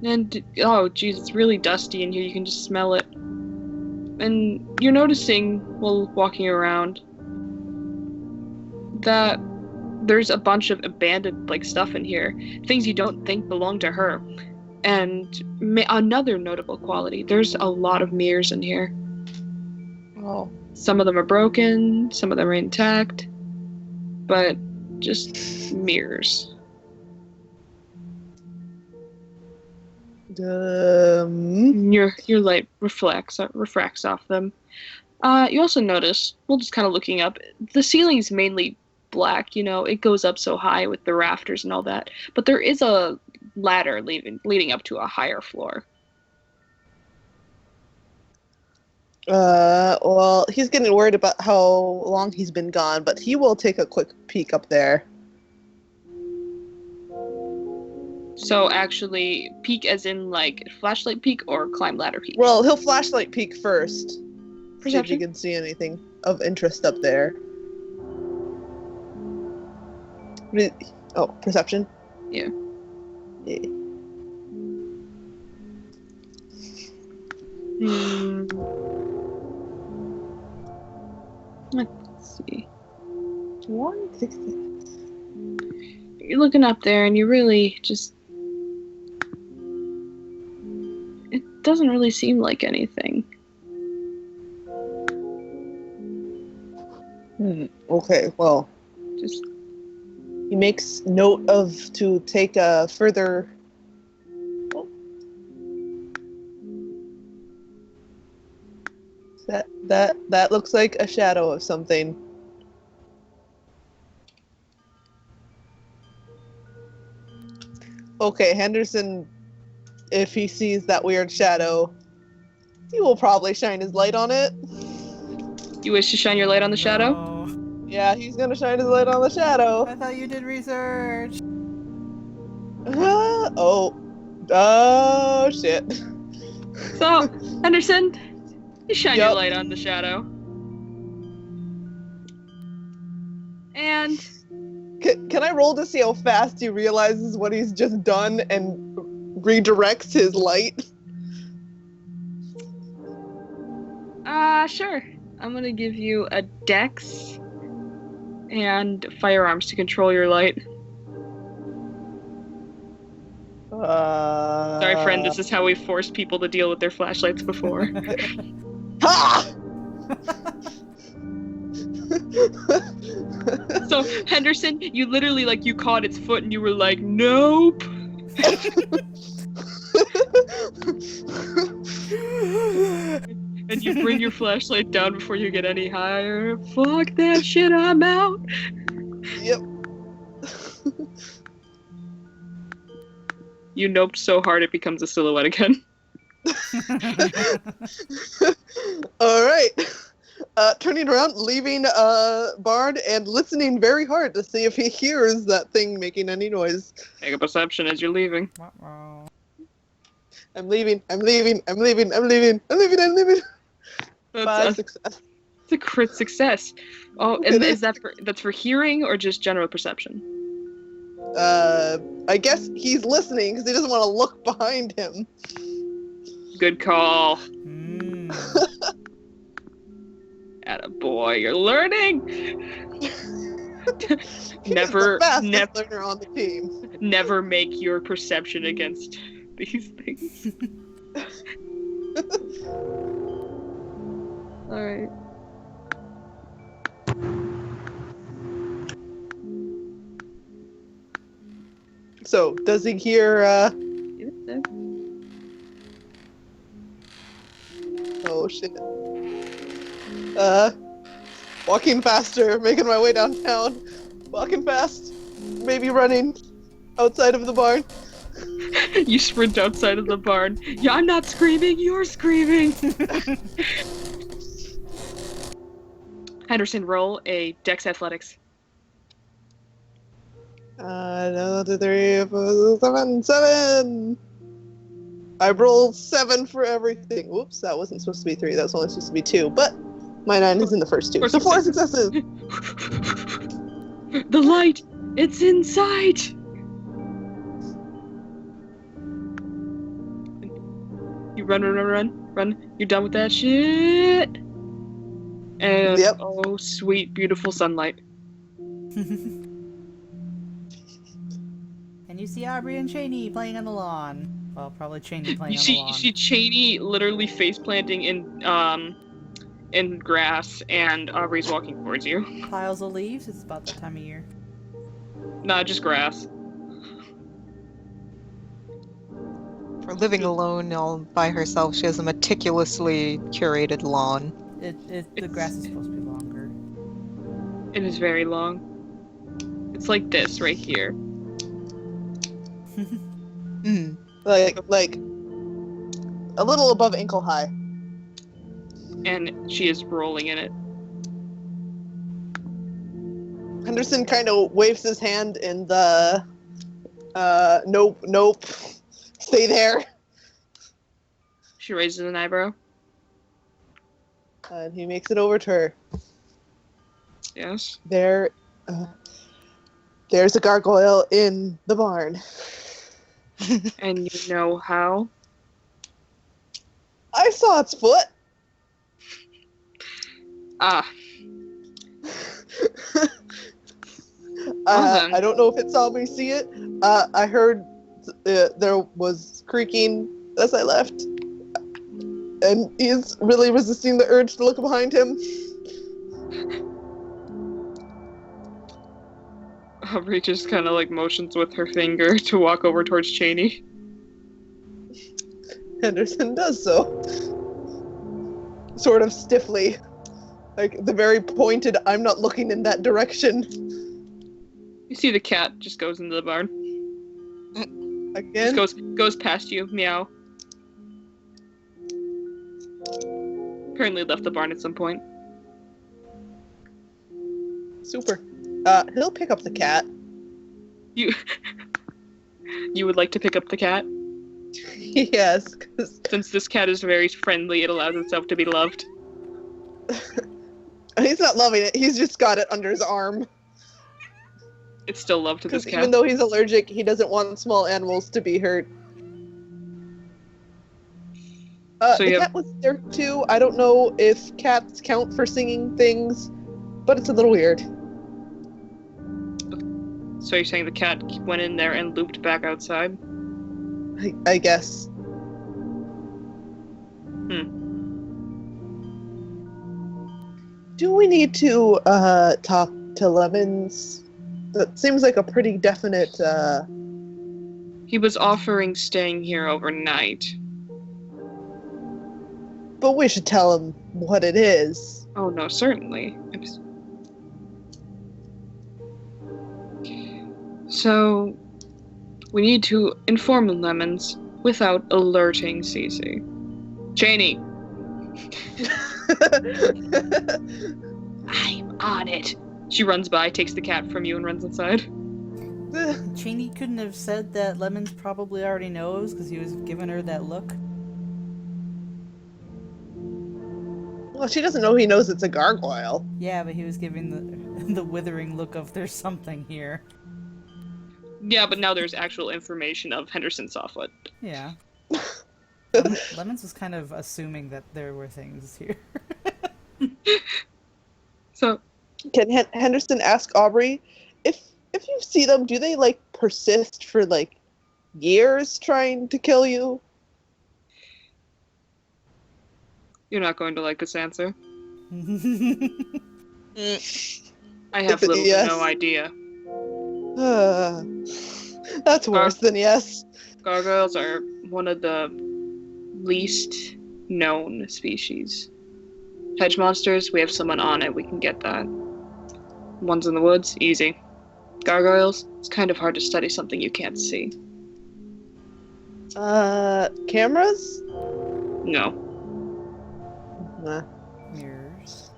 [SPEAKER 2] And, oh geez, it's really dusty in here. You can just smell it. And you're noticing, while walking around, that there's a bunch of abandoned, stuff in here. Things you don't think belong to her. And another notable quality, there's a lot of mirrors in here.
[SPEAKER 4] Oh.
[SPEAKER 2] Some of them are broken, some of them are intact, but just mirrors. Your light refracts off them. You also notice, just kind of looking up, the ceiling's mainly black, it goes up so high with the rafters and all that, but there is a ladder leading up to a higher floor.
[SPEAKER 4] Well, he's getting worried about how long he's been gone, but he will take a quick peek up there.
[SPEAKER 2] So actually, peek as in flashlight peek or climb ladder peek?
[SPEAKER 4] Well, he'll flashlight peek first. See if he
[SPEAKER 2] Perception?
[SPEAKER 4] can see anything of interest up there. Oh, perception?
[SPEAKER 2] Yeah.
[SPEAKER 4] Yeah.
[SPEAKER 2] Let's see.
[SPEAKER 4] 160.
[SPEAKER 2] You're looking up there and you really just... It doesn't really seem like anything.
[SPEAKER 4] Okay, well,
[SPEAKER 2] Just...
[SPEAKER 4] he makes note to take a further... That looks like a shadow of something. Okay, Henderson, if he sees that weird shadow, he will probably shine his light on it.
[SPEAKER 2] You wish to shine your light on the shadow?
[SPEAKER 1] No.
[SPEAKER 4] Yeah, he's gonna shine his light on the shadow.
[SPEAKER 1] I thought you did research.
[SPEAKER 4] Oh, shit.
[SPEAKER 2] So, Henderson, you shine your
[SPEAKER 4] Yup.
[SPEAKER 2] light on the shadow. And
[SPEAKER 4] Can I roll to see how fast he realizes what he's just done and redirects his light?
[SPEAKER 2] sure. I'm gonna give you a dex and firearms to control your light. Sorry, friend, this is how we forced people to deal with their flashlights before.
[SPEAKER 4] Ha!
[SPEAKER 2] So, Henderson, you literally, like, you caught its foot and you were like, nope! And you bring your flashlight down before you get any higher. Fuck that shit, I'm out!
[SPEAKER 4] Yep.
[SPEAKER 2] You noped so hard it becomes a silhouette again.
[SPEAKER 4] Alright. Turning around, leaving Bard, and listening very hard to see if he hears that thing making any noise.
[SPEAKER 2] Make a perception as you're leaving.
[SPEAKER 1] Uh-oh.
[SPEAKER 4] I'm leaving. Five success.
[SPEAKER 2] It's a crit success. Oh, and is that that's for hearing or just general perception?
[SPEAKER 4] I guess he's listening because he doesn't want to look behind him.
[SPEAKER 2] Good call.
[SPEAKER 1] Mm.
[SPEAKER 2] Attaboy, you're learning!
[SPEAKER 4] He's
[SPEAKER 2] Never-
[SPEAKER 4] the fastest
[SPEAKER 2] nev-
[SPEAKER 4] learner on the team.
[SPEAKER 2] Never make your perception against these things. Alright.
[SPEAKER 4] So, does he hear, oh shit. Walking faster, making my way downtown. Walking fast, maybe running outside of the barn.
[SPEAKER 2] You sprint outside of the barn. Yeah, I'm not screaming, you're screaming! Henderson, roll a Dex Athletics.
[SPEAKER 4] 1, 2, 3, 4, 7. I rolled 7 for everything. Whoops, that wasn't supposed to be 3. That was only supposed to be 2. But my 9 is in the first 2. So 4 successes.
[SPEAKER 2] The light! It's in sight! You run. You're done with that shit? And
[SPEAKER 4] Yep.
[SPEAKER 2] oh, sweet, beautiful sunlight.
[SPEAKER 1] And you see Aubrey and Cheney playing on the lawn. Well, probably Cheney playing
[SPEAKER 2] You
[SPEAKER 1] on
[SPEAKER 2] see,
[SPEAKER 1] the lawn.
[SPEAKER 2] you see Cheney literally face planting in grass, and Aubrey's walking towards you.
[SPEAKER 1] Piles of leaves. It's about that time of year.
[SPEAKER 2] Nah, just grass.
[SPEAKER 5] For living alone all by herself, she has a meticulously curated lawn.
[SPEAKER 1] The grass is supposed to be longer.
[SPEAKER 2] It is very long. It's like this right here.
[SPEAKER 5] Mm.
[SPEAKER 4] Like a little above ankle high.
[SPEAKER 2] And she is rolling in it.
[SPEAKER 4] Henderson kind of waves his hand in the nope. Stay there.
[SPEAKER 2] She raises an eyebrow.
[SPEAKER 4] And he makes it over to her.
[SPEAKER 2] Yes.
[SPEAKER 4] There's a gargoyle in the barn.
[SPEAKER 2] And you know how?
[SPEAKER 4] I saw its foot.
[SPEAKER 2] Ah. Well then.
[SPEAKER 4] I don't know if it saw me see it. I heard there was creaking as I left. And he's really resisting the urge to look behind him.
[SPEAKER 2] Aubrey just kind of like motions with her finger to walk over towards Cheney.
[SPEAKER 4] Henderson does so. sort of stiffly. Like the very pointed, I'm not looking in that direction.
[SPEAKER 2] You see the cat just goes into the barn.
[SPEAKER 4] Again?
[SPEAKER 2] Just goes past you, meow. Apparently left the barn at some point.
[SPEAKER 4] Super. He'll pick up the cat.
[SPEAKER 2] You would like to pick up the cat?
[SPEAKER 4] Yes, because
[SPEAKER 2] Since this cat is very friendly, it allows itself to be loved.
[SPEAKER 4] he's not loving it. He's just got it under his arm.
[SPEAKER 2] It's still love to this
[SPEAKER 4] Because
[SPEAKER 2] cat.
[SPEAKER 4] even though he's allergic, he doesn't want small animals to be hurt.
[SPEAKER 2] So
[SPEAKER 4] the
[SPEAKER 2] you
[SPEAKER 4] cat
[SPEAKER 2] have-
[SPEAKER 4] was there too. I don't know if cats count for singing things, but it's a little weird.
[SPEAKER 2] So you're saying the cat went in there and looped back outside?
[SPEAKER 4] I guess. Do we need to talk to Lemons? That seems like a pretty definite.
[SPEAKER 2] He was offering staying here overnight.
[SPEAKER 4] But we should tell him what it is.
[SPEAKER 2] Oh no, certainly. So, we need to inform Lemons without alerting Cece. Janie! I'm on it! She runs by, takes the cat from you, and runs inside.
[SPEAKER 1] Cheney couldn't have said that Lemons probably already knows because he was giving her that look.
[SPEAKER 4] Well, she doesn't know he knows it's a gargoyle.
[SPEAKER 1] Yeah, but he was giving the withering look of there's something here.
[SPEAKER 2] Yeah, but now there's actual information of Henderson Softfoot.
[SPEAKER 1] Yeah. Lemons was kind of assuming that there were things here.
[SPEAKER 2] So,
[SPEAKER 4] Can Henderson ask Aubrey if you see them? Do they like persist for like years trying to kill you?
[SPEAKER 2] you're not going to like this answer.
[SPEAKER 5] Mm.
[SPEAKER 2] I have
[SPEAKER 4] Is it
[SPEAKER 2] little
[SPEAKER 4] yes?
[SPEAKER 2] to no idea.
[SPEAKER 4] That's worse than yes.
[SPEAKER 2] Gargoyles are one of the least known species. Hedge monsters, we have someone on it, we can get that. Ones in the woods, easy. Gargoyles, it's kind of hard to study something you can't see.
[SPEAKER 4] Cameras?
[SPEAKER 2] No.
[SPEAKER 4] Nah.
[SPEAKER 1] Mirrors.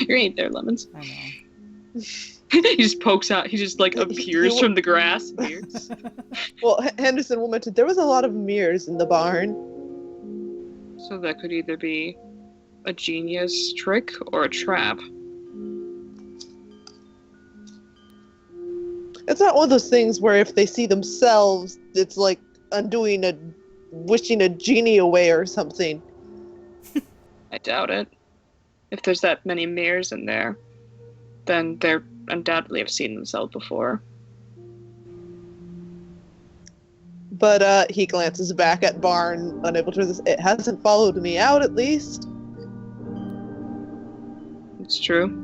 [SPEAKER 2] You ain't there, Lemons.
[SPEAKER 1] I know.
[SPEAKER 2] He just pokes out, he just like appears from the grass. Weird.
[SPEAKER 4] Well, Henderson will mention there was a lot of mirrors in the barn.
[SPEAKER 2] So that could either be a genius trick or a trap.
[SPEAKER 4] It's not one of those things where if they see themselves, it's like wishing a genie away or something.
[SPEAKER 2] I doubt it. If there's that many mirrors in there, then they undoubtedly have seen themselves before.
[SPEAKER 4] But he glances back at Barn, unable to resist. It hasn't followed me out, at least.
[SPEAKER 2] It's true.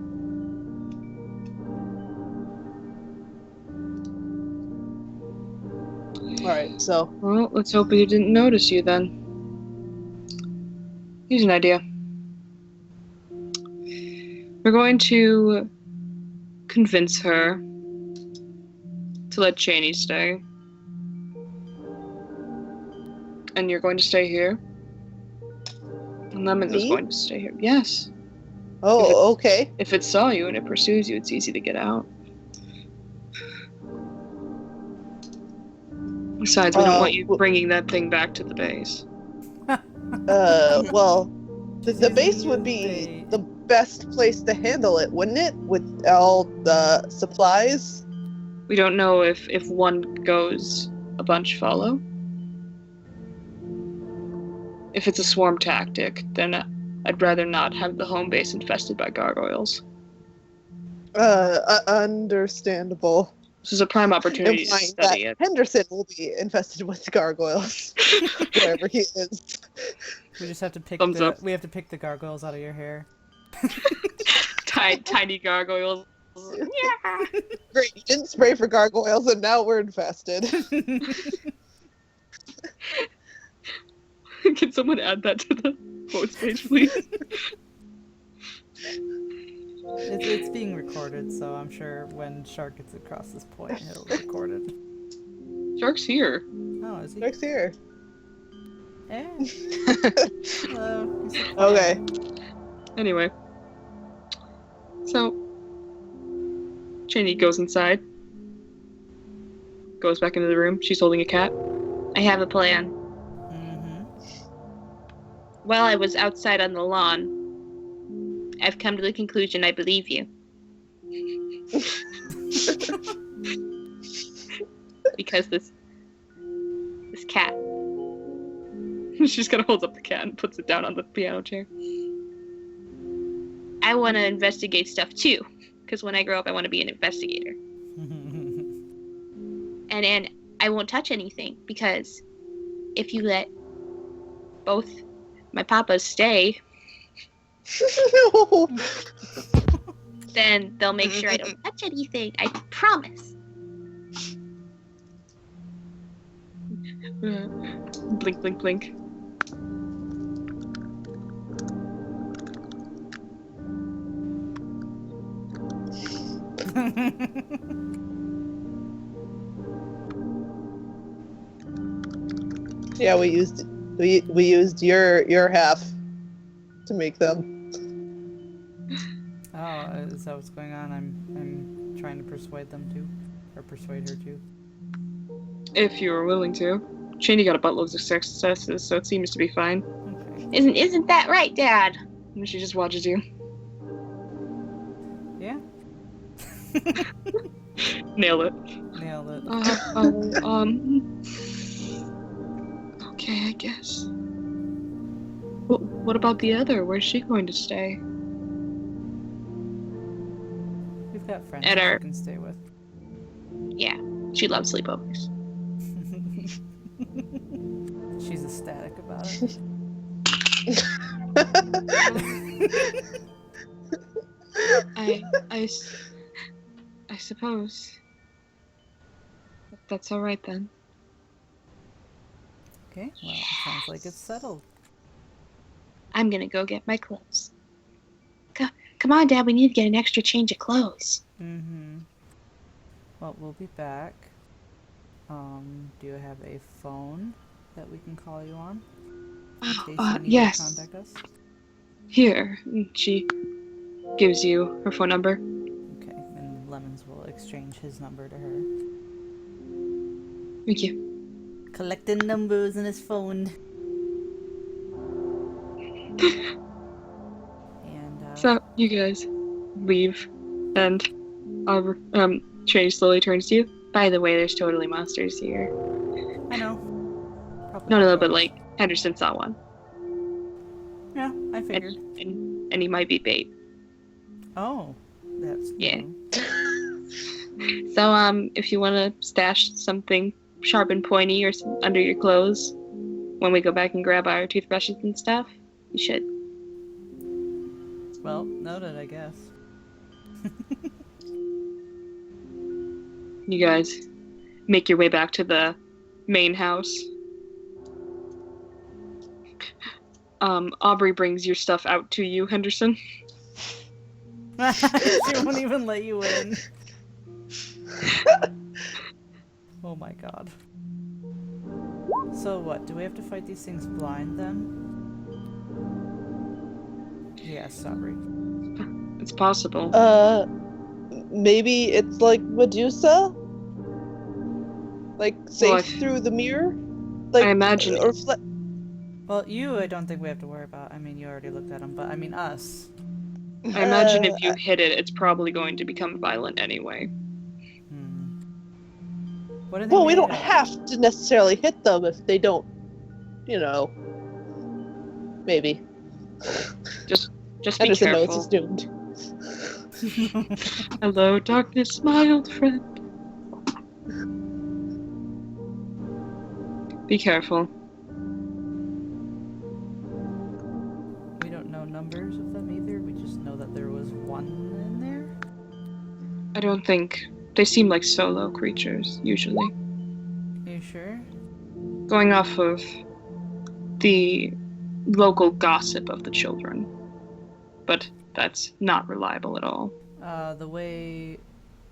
[SPEAKER 4] Alright, so.
[SPEAKER 2] Well, let's hope he didn't notice you then. Here's an idea. We're going to convince her to let Cheney stay. And you're going to stay here. And Lemons is
[SPEAKER 4] Me?
[SPEAKER 2] going to stay here. Yes.
[SPEAKER 4] Oh, okay.
[SPEAKER 2] If it saw you and it pursues you, it's easy to get out. Besides, we don't want you bringing that thing back to the base.
[SPEAKER 4] Well, the base would be the best place to handle it, wouldn't it? With all the supplies?
[SPEAKER 2] We don't know if one goes, a bunch follow. If it's a swarm tactic, then I'd rather not have the home base infested by gargoyles.
[SPEAKER 4] Understandable.
[SPEAKER 2] This is a prime opportunity to
[SPEAKER 4] Implying
[SPEAKER 2] study
[SPEAKER 4] that
[SPEAKER 2] it.
[SPEAKER 4] Henderson will be infested with gargoyles, wherever he is.
[SPEAKER 1] We just have to pick
[SPEAKER 2] Thumbs up.
[SPEAKER 1] we have to pick the gargoyles out of your hair.
[SPEAKER 2] Tiny gargoyles.
[SPEAKER 4] Great, you didn't spray for gargoyles, and now we're infested.
[SPEAKER 2] Can someone add that to the quotes page, please?
[SPEAKER 1] It's being recorded, so I'm sure when Shark gets across this point, it'll be recorded.
[SPEAKER 2] Shark's here.
[SPEAKER 1] Oh, is he?
[SPEAKER 4] Next here.
[SPEAKER 1] Eh. Hello. He's so quiet.
[SPEAKER 4] Okay.
[SPEAKER 2] Anyway. So, Cheney goes inside. Goes back into the room. She's holding a cat. I have a plan.
[SPEAKER 1] Mm-hmm.
[SPEAKER 2] While I was outside on the lawn, I've come to the conclusion I believe you. Because this cat. She just kind of holds up the cat and puts it down on the piano chair. I want to investigate stuff too, because when I grow up, I want to be an investigator. And I won't touch anything, because if you let both my papas stay,
[SPEAKER 4] No.
[SPEAKER 2] then they'll make sure I don't touch anything. I promise. Blink, blink, blink.
[SPEAKER 4] Yeah, we used your half to make them.
[SPEAKER 1] Oh, is that what's going on? I'm trying to persuade them to, or persuade her to.
[SPEAKER 2] If you were willing to. Cheney got a buttload of successes, so it seems to be fine.
[SPEAKER 1] Okay.
[SPEAKER 2] Isn't that right, Dad? And she just watches you.
[SPEAKER 1] Yeah.
[SPEAKER 2] Nailed it.
[SPEAKER 1] Nailed it.
[SPEAKER 2] Okay, I guess. What about the other? Where's she going to stay?
[SPEAKER 1] We've got friends
[SPEAKER 2] At
[SPEAKER 1] that
[SPEAKER 2] our-
[SPEAKER 1] you can stay with.
[SPEAKER 2] Yeah, she loves sleepovers.
[SPEAKER 1] She's ecstatic about it.
[SPEAKER 2] I suppose. That's all right then.
[SPEAKER 1] Okay, well, sounds like it's settled.
[SPEAKER 2] I'm gonna go get my clothes. Come on, Dad, we need to get an extra change of clothes.
[SPEAKER 1] Mm-hmm. Well, we'll be back. Do you have a phone that we can call you on? In case you need
[SPEAKER 2] Yes.
[SPEAKER 1] to contact us?
[SPEAKER 2] Here, she gives you her phone number.
[SPEAKER 1] Okay, and Lemons will exchange his number to her.
[SPEAKER 2] Thank you.
[SPEAKER 1] Collecting numbers in his phone. And,
[SPEAKER 2] So, you guys leave, and Trey slowly turns to you. By the way, there's totally monsters here.
[SPEAKER 1] I know. Probably
[SPEAKER 2] No,
[SPEAKER 1] not
[SPEAKER 2] but
[SPEAKER 1] yours.
[SPEAKER 2] like, Henderson saw one.
[SPEAKER 1] Yeah, I figured.
[SPEAKER 2] And he might be bait.
[SPEAKER 1] Oh, that's
[SPEAKER 2] Yeah.
[SPEAKER 1] new.
[SPEAKER 2] So, if you want to stash something sharp and pointy or under your clothes when we go back and grab our toothbrushes and stuff, you should.
[SPEAKER 1] Well, noted, I guess.
[SPEAKER 2] You guys make your way back to the main house. Aubrey brings your stuff out to you, Henderson.
[SPEAKER 1] She won't even let you in. Oh my god. So what, do we have to fight these things blind then? Yes, Aubrey.
[SPEAKER 2] It's possible.
[SPEAKER 4] Maybe it's like Medusa? Like, safe
[SPEAKER 2] What?
[SPEAKER 4] through the mirror? Like,
[SPEAKER 2] I imagine-
[SPEAKER 4] Or
[SPEAKER 1] Well, you I don't think we have to worry about. I mean, you already looked at them, but I mean us.
[SPEAKER 2] I imagine if you hit it, it's probably going to become violent anyway.
[SPEAKER 1] What are they
[SPEAKER 4] Well, we
[SPEAKER 1] made
[SPEAKER 4] don't
[SPEAKER 1] of?
[SPEAKER 4] have to necessarily hit them if they don't, maybe.
[SPEAKER 2] Just be
[SPEAKER 4] Henderson knows
[SPEAKER 2] careful.
[SPEAKER 4] he's doomed.
[SPEAKER 2] Hello, darkness, my old friend. Be careful.
[SPEAKER 1] We don't know numbers of them either. We just know that there was one in there.
[SPEAKER 2] I don't think they seem like solo creatures usually.
[SPEAKER 1] Are you sure?
[SPEAKER 2] Going off of the local gossip of the children. But that's not reliable at all.
[SPEAKER 1] The way,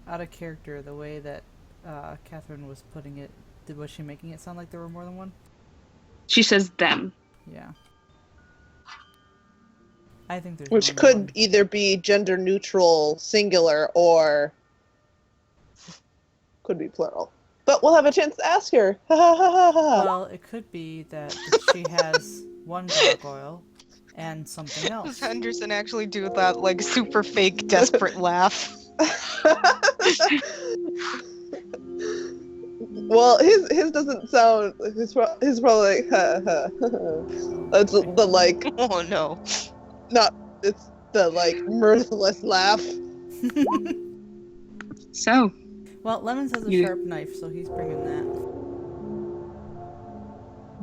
[SPEAKER 1] out of character, the way that Catherine was putting it, was she making it sound like there were more than one?
[SPEAKER 2] She says them.
[SPEAKER 1] Yeah. I think there's
[SPEAKER 4] Which
[SPEAKER 1] more than
[SPEAKER 4] could
[SPEAKER 1] one.
[SPEAKER 4] either be gender neutral, singular, or could be plural. But we'll have a chance to ask her. Ha ha ha ha ha.
[SPEAKER 1] Well, it could be that she has one gargoyle and something
[SPEAKER 5] Does
[SPEAKER 1] else.
[SPEAKER 5] Henderson actually do that, like, super fake, desperate laugh?
[SPEAKER 4] Well, his doesn't sound. His probably like ha ha. That's the like.
[SPEAKER 5] Oh no.
[SPEAKER 4] Not. It's the like mirthless laugh.
[SPEAKER 2] So,
[SPEAKER 1] Well, Lemons has a
[SPEAKER 2] You-
[SPEAKER 1] sharp knife, so he's bringing that.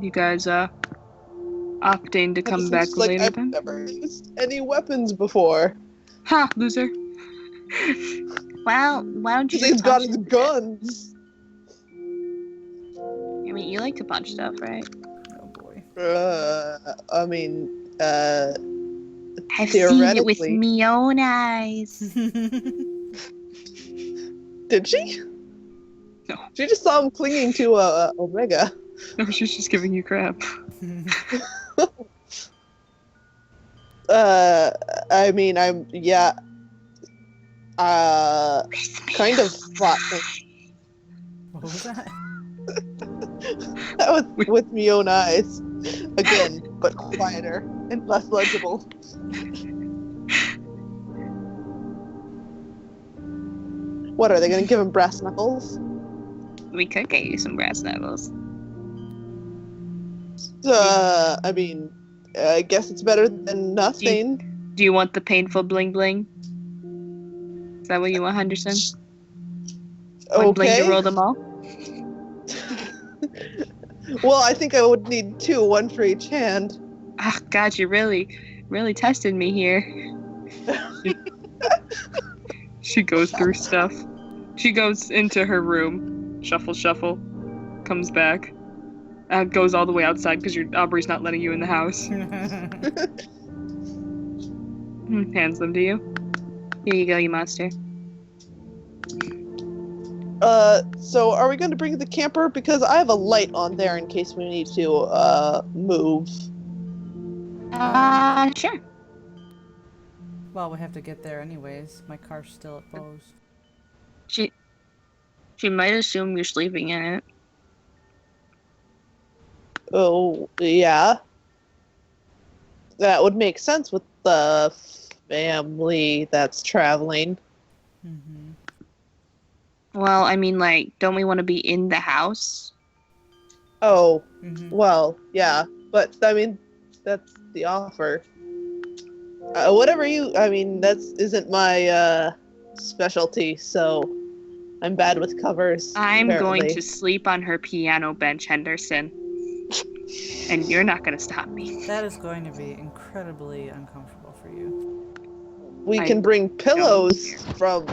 [SPEAKER 2] you guys opting to come
[SPEAKER 4] It's
[SPEAKER 2] back
[SPEAKER 4] just like,
[SPEAKER 2] later
[SPEAKER 4] I've
[SPEAKER 2] then?
[SPEAKER 4] never used any weapons before.
[SPEAKER 2] Ha, loser. Well, why don't you
[SPEAKER 4] He's
[SPEAKER 2] just
[SPEAKER 4] got
[SPEAKER 2] punch
[SPEAKER 4] his
[SPEAKER 2] it?
[SPEAKER 4] guns.
[SPEAKER 2] I mean, you like to punch stuff, right?
[SPEAKER 1] Oh boy.
[SPEAKER 4] I mean,
[SPEAKER 2] I've seen it with
[SPEAKER 4] Theoretically.
[SPEAKER 2] me own eyes.
[SPEAKER 4] did she?
[SPEAKER 2] No.
[SPEAKER 4] She just saw him clinging to Omega.
[SPEAKER 2] No, she's just giving you crap.
[SPEAKER 4] I mean, yeah. Kind of thought
[SPEAKER 1] What was that?
[SPEAKER 4] that was with me own eyes. Again, but quieter and less legible. What, are they gonna give him brass knuckles?
[SPEAKER 2] We could get you some brass knuckles.
[SPEAKER 4] I mean, I guess it's better than nothing.
[SPEAKER 2] Do you want the painful bling bling? Is that what you want, Henderson? One bling to
[SPEAKER 4] Okay.
[SPEAKER 2] roll them all?
[SPEAKER 4] Well, I think I would need two, one for each hand.
[SPEAKER 2] Ah, God, you really tested me here. She goes through stuff. She goes into her room, shuffle, shuffle, comes back, goes all the way outside because Aubrey's not letting you in the house. Hands them to you. Here you go, you monster.
[SPEAKER 4] So are we going to bring the camper? Because I have a light on there in case we need to, move.
[SPEAKER 2] Sure.
[SPEAKER 1] Well, we have to get there anyways. My car's still at Bose.
[SPEAKER 2] She might assume you're sleeping in it.
[SPEAKER 4] Oh, yeah. That would make sense with the family that's traveling.
[SPEAKER 1] Mm-hmm.
[SPEAKER 2] Well, I mean, like, don't we want to be in the house?
[SPEAKER 4] Oh,
[SPEAKER 1] Mm-hmm.
[SPEAKER 4] well, yeah. But, I mean, that's the offer. Whatever I mean, isn't my, specialty, so I'm bad with covers.
[SPEAKER 2] I'm going
[SPEAKER 4] apparently.
[SPEAKER 2] to sleep on her piano bench, Henderson. And you're not going to stop me.
[SPEAKER 1] That is going to be incredibly uncomfortable for you.
[SPEAKER 4] We
[SPEAKER 2] I
[SPEAKER 4] can bring pillows from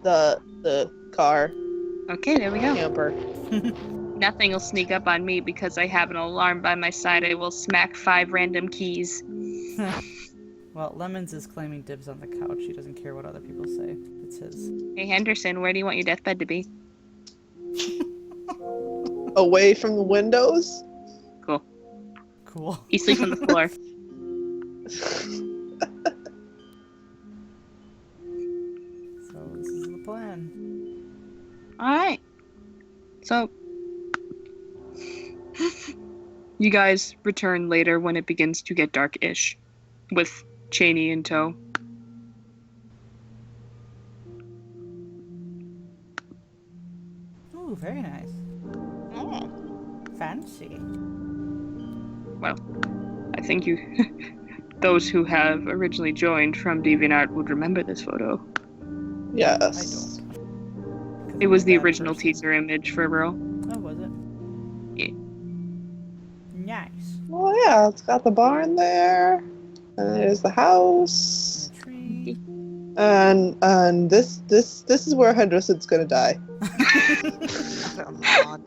[SPEAKER 4] the car
[SPEAKER 2] Okay, there we go.
[SPEAKER 4] camper.
[SPEAKER 2] Nothing will sneak up on me because I have an alarm by my side. I will smack 5 random keys.
[SPEAKER 1] Well, Lemons is claiming dibs on the couch. He doesn't care what other people say. It's his.
[SPEAKER 2] Hey, Henderson, where do you want your deathbed to be?
[SPEAKER 4] Away from the windows.
[SPEAKER 1] Cool.
[SPEAKER 2] He sleeps on the floor.
[SPEAKER 1] So this is the plan.
[SPEAKER 2] Alright. So, you guys return later when it begins to get dark-ish, with Cheney in tow.
[SPEAKER 1] Ooh, very nice.
[SPEAKER 5] Oh.
[SPEAKER 1] Fancy.
[SPEAKER 2] Well, I think those who have originally joined from DeviantArt would remember this photo.
[SPEAKER 4] Yes.
[SPEAKER 1] I don't. 'Cause
[SPEAKER 2] It
[SPEAKER 1] I'm
[SPEAKER 2] was
[SPEAKER 1] a
[SPEAKER 2] the
[SPEAKER 1] bad
[SPEAKER 2] original
[SPEAKER 1] person.
[SPEAKER 2] teaser image for real.
[SPEAKER 1] Oh, was it?
[SPEAKER 2] Yeah.
[SPEAKER 1] Nice.
[SPEAKER 4] Oh yeah, it's got the barn there, and there's the house,
[SPEAKER 1] And a tree.
[SPEAKER 4] and this is where Henderson's gonna die.
[SPEAKER 5] Oh, God.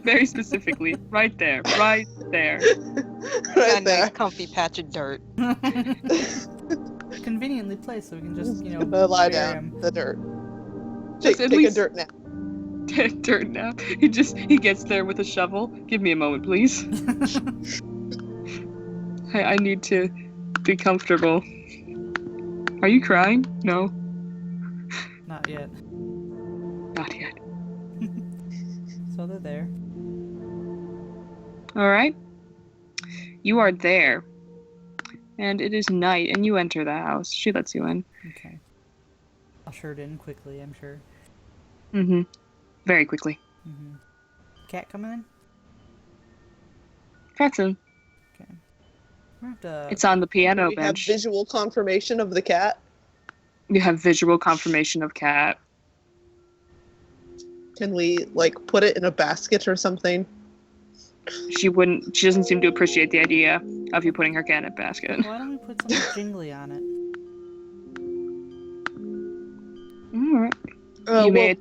[SPEAKER 2] Very specifically, right there, right there.
[SPEAKER 4] Right
[SPEAKER 5] a
[SPEAKER 4] there.
[SPEAKER 5] nice comfy patch of dirt.
[SPEAKER 1] Conveniently placed so we can just, you know,
[SPEAKER 4] Gonna lie
[SPEAKER 1] bury
[SPEAKER 4] down
[SPEAKER 1] him.
[SPEAKER 4] in the dirt.
[SPEAKER 2] Just
[SPEAKER 4] Take
[SPEAKER 2] at
[SPEAKER 4] a
[SPEAKER 2] least-
[SPEAKER 4] dirt nap.
[SPEAKER 2] Dirt now. He gets there with a shovel. Give me a moment, please. I need to be comfortable. Are you crying? No,
[SPEAKER 1] Not yet.
[SPEAKER 2] not yet.
[SPEAKER 1] So they're there.
[SPEAKER 2] All right. You are there. And it is night, and you enter the house. She lets you in.
[SPEAKER 1] Okay. Ushered in quickly, I'm sure.
[SPEAKER 2] Mm-hmm. Very quickly.
[SPEAKER 1] Mm-hmm. Cat coming in?
[SPEAKER 2] Cat's in.
[SPEAKER 1] Okay. We're gonna have to...
[SPEAKER 2] It's on the piano
[SPEAKER 4] We have
[SPEAKER 2] bench.
[SPEAKER 4] visual confirmation of the cat.
[SPEAKER 2] You have visual confirmation of cat.
[SPEAKER 4] Can we like put it in a basket or something?
[SPEAKER 2] She doesn't seem to appreciate the idea of you putting her cat in a basket.
[SPEAKER 1] Why don't we put something jingly on it?
[SPEAKER 2] Alright.
[SPEAKER 4] Uh,
[SPEAKER 2] You may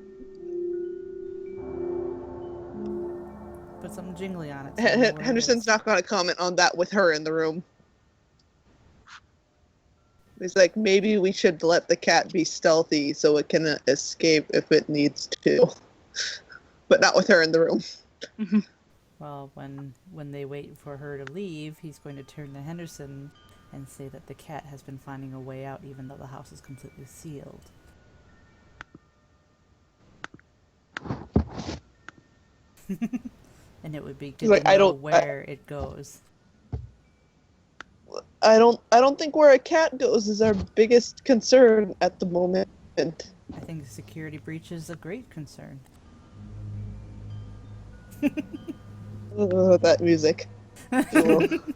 [SPEAKER 1] Put something jingly on it. So we know where it
[SPEAKER 4] Henderson's
[SPEAKER 1] is.
[SPEAKER 4] not going to comment on that with her in the room. He's like, maybe we should let the cat be stealthy so it can escape if it needs to. But not with her in the room.
[SPEAKER 1] Well, when they wait for her to leave, he's going to turn to Henderson and say that the cat has been finding a way out even though the house is completely sealed. And it would be good
[SPEAKER 4] Like,
[SPEAKER 1] to
[SPEAKER 4] I
[SPEAKER 1] know
[SPEAKER 4] don't-
[SPEAKER 1] where it goes.
[SPEAKER 4] I don't think where a cat goes is our biggest concern at the moment.
[SPEAKER 1] I think a security breach is a great concern.
[SPEAKER 4] That music. Ugh.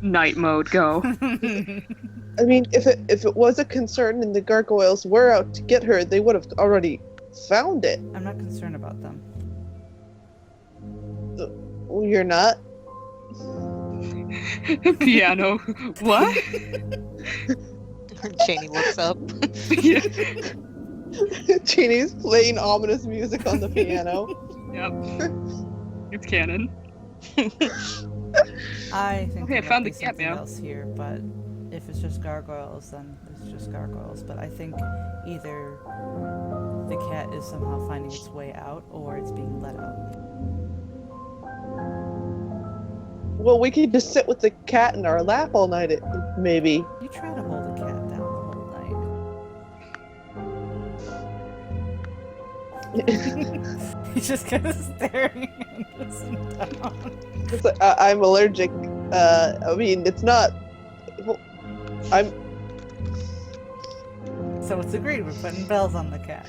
[SPEAKER 2] night mode go.
[SPEAKER 4] I mean, if it was a concern and the gargoyles were out to get her, they would have already found it.
[SPEAKER 1] I'm not concerned about them.
[SPEAKER 4] Well, you're not.
[SPEAKER 2] Piano. What?
[SPEAKER 5] Cheney looks up.
[SPEAKER 2] Yeah.
[SPEAKER 4] Jeannie's playing ominous music on the piano.
[SPEAKER 2] Yep. It's canon.
[SPEAKER 1] I think
[SPEAKER 2] Okay, I
[SPEAKER 1] there
[SPEAKER 2] found
[SPEAKER 1] might
[SPEAKER 2] the
[SPEAKER 1] be
[SPEAKER 2] cat
[SPEAKER 1] something
[SPEAKER 2] meow.
[SPEAKER 1] else here, but if it's just gargoyles, then it's just gargoyles. But I think either the cat is somehow finding its way out, or it's being let out.
[SPEAKER 4] Well, we could just sit with the cat in our lap all night, maybe.
[SPEAKER 1] You try to hold the cat down the whole night. He's just kind of staring Henderson down.
[SPEAKER 4] It's like, I'm allergic. I mean, it's not. Well, I'm.
[SPEAKER 1] So it's agreed, we're putting bells on the cat.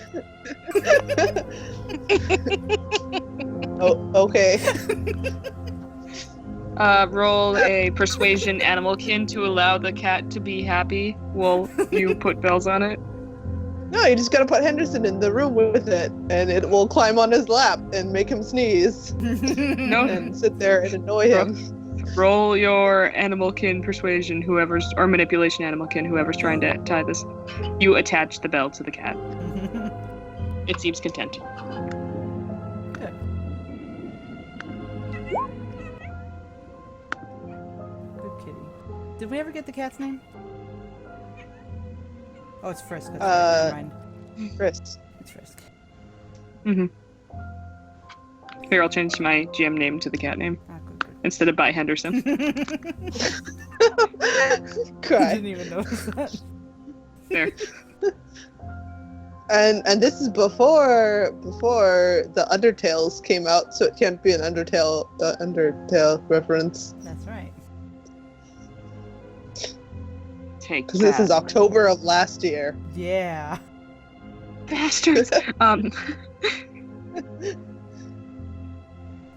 [SPEAKER 4] Oh, okay.
[SPEAKER 2] Roll a persuasion animalkin to allow the cat to be happy while you put bells on it.
[SPEAKER 4] No, you just gotta put Henderson in the room with it, and it will climb on his lap and make him sneeze
[SPEAKER 2] No,
[SPEAKER 4] and sit there and annoy him.
[SPEAKER 2] roll your animalkin persuasion, or manipulation animalkin, whoever's trying to tie this. You attach the bell to the cat. It seems content.
[SPEAKER 1] Good. Good kitty. Did we ever get the cat's name? Oh, it's Frisk. That's right. Never mind.
[SPEAKER 4] Chris.
[SPEAKER 1] It's Frisk.
[SPEAKER 2] Here, I'll change my GM name to the cat name
[SPEAKER 1] Ah, good, good.
[SPEAKER 2] instead of by Henderson.
[SPEAKER 1] I
[SPEAKER 4] Cry.
[SPEAKER 1] didn't even notice that.
[SPEAKER 2] There.
[SPEAKER 4] And this is before the Undertales came out, so it can't be an Undertale reference.
[SPEAKER 1] That's right.
[SPEAKER 2] Take
[SPEAKER 4] Because this
[SPEAKER 2] that.
[SPEAKER 4] is October of last year.
[SPEAKER 1] Yeah.
[SPEAKER 2] Bastards.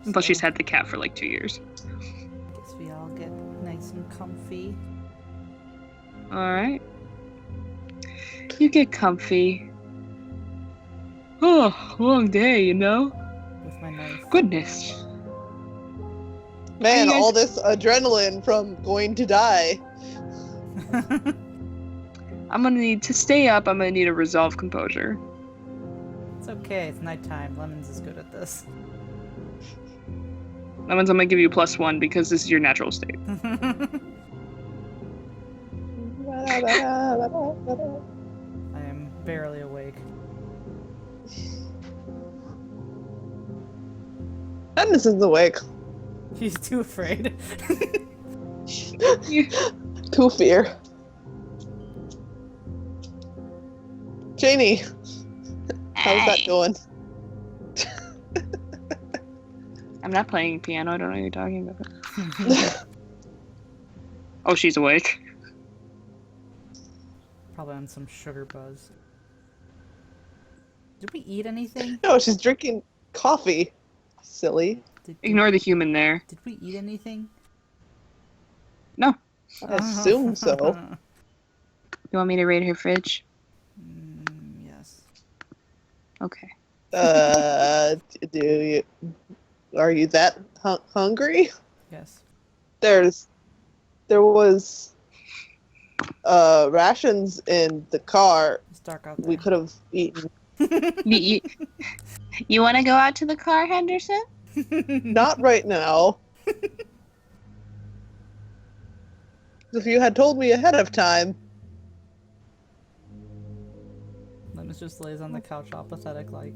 [SPEAKER 2] Well, she's had the cat for like 2 years.
[SPEAKER 1] Guess we all get nice and comfy.
[SPEAKER 2] Alright. You get comfy. Oh, long day, you know?
[SPEAKER 1] With my knife.
[SPEAKER 2] Goodness.
[SPEAKER 4] Man,
[SPEAKER 2] Hey, guys-
[SPEAKER 4] all this adrenaline from going to die.
[SPEAKER 2] I'm gonna need to stay up. I'm gonna need to resolve composure.
[SPEAKER 1] It's okay, it's nighttime. Lemons is good at this.
[SPEAKER 2] Lemons, I'm gonna give you +1 because this is your natural state.
[SPEAKER 1] I am barely awake.
[SPEAKER 4] Henderson's awake.
[SPEAKER 1] He's too afraid.
[SPEAKER 4] Too fear. Janie, how's that going?
[SPEAKER 2] I'm not playing piano. I don't know what you're talking about. Oh, she's awake.
[SPEAKER 1] Probably on some sugar buzz. Did we eat anything?
[SPEAKER 4] No, she's drinking coffee. Silly.
[SPEAKER 2] Ignore the human there.
[SPEAKER 1] Did we eat anything?
[SPEAKER 2] No.
[SPEAKER 4] I assume so.
[SPEAKER 2] You want me to raid her fridge?
[SPEAKER 1] Yes.
[SPEAKER 2] Okay.
[SPEAKER 4] Are you that hungry?
[SPEAKER 1] Yes.
[SPEAKER 4] There was rations in the car.
[SPEAKER 1] It's dark out there.
[SPEAKER 4] We could have eaten.
[SPEAKER 2] You want to go out to the car, Henderson?
[SPEAKER 4] Not right now. If you had told me ahead of time.
[SPEAKER 1] Lemons just lays on the couch apathetic like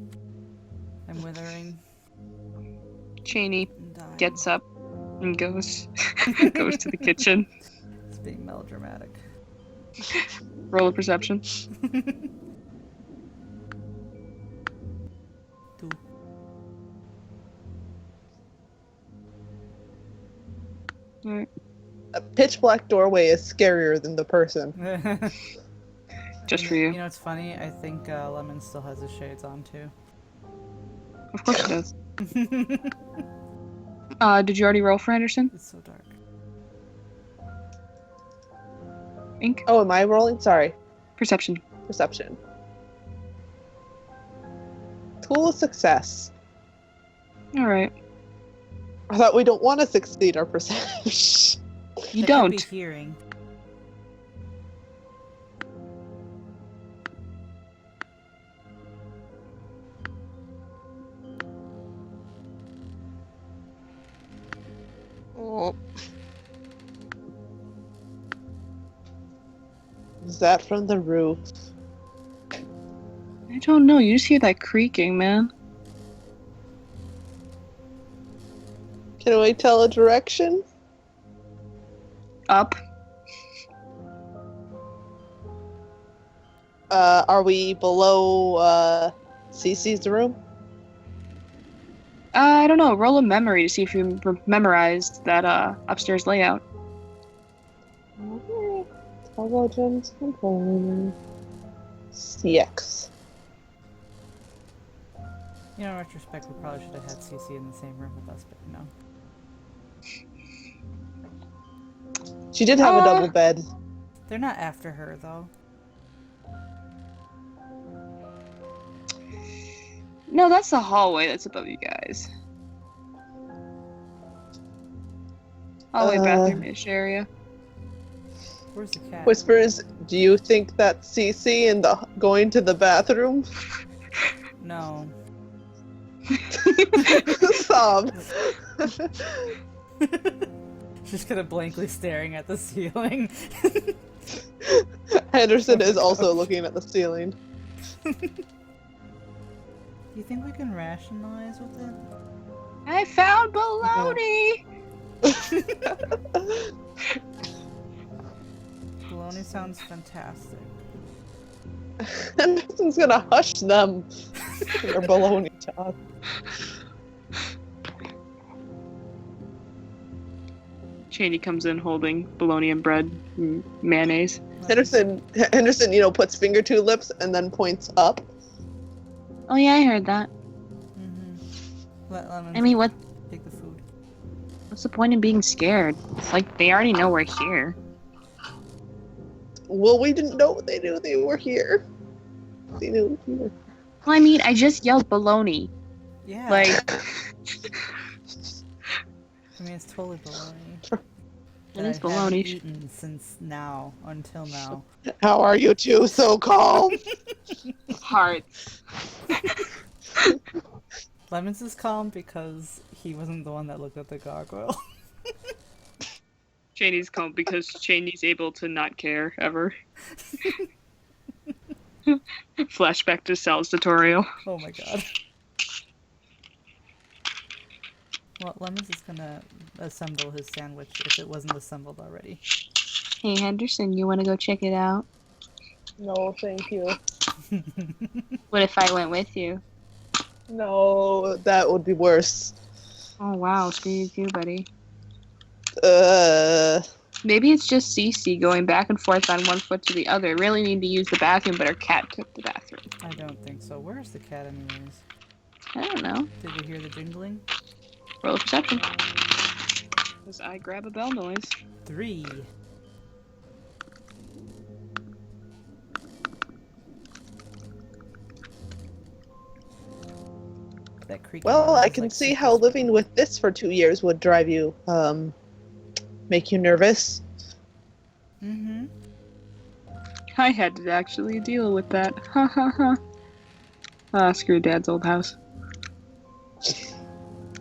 [SPEAKER 1] I'm withering.
[SPEAKER 2] Cheney
[SPEAKER 1] and dying.
[SPEAKER 2] gets up and goes to the kitchen.
[SPEAKER 1] It's being melodramatic.
[SPEAKER 2] Roll a perception.
[SPEAKER 1] 2.
[SPEAKER 2] Alright.
[SPEAKER 4] A pitch black doorway is scarier than the person.
[SPEAKER 2] Just for you.
[SPEAKER 1] You know, it's funny. I think Lemon still has his shades on too.
[SPEAKER 2] Of course it does. Did you already roll for Henderson?
[SPEAKER 1] It's so dark.
[SPEAKER 2] Ink?
[SPEAKER 4] Oh, am I rolling? Sorry.
[SPEAKER 2] Perception.
[SPEAKER 4] Perception. Tool of success.
[SPEAKER 2] Alright.
[SPEAKER 4] I thought we don't want to succeed our perception.
[SPEAKER 2] You
[SPEAKER 1] That could be
[SPEAKER 2] don't.
[SPEAKER 1] hearing.
[SPEAKER 5] Oh,
[SPEAKER 4] Is that from the roof?
[SPEAKER 2] I don't know. You just hear that creaking, man.
[SPEAKER 4] Can we tell a direction?
[SPEAKER 2] Up.
[SPEAKER 4] Are we below Cece's room?
[SPEAKER 2] I don't know. Roll a memory to see if you memorized that upstairs layout.
[SPEAKER 4] Intelligence component. CX.
[SPEAKER 1] You know, in retrospect, we probably should have had CC in the same room with us, but no.
[SPEAKER 4] She did have a double bed.
[SPEAKER 1] They're not after her, though.
[SPEAKER 2] No, that's the hallway that's above you guys. Hallway, bathroom-ish area.
[SPEAKER 1] Where's the cat?
[SPEAKER 4] Whispers, do you think that's Cece in the going to the bathroom?
[SPEAKER 1] No.
[SPEAKER 4] Sob.
[SPEAKER 1] She's kind of blankly staring at the ceiling.
[SPEAKER 4] Henderson is also looking at the ceiling.
[SPEAKER 1] Do you think we can rationalize with it?
[SPEAKER 2] I found baloney!
[SPEAKER 1] Baloney sounds fantastic.
[SPEAKER 4] Henderson's gonna hush them. Their baloney talk.
[SPEAKER 2] Cheney comes in holding bologna and bread and mayonnaise.
[SPEAKER 4] Henderson, puts finger to lips and then points up.
[SPEAKER 2] Oh yeah, I heard that.
[SPEAKER 1] Let Lemon
[SPEAKER 2] I mean, what?
[SPEAKER 1] take the food.
[SPEAKER 2] What's the point in being scared? It's like they already know we're here.
[SPEAKER 4] Well, we didn't know they knew they were here. They knew we were.
[SPEAKER 2] Well, I mean, I just yelled baloney.
[SPEAKER 1] Yeah.
[SPEAKER 2] Like,
[SPEAKER 1] I mean, it's totally baloney.
[SPEAKER 2] It
[SPEAKER 1] That
[SPEAKER 2] is
[SPEAKER 1] I
[SPEAKER 2] baloney.
[SPEAKER 1] haven't eaten since now, until now.
[SPEAKER 4] How are you two so calm?
[SPEAKER 2] hearts.
[SPEAKER 1] Lemons is calm because he wasn't the one that looked at the gargoyle.
[SPEAKER 2] Cheney's calm because Cheney's able to not care ever. Flashback to Sal's tutorial.
[SPEAKER 1] Oh my god. Well, Lemons is gonna assemble his sandwich if it wasn't assembled already.
[SPEAKER 2] Hey Henderson, you want to go check it out?
[SPEAKER 4] No, thank you.
[SPEAKER 2] What if I went with you?
[SPEAKER 4] No, that would be worse.
[SPEAKER 2] Oh wow, screw you too, buddy.
[SPEAKER 4] Uh,
[SPEAKER 2] Maybe it's just Cece going back and forth on one foot to the other. Really need to use the bathroom, but her cat took the bathroom.
[SPEAKER 1] I don't think so. Where's the cat anyways?
[SPEAKER 2] I don't know.
[SPEAKER 1] Did we hear the jingling?
[SPEAKER 2] Roll of perception. As I grab a bell noise.
[SPEAKER 1] 3. That creaking
[SPEAKER 4] well,
[SPEAKER 1] noise
[SPEAKER 4] I
[SPEAKER 1] is
[SPEAKER 4] can
[SPEAKER 1] like
[SPEAKER 4] see
[SPEAKER 1] super
[SPEAKER 4] how
[SPEAKER 1] spooky.
[SPEAKER 4] living with this for 2 years would drive you, make you nervous.
[SPEAKER 1] Mm-hmm.
[SPEAKER 2] I had to actually deal with that. Ha ha ha. Ah, screw Dad's old house.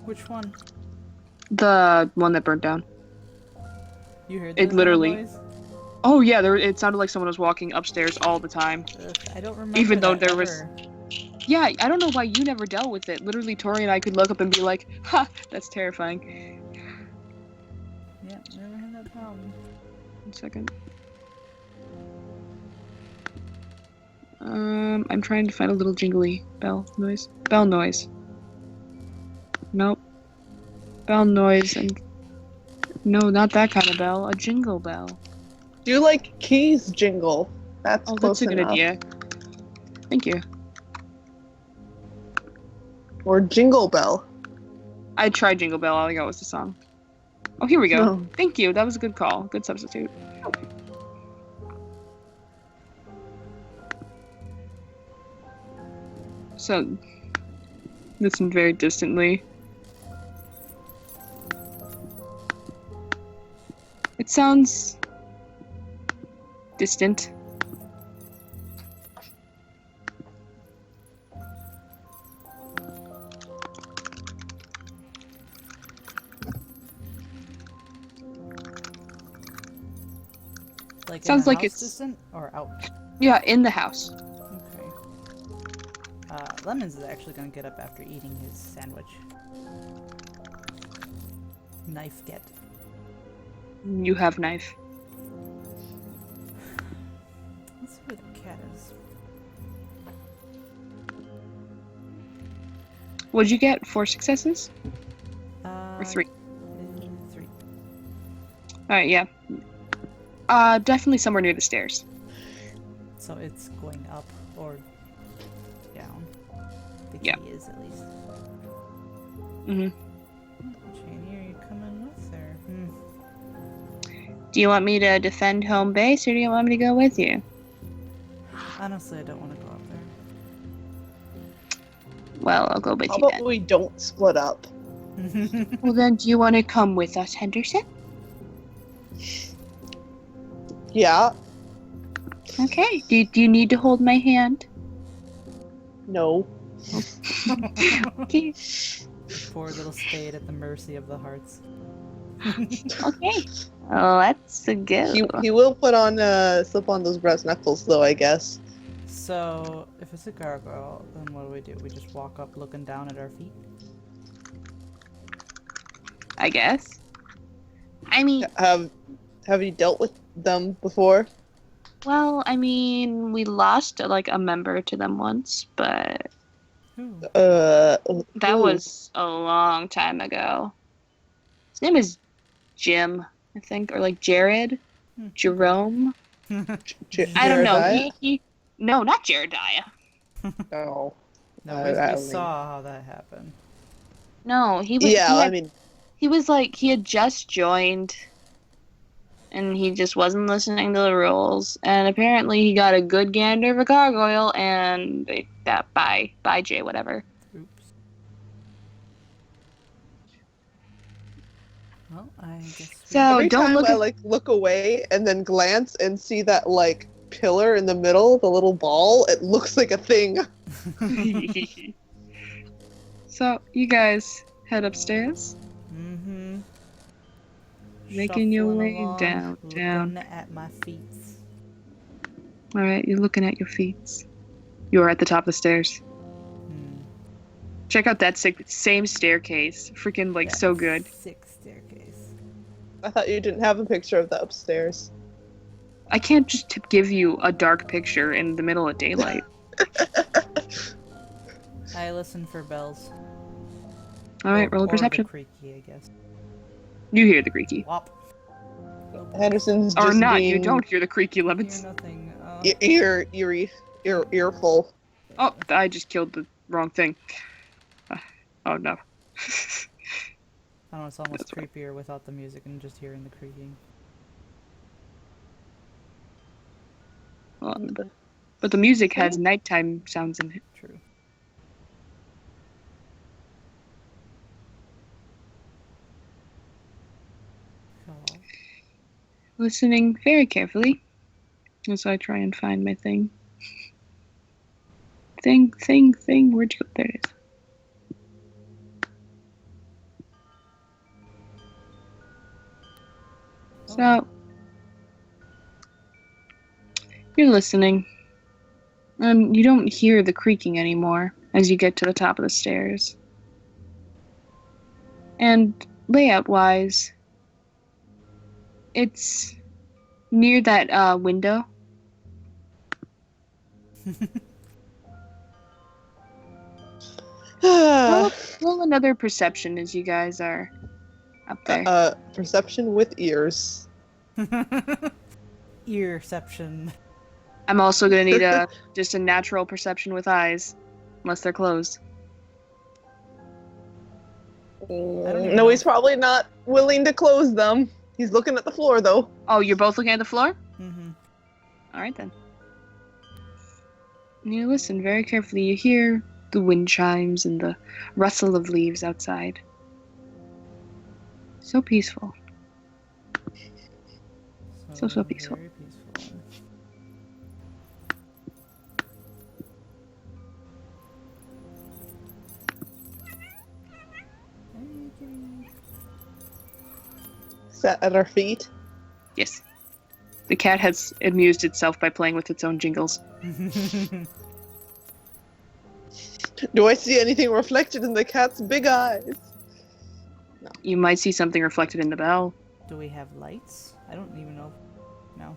[SPEAKER 1] Which one?
[SPEAKER 2] The one that burnt down.
[SPEAKER 1] You heard
[SPEAKER 2] It
[SPEAKER 1] that
[SPEAKER 2] literally-
[SPEAKER 1] noise?
[SPEAKER 2] Oh yeah, it sounded like someone was walking upstairs all the time.
[SPEAKER 1] Ugh, I don't remember.
[SPEAKER 2] Even though
[SPEAKER 1] that
[SPEAKER 2] there was-
[SPEAKER 1] ever.
[SPEAKER 2] Yeah, I don't know why you never dealt with it. Literally, Tori and I could look up and be like, ha, that's terrifying.
[SPEAKER 1] Yeah, never had that problem.
[SPEAKER 2] 1 second. I'm trying to find a little jingly bell noise. Bell noise. Nope. Bell noise and... No, not that kind of bell. A jingle bell.
[SPEAKER 4] Do you like keys jingle? That's
[SPEAKER 2] Oh,
[SPEAKER 4] close
[SPEAKER 2] that's a good
[SPEAKER 4] enough.
[SPEAKER 2] idea. Thank you.
[SPEAKER 4] Or jingle bell.
[SPEAKER 2] I tried Jingle Bell. All I got was the song. Oh, here we go.
[SPEAKER 4] No.
[SPEAKER 2] Thank you. That was a good call. Good substitute. So, listen very distantly. It sounds distant.
[SPEAKER 1] Like in
[SPEAKER 2] Sounds
[SPEAKER 1] the
[SPEAKER 2] like
[SPEAKER 1] house
[SPEAKER 2] it's-
[SPEAKER 1] distant or out?
[SPEAKER 2] Yeah, in the house.
[SPEAKER 1] Okay. Lemons is actually gonna get up after eating his sandwich. Knife get.
[SPEAKER 2] You have knife.
[SPEAKER 1] Let's see where the cat is.
[SPEAKER 2] What'd you get? 4 successes? Or 3?
[SPEAKER 1] 3.
[SPEAKER 2] Alright, yeah. Definitely somewhere near the stairs.
[SPEAKER 1] So it's going up or down. The key
[SPEAKER 2] Yeah.
[SPEAKER 1] is at least.
[SPEAKER 2] Mhm.
[SPEAKER 1] Janie, are you coming with her?
[SPEAKER 2] Do you want me to defend home base, or do you want me to go with you?
[SPEAKER 1] Honestly, I don't want to go up
[SPEAKER 2] Well, I'll go with
[SPEAKER 4] How
[SPEAKER 2] you
[SPEAKER 4] about we don't split up?
[SPEAKER 1] there.
[SPEAKER 2] Well, then, do you want to come with us, Henderson?
[SPEAKER 4] Yeah.
[SPEAKER 2] Okay. Do you need to hold my hand?
[SPEAKER 4] No.
[SPEAKER 2] Okay.
[SPEAKER 1] Poor little spade at the mercy of the hearts.
[SPEAKER 2] Okay. Let's go.
[SPEAKER 4] He will put on slip on those brass knuckles though, I guess.
[SPEAKER 1] So, if it's a gargoyle, then what do? We just walk up looking down at our feet?
[SPEAKER 2] I guess. I mean,
[SPEAKER 4] Have you dealt with them before?
[SPEAKER 2] well, I mean, we lost like a member to them once, but
[SPEAKER 1] Who?
[SPEAKER 2] that
[SPEAKER 4] ooh.
[SPEAKER 2] was a long time ago. His name is Jim, I think, or like Jared,
[SPEAKER 1] Hmm.
[SPEAKER 2] Jerome. I don't know. No, not Jerediah.
[SPEAKER 4] No.
[SPEAKER 1] No, we
[SPEAKER 4] I mean-
[SPEAKER 1] saw how that happened.
[SPEAKER 2] No, he was.
[SPEAKER 4] Yeah,
[SPEAKER 2] he had-
[SPEAKER 4] I mean,
[SPEAKER 2] He was like, he had just joined and he just wasn't listening to the rules. And apparently he got a good gander of a gargoyle and that bye Jay, whatever.
[SPEAKER 1] Oops. Well, I guess. We...
[SPEAKER 2] So
[SPEAKER 4] every
[SPEAKER 2] don't
[SPEAKER 4] time
[SPEAKER 2] look
[SPEAKER 4] I
[SPEAKER 2] at,
[SPEAKER 4] like look away and then glance and see that like pillar in the middle, the little ball, it looks like a thing.
[SPEAKER 2] So you guys head upstairs.
[SPEAKER 1] Mm-hmm.
[SPEAKER 2] Making your
[SPEAKER 1] Shuffling
[SPEAKER 2] way
[SPEAKER 1] along,
[SPEAKER 2] down.
[SPEAKER 1] looking at my feet.
[SPEAKER 2] Alright, you're looking at your feet. You're at the top of the stairs.
[SPEAKER 1] Hmm.
[SPEAKER 2] Check out that same staircase. Freaking, like,
[SPEAKER 1] That
[SPEAKER 2] so good.
[SPEAKER 1] sick staircase.
[SPEAKER 4] I thought you didn't have a picture of the upstairs.
[SPEAKER 2] I can't just give you a dark picture in the middle of daylight.
[SPEAKER 1] I listen for bells.
[SPEAKER 2] Alright, roll a
[SPEAKER 1] Or
[SPEAKER 2] perception.
[SPEAKER 1] the creaky, I guess.
[SPEAKER 2] You hear the creaky.
[SPEAKER 1] Wop.
[SPEAKER 4] Henderson's
[SPEAKER 2] Or
[SPEAKER 4] just
[SPEAKER 2] not,
[SPEAKER 4] being
[SPEAKER 2] you don't hear the creaky,
[SPEAKER 1] Hear
[SPEAKER 2] Lemons.
[SPEAKER 1] nothing.
[SPEAKER 4] earful.
[SPEAKER 2] Oh, I just killed the wrong thing. Oh no.
[SPEAKER 1] I don't know, it's almost
[SPEAKER 2] That's fine.
[SPEAKER 1] creepier without the music and just hearing the creaking.
[SPEAKER 2] Well, but the music has nighttime sounds in it.
[SPEAKER 1] True. Cool.
[SPEAKER 2] Listening very carefully as I try and find my thing. Thing. Where'd you go? There it is. So, you're listening. You don't hear the creaking anymore as you get to the top of the stairs. And layout-wise, it's near that window. Roll another perception as you guys are up there.
[SPEAKER 4] Perception with ears.
[SPEAKER 1] Earception.
[SPEAKER 2] I'm also gonna need just a natural perception with eyes, unless they're closed.
[SPEAKER 1] don't even
[SPEAKER 4] No,
[SPEAKER 1] know.
[SPEAKER 4] he's probably not willing to close them. He's looking at the floor, though.
[SPEAKER 2] Oh, you're both looking at the floor?
[SPEAKER 1] Mm-hmm.
[SPEAKER 2] All right then. You listen very carefully. You hear the wind chimes and the rustle of leaves outside. So peaceful. So peaceful.
[SPEAKER 1] Very peaceful.
[SPEAKER 4] Sat at our feet.
[SPEAKER 2] Yes. The cat has amused itself by playing with its own jingles.
[SPEAKER 4] Do I see anything reflected in the cat's big eyes?
[SPEAKER 2] You might see something reflected in the bell.
[SPEAKER 1] Do we have lights? I don't even know. No.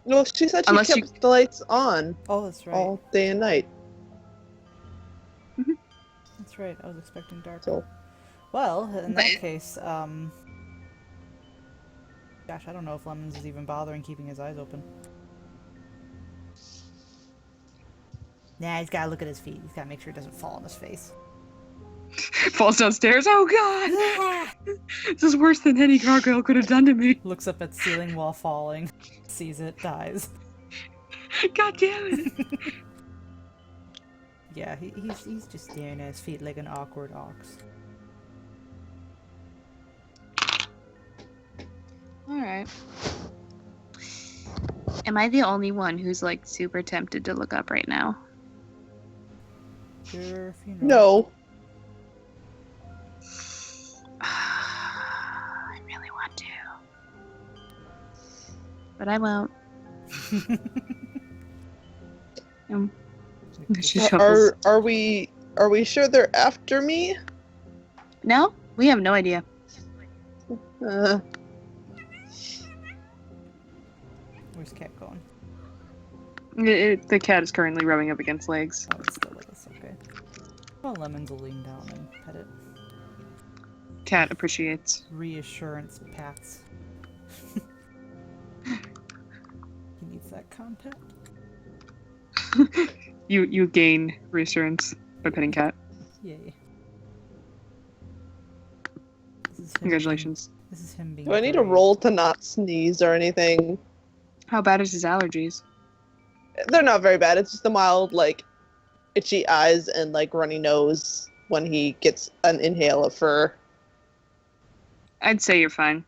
[SPEAKER 4] No, she said she
[SPEAKER 2] Unless
[SPEAKER 4] kept the lights on
[SPEAKER 1] Oh, that's right.
[SPEAKER 4] all day and night.
[SPEAKER 1] That's right. I was expecting dark.
[SPEAKER 4] So,
[SPEAKER 1] Well, in that
[SPEAKER 2] But-
[SPEAKER 1] case, gosh, I don't know if Lemons is even bothering keeping his eyes open. Nah, he's gotta look at his feet. He's gotta make sure it doesn't fall on his face.
[SPEAKER 2] Falls downstairs. Oh god! This is worse than any gargoyle could have done to me.
[SPEAKER 1] Looks up at ceiling while falling. Sees it, dies.
[SPEAKER 2] God damn it.
[SPEAKER 1] Yeah, he's just staring at his feet like an awkward ox.
[SPEAKER 2] Alright. Am I the only one who's like super tempted to look up right now?
[SPEAKER 1] Sure, if you know.
[SPEAKER 4] no.
[SPEAKER 2] I really want to. But I won't. She shuffles.
[SPEAKER 4] Are we sure they're after me?
[SPEAKER 2] No? We have no idea.
[SPEAKER 4] Uh,
[SPEAKER 1] Where's Cat going?
[SPEAKER 2] The cat is currently rubbing up against legs.
[SPEAKER 1] Oh, it's still with us, okay. Well, Lemons will lean down and pet it.
[SPEAKER 2] Cat appreciates.
[SPEAKER 1] Reassurance pats. He needs that contact.
[SPEAKER 2] You gain reassurance by petting cat.
[SPEAKER 1] Yay. This is him
[SPEAKER 2] Congratulations.
[SPEAKER 1] This is him being
[SPEAKER 4] do I need a
[SPEAKER 1] brave.
[SPEAKER 4] roll to not sneeze or anything?
[SPEAKER 2] How bad is his allergies?
[SPEAKER 4] They're not very bad. It's just a mild, like, itchy eyes and, like, runny nose when he gets an inhale of fur.
[SPEAKER 2] I'd say you're fine.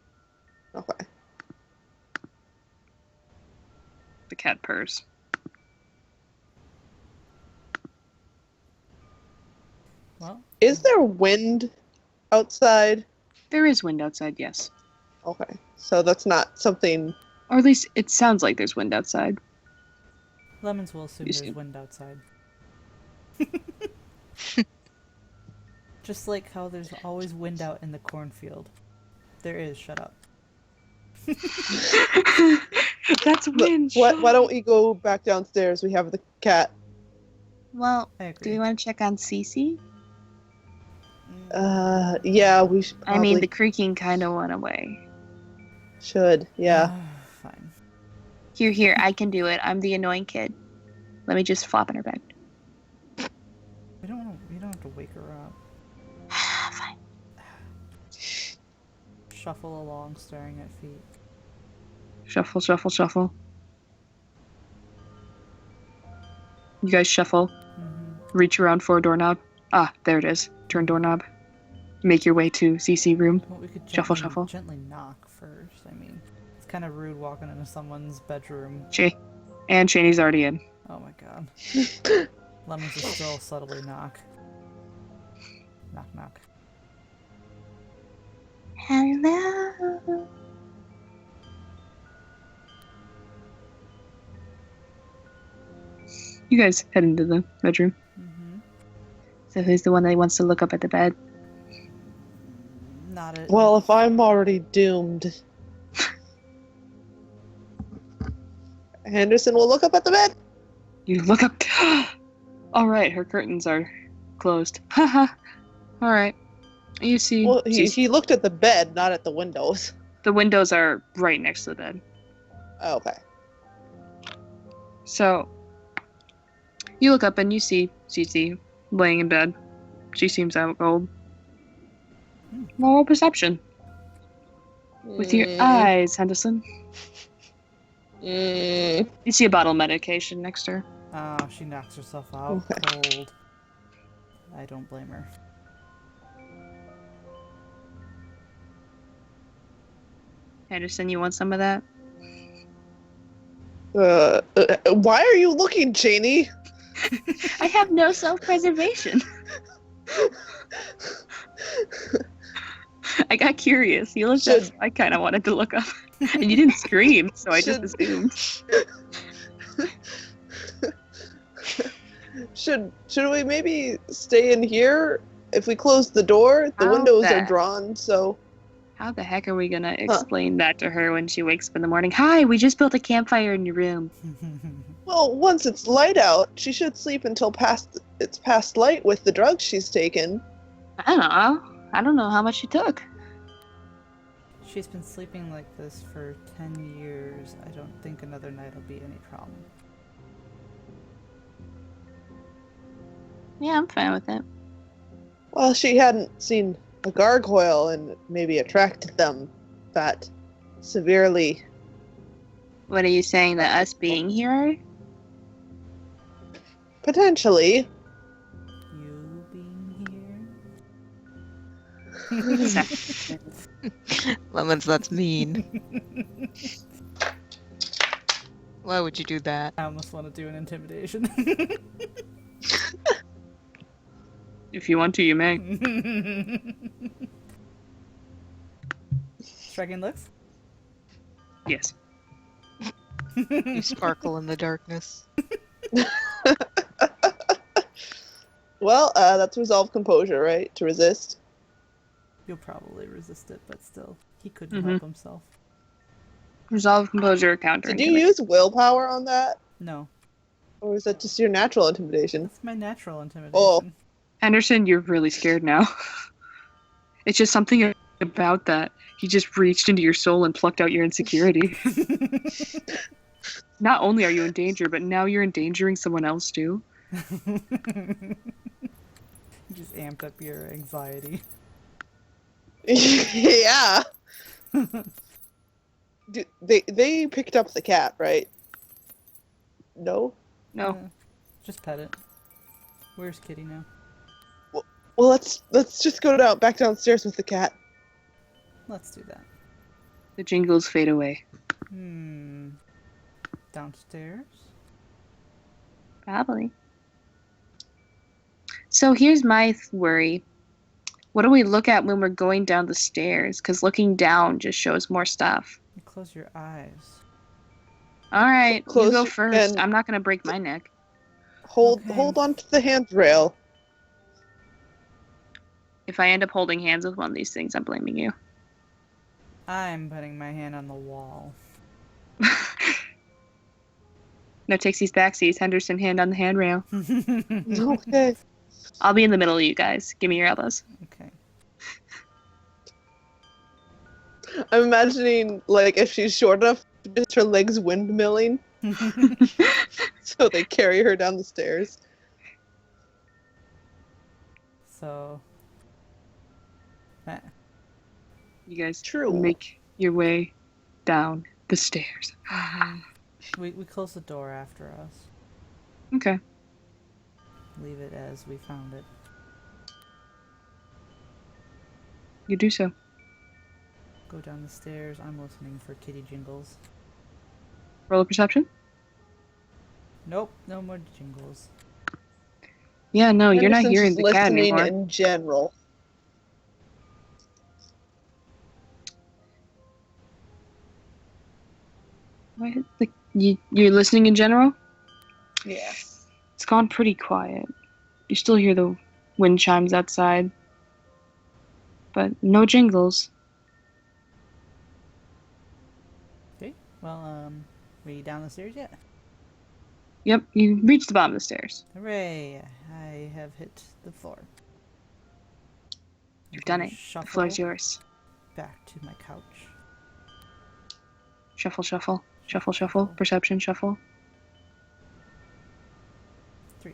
[SPEAKER 4] Okay.
[SPEAKER 2] The cat purrs.
[SPEAKER 1] Well,
[SPEAKER 4] Is there wind outside?
[SPEAKER 2] There is wind outside, yes.
[SPEAKER 4] Okay, so that's not something.
[SPEAKER 2] Or at least it sounds like there's wind outside.
[SPEAKER 1] Lemons will assume
[SPEAKER 2] You
[SPEAKER 1] there's
[SPEAKER 2] see.
[SPEAKER 1] wind outside. Just like how there's always wind out in the cornfield. There is, shut up.
[SPEAKER 2] That's wind.
[SPEAKER 4] Why don't we go back downstairs? We have the cat.
[SPEAKER 2] Well,
[SPEAKER 1] I
[SPEAKER 2] do
[SPEAKER 1] agree.
[SPEAKER 2] we want to check on Cece?
[SPEAKER 4] Yeah, we should
[SPEAKER 2] I mean,
[SPEAKER 4] probably
[SPEAKER 2] the creaking kind of went away.
[SPEAKER 4] should. Yeah.
[SPEAKER 1] Fine.
[SPEAKER 2] Here, I can do it. I'm the annoying kid. Let me just flop in her bed.
[SPEAKER 1] We don't have to wake her up.
[SPEAKER 2] Fine.
[SPEAKER 1] Shuffle along, staring at feet.
[SPEAKER 2] Shuffle, shuffle, shuffle. You guys shuffle.
[SPEAKER 1] Mm-hmm.
[SPEAKER 2] Reach around for a doorknob. Ah, there it is. Turn doorknob. Make your way to CC room.
[SPEAKER 1] Well, we could
[SPEAKER 2] Shuffle,
[SPEAKER 1] gently,
[SPEAKER 2] shuffle.
[SPEAKER 1] gently knock first. I mean, it's kind of rude walking into someone's bedroom.
[SPEAKER 2] And Shaney's already in.
[SPEAKER 1] Oh my god. Lemons will still subtly knock. Knock, knock.
[SPEAKER 2] Hello. You guys head into the bedroom.
[SPEAKER 1] Mm-hmm.
[SPEAKER 2] So who's the one that wants to look up at the bed?
[SPEAKER 1] Not it.
[SPEAKER 4] Well, if I'm already doomed, Henderson will look up at the bed.
[SPEAKER 2] You look up. All right, her curtains are closed. Haha. All right. You see,
[SPEAKER 4] Well, he looked at the bed, not at the windows.
[SPEAKER 2] the windows are right next to the bed.
[SPEAKER 4] Oh, okay.
[SPEAKER 2] So you look up and you see Cece laying in bed. She seems out cold. Roll perception with your eyes, Henderson. You see a bottle of medication next to her.
[SPEAKER 1] Oh, she knocks herself out cold. I don't blame her.
[SPEAKER 2] Henderson, you want some of that?
[SPEAKER 4] Why are you looking, Janie?
[SPEAKER 2] I have no self-preservation. I got curious. You looked up. I kind of wanted to look up, and you didn't scream, so I just assumed.
[SPEAKER 4] Should we maybe stay in here? If we close the door, the windows are drawn, so...
[SPEAKER 2] How the heck are we gonna explain that to her when she wakes up in the morning? Hi, we just built a campfire in your room.
[SPEAKER 4] Well, once it's light out, she should sleep until it's past light with the drugs she's taken.
[SPEAKER 2] I don't know. I don't know how much she took.
[SPEAKER 1] She's been sleeping like this for 10 years. I don't think another night will be any problem.
[SPEAKER 2] Yeah, I'm fine with it.
[SPEAKER 4] Well, she hadn't seen a gargoyle and maybe attracted them that severely.
[SPEAKER 2] What are you saying, that us being here?
[SPEAKER 4] Potentially.
[SPEAKER 1] You being
[SPEAKER 5] Lemons, that's mean. Why would you do that?
[SPEAKER 1] I almost want to do an intimidation.
[SPEAKER 2] If you want to, you may.
[SPEAKER 1] Striking looks?
[SPEAKER 2] Yes.
[SPEAKER 5] You sparkle in the darkness.
[SPEAKER 4] Well, that's resolve composure, right? To resist.
[SPEAKER 1] You'll probably resist it, but still, he couldn't help himself.
[SPEAKER 2] Resolve, composure, counter.
[SPEAKER 4] Did you use willpower on that?
[SPEAKER 1] No,
[SPEAKER 4] Or is that just your natural intimidation?
[SPEAKER 1] that's my natural intimidation.
[SPEAKER 4] Oh.
[SPEAKER 2] Henderson, you're really scared now. It's just something about that. He just reached into your soul and plucked out your insecurity. Not only are you in danger, but now you're endangering someone else too.
[SPEAKER 1] You just amped up your anxiety.
[SPEAKER 4] Yeah. They picked up the cat, right? No?
[SPEAKER 2] No.
[SPEAKER 1] Just pet it. Where's Kitty now?
[SPEAKER 4] Well, let's just go back downstairs with the cat.
[SPEAKER 1] Let's do that.
[SPEAKER 2] The jingles fade away.
[SPEAKER 1] Downstairs?
[SPEAKER 2] Probably. So here's my worry. What do we look at when we're going down the stairs? Because looking down just shows more stuff.
[SPEAKER 1] You close your eyes.
[SPEAKER 2] All right, you
[SPEAKER 4] Close
[SPEAKER 2] go
[SPEAKER 4] your-
[SPEAKER 2] first.
[SPEAKER 4] and-
[SPEAKER 2] I'm not gonna break my neck.
[SPEAKER 4] Hold
[SPEAKER 1] Okay.
[SPEAKER 4] hold on to the handrail.
[SPEAKER 2] If I end up holding hands with one of these things, I'm blaming you.
[SPEAKER 1] I'm putting my hand on the wall.
[SPEAKER 2] No takesies backsies. Henderson, hand on the handrail.
[SPEAKER 4] Okay.
[SPEAKER 2] I'll be in the middle of you guys. Give me your elbows.
[SPEAKER 1] Okay.
[SPEAKER 4] I'm imagining, like, if she's short enough, just her legs windmilling, so they carry her down the stairs.
[SPEAKER 1] So.
[SPEAKER 2] You guys
[SPEAKER 4] True.
[SPEAKER 2] make your way down the stairs.
[SPEAKER 1] We close the door after us.
[SPEAKER 2] Okay.
[SPEAKER 1] Leave it as we found it.
[SPEAKER 2] You do so.
[SPEAKER 1] Go down the stairs. I'm listening for kitty jingles.
[SPEAKER 2] Roll a perception?
[SPEAKER 1] Nope, no more jingles.
[SPEAKER 2] Yeah, no, you're not
[SPEAKER 4] Henderson's
[SPEAKER 2] hearing
[SPEAKER 4] just
[SPEAKER 2] the cat
[SPEAKER 4] listening
[SPEAKER 2] anymore.
[SPEAKER 4] in general.
[SPEAKER 2] What? Like, you're listening in general?
[SPEAKER 4] Yeah.
[SPEAKER 2] It's gone pretty quiet. You still hear the wind chimes outside. But no jingles.
[SPEAKER 1] Okay, well, we down the stairs yet?
[SPEAKER 2] Yep, you reached the bottom of the stairs.
[SPEAKER 1] Hooray! I have hit the floor.
[SPEAKER 2] You've
[SPEAKER 1] I'm
[SPEAKER 2] done
[SPEAKER 1] gonna
[SPEAKER 2] it. The
[SPEAKER 1] Shuffle
[SPEAKER 2] floor's yours.
[SPEAKER 1] back to my couch.
[SPEAKER 2] Shuffle, shuffle. Shuffle, shuffle. Perception, shuffle.
[SPEAKER 1] 3.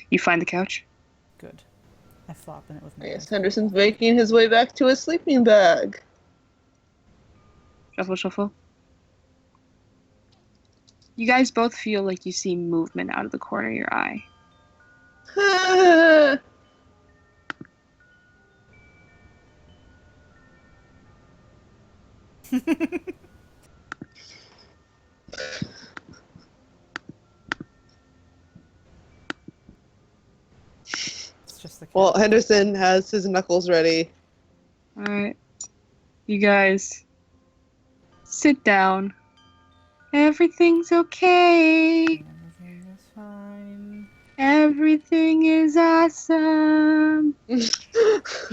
[SPEAKER 2] You find the couch.
[SPEAKER 1] Good. I flop in it with my
[SPEAKER 4] Yes,
[SPEAKER 1] legs.
[SPEAKER 4] Henderson's making his way back to his sleeping bag.
[SPEAKER 2] Shuffle, shuffle. You guys both feel like you see movement out of the corner of your eye.
[SPEAKER 1] It's just the cat.
[SPEAKER 4] Well, Henderson has his knuckles ready.
[SPEAKER 2] Alright. You guys sit down. Everything's okay.
[SPEAKER 1] Everything is fine.
[SPEAKER 2] Everything is awesome.